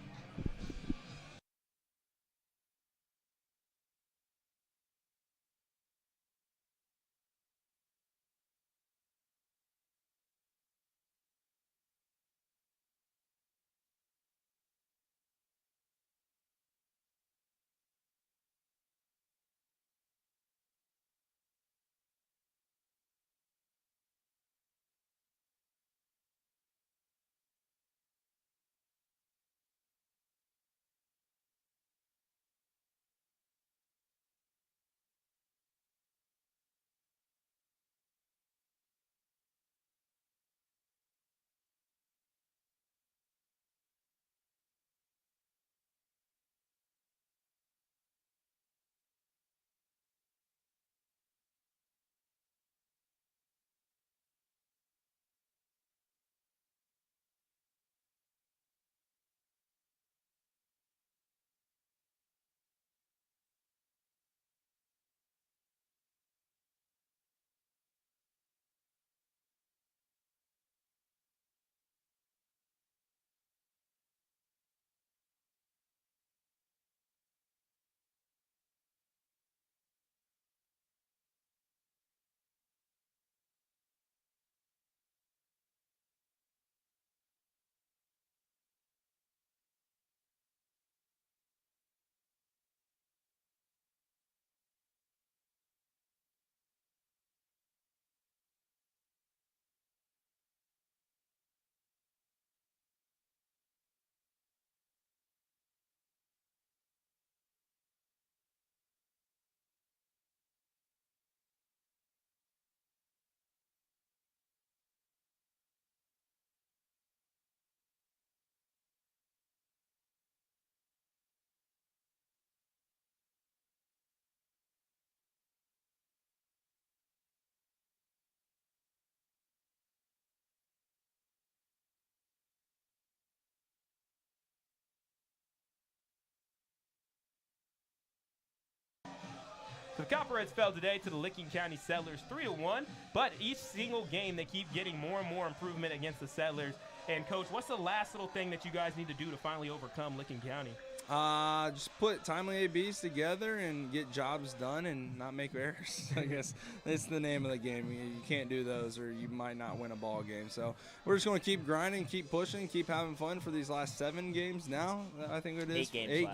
So the Copperheads fell today to the Licking County Settlers 3-1, but each single game they keep getting more and more improvement against the Settlers. And Coach, what's the last little thing that you guys need to do to finally overcome Licking County? Just put timely ABs together and get jobs done and not make errors. I guess that's the name of the game. You can't do those or you might not win a ball game. So we're just going to keep grinding, keep pushing, keep having fun for these last 7 games now. I think it is. 8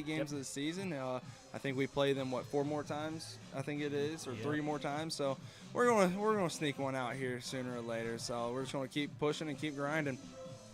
games of the season. I think we play them, 4 more times, I think it is, or 3 more times. So we're gonna sneak one out here sooner or later. So we're just going to keep pushing and keep grinding.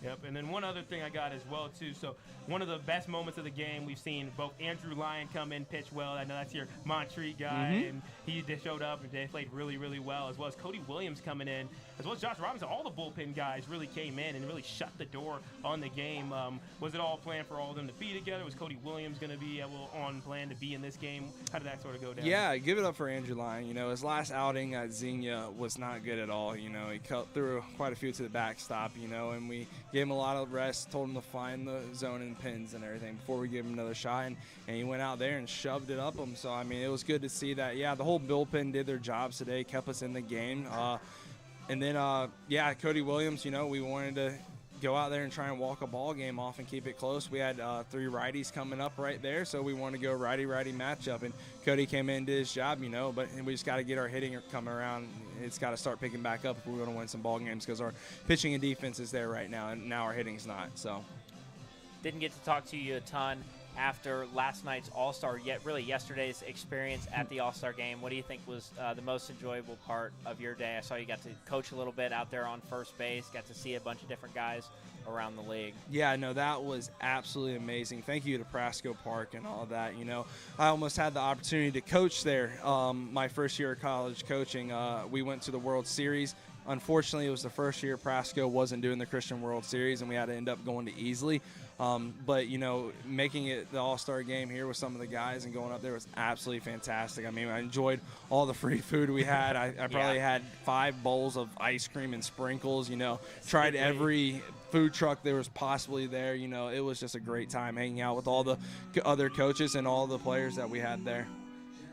Yep, and then one other thing I got as well, too. So one of the best moments of the game, we've seen both Andrew Lyon come in, pitch well. I know that's your Montreat guy, and he showed up and they played really, really well, as well as Cody Williams coming in, as well as Josh Robinson. All the bullpen guys really came in and really shut the door on the game. Was it all planned for all of them to be together? Was Cody Williams going to be on plan to be in this game? How did that sort of go down? Yeah, give it up for Andrew Lyon. His last outing at Xenia was not good at all. He cut through quite a few to the backstop, and we gave him a lot of rest, told him to find the zone and pins and everything before we gave him another shot, and he went out there and shoved it up him. So, it was good to see that, the whole bullpen did their jobs today, kept us in the game. And then, Cody Williams, we wanted to go out there and try and walk a ball game off and keep it close. We had 3 righties coming up right there, so we wanted to go righty-righty matchup. And Cody came in and did his job, but we just got to get our hitting coming around. It's got to start picking back up if we're going to win some ball games because our pitching and defense is there right now, and now our hitting's not. So, didn't get to talk to you a ton after last night's All-Star, yet really yesterday's experience at the All-Star game. What do you think was the most enjoyable part of your day? I saw you got to coach a little bit out there on first base, got to see a bunch of different guys around the league. Yeah, no, that was absolutely amazing. Thank you to Prasco Park and all that. I almost had the opportunity to coach there my first year of college coaching. We went to the World Series. Unfortunately, it was the first year Prasco wasn't doing the Christian World Series, and we had to end up going to Easley. But, making it the All-Star game here with some of the guys and going up there was absolutely fantastic. I enjoyed all the free food we had. I probably had 5 bowls of ice cream and sprinkles, tried every food truck there was possibly there. It was just a great time hanging out with all the other coaches and all the players that we had there.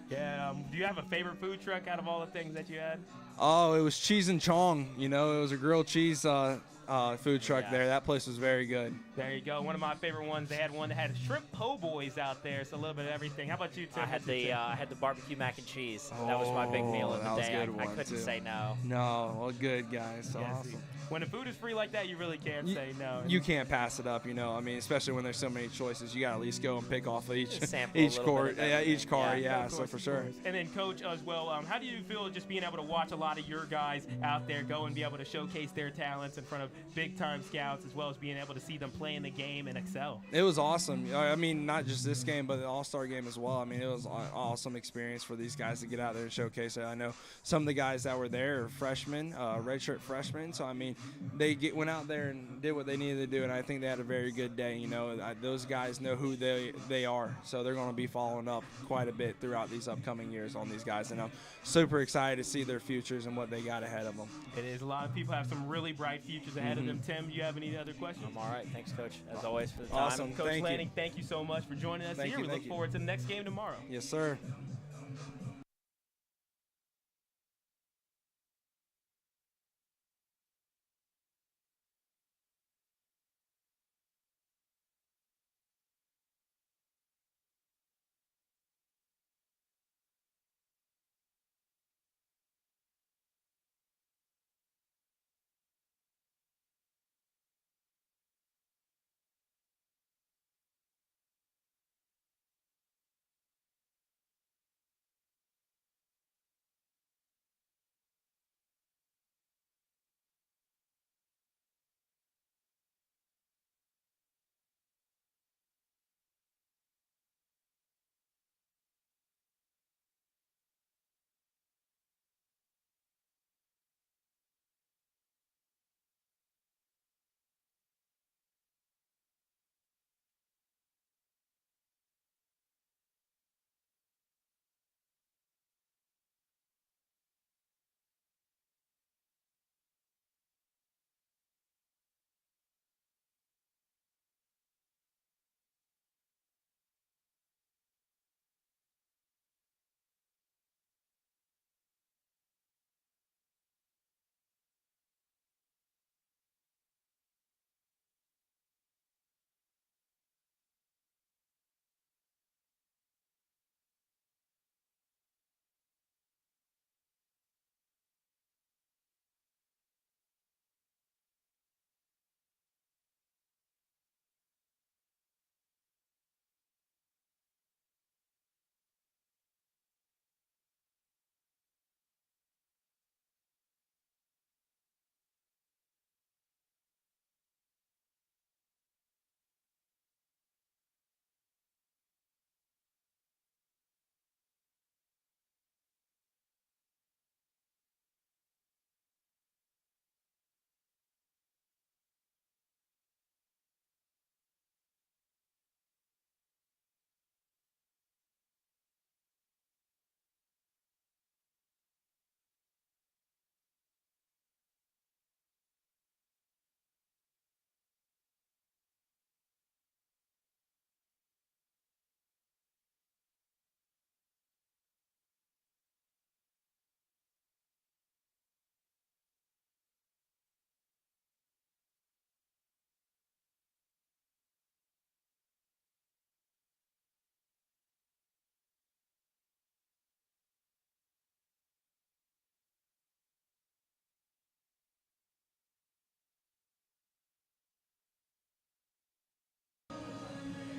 Yeah, do you have a favorite food truck out of all the things that you had? Oh, it was Cheese and Chong. It was a grilled cheese food truck there. That place was very good. There you go. One of my favorite ones. They had one that had shrimp po' boys out there. So a little bit of everything. How about you, Tim? I had the barbecue mac and cheese. That was my big meal of the day. I couldn't say no. No, well, good guys. So awesome. When the food is free like that, you really can't say no. You can't pass it up, especially when there's so many choices. You got to at least go and pick off each car. So for sure. And then, Coach, as well, how do you feel just being able to watch a lot of your guys out there go and be able to showcase their talents in front of big-time scouts, as well as being able to see them play in the game and excel? It was awesome. Not just this game, but the All-Star game as well. It was an awesome experience for these guys to get out there and showcase it. I know some of the guys that were there are freshmen, redshirt freshmen, so they went out there and did what they needed to do, and I think they had a very good day. Those guys know who they are, so they're going to be following up quite a bit throughout these upcoming years on these guys, and I'm super excited to see their futures and what they got ahead of them. It is. A lot of people have some really bright futures ahead of them. Tim, do you have any other questions? I'm all right. Thanks, Coach, as always, for the time. Awesome. Coach Lanning, thank you so much for joining us here. We look forward to the next game tomorrow. Yes, sir.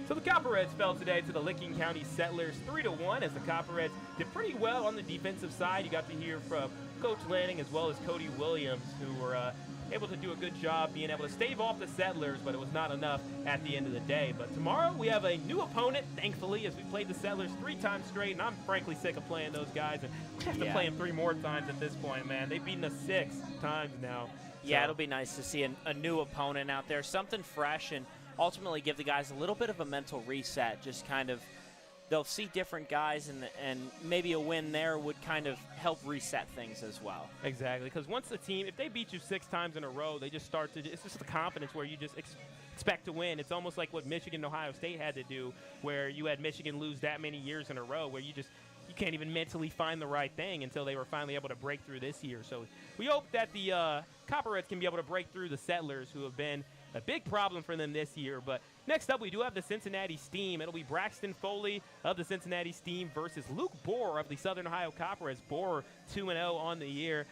So the Copperheads fell today to the Licking County Settlers 3-1 as the Copperheads did pretty well on the defensive side. You got to hear from Coach Lanning as well as Cody Williams, who were able to do a good job being able to stave off the Settlers, but it was not enough at the end of the day. But tomorrow we have a new opponent, thankfully, as we played the Settlers 3 times straight, and I'm frankly sick of playing those guys, and we have to play them 3 more times at this point, man. They've beaten us 6 times now. Yeah, it'll be nice to see a new opponent out there, something fresh, and ultimately give the guys a little bit of a mental reset. Just kind of, they'll see different guys, and maybe a win there would kind of help reset things as well. Exactly, because once the team, if they beat you 6 times in a row, they just start to, it's just the confidence where you just expect to win. It's almost like what Michigan and Ohio State had to do, where you had Michigan lose that many years in a row, where you can't even mentally find the right thing until they were finally able to break through this year. So we hope that the Copperheads can be able to break through the Settlers, who have been a big problem for them this year. But next up, we do have the Cincinnati Steam. It'll be Braxton Foley of the Cincinnati Steam versus Luke Bohr of the Southern Ohio Copperheads. Bohr 2-0 on the year,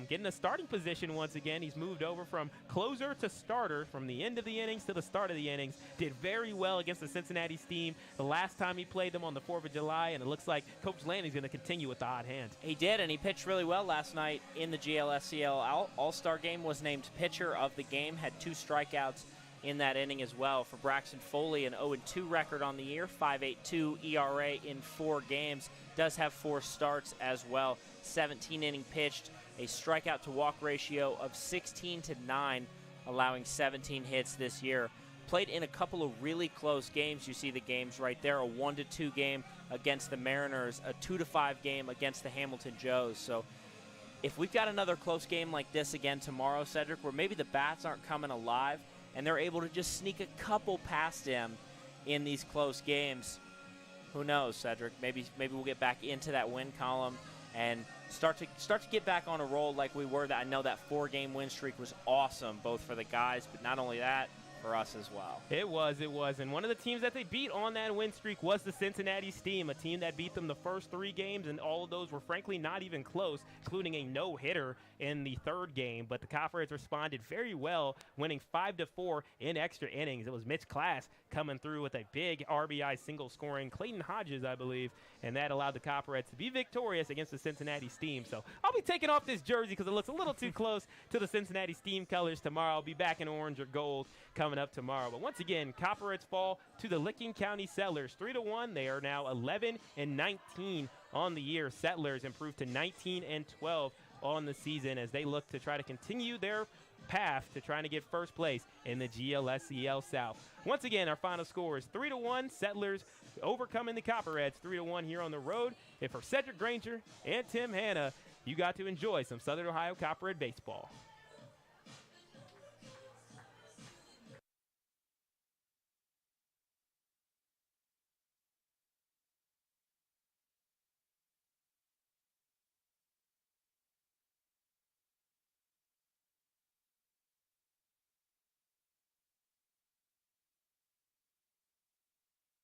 getting a starting position once again. He's moved over from closer to starter from the end of the innings to the start of the innings. Did very well against the Cincinnati Steam the last time he played them on the 4th of July, and it looks like Coach Lanning's going to continue with the hot hand. He did, and he pitched really well last night in the GLSCL All-Star game, was named pitcher of the game, had 2 strikeouts in that inning as well. For Braxton Foley, an 0-2 record on the year, 5.82 ERA in 4 games, does have 4 starts as well. 17 inning pitched, a strikeout to walk ratio of 16-9, allowing 17 hits this year. Played in a couple of really close games. You see the games right there, a 1-2 game against the Mariners, a 2-5 game against the Hamilton Joes. So if we've got another close game like this again tomorrow, Sedric, where maybe the bats aren't coming alive and they're able to just sneak a couple past him in these close games, who knows, Sedric? Maybe we'll get back into that win column and start to get back on a roll like we were. That I know that 4-game win streak was awesome, both for the guys, but not only that, for us as well. It was. And one of the teams that they beat on that win streak was the Cincinnati Steam, a team that beat them the first 3 games, and all of those were frankly not even close, including a no-hitter in the 3rd game. But the Copperheads responded very well, winning 5-4 in extra innings. It was Mitch Class coming through with a big RBI single scoring Clayton Hodges, I believe, and that allowed the Copperheads to be victorious against the Cincinnati Steam. So I'll be taking off this jersey because it looks a little too close to the Cincinnati Steam colors tomorrow. I'll be back in orange or gold coming up tomorrow. But once again, Copperheads fall to the Licking County Settlers 3-1. They are now 11-19 on the year. Settlers improved to 19-12 on the season as they look to try to continue their path to trying to get first place in the GLSCL South. Once again, our final score is 3-1. Settlers overcoming the Copperheads 3-1 here on the road. And for Sedric Granger and Tim Hanna, you got to enjoy some Southern Ohio Copperhead baseball.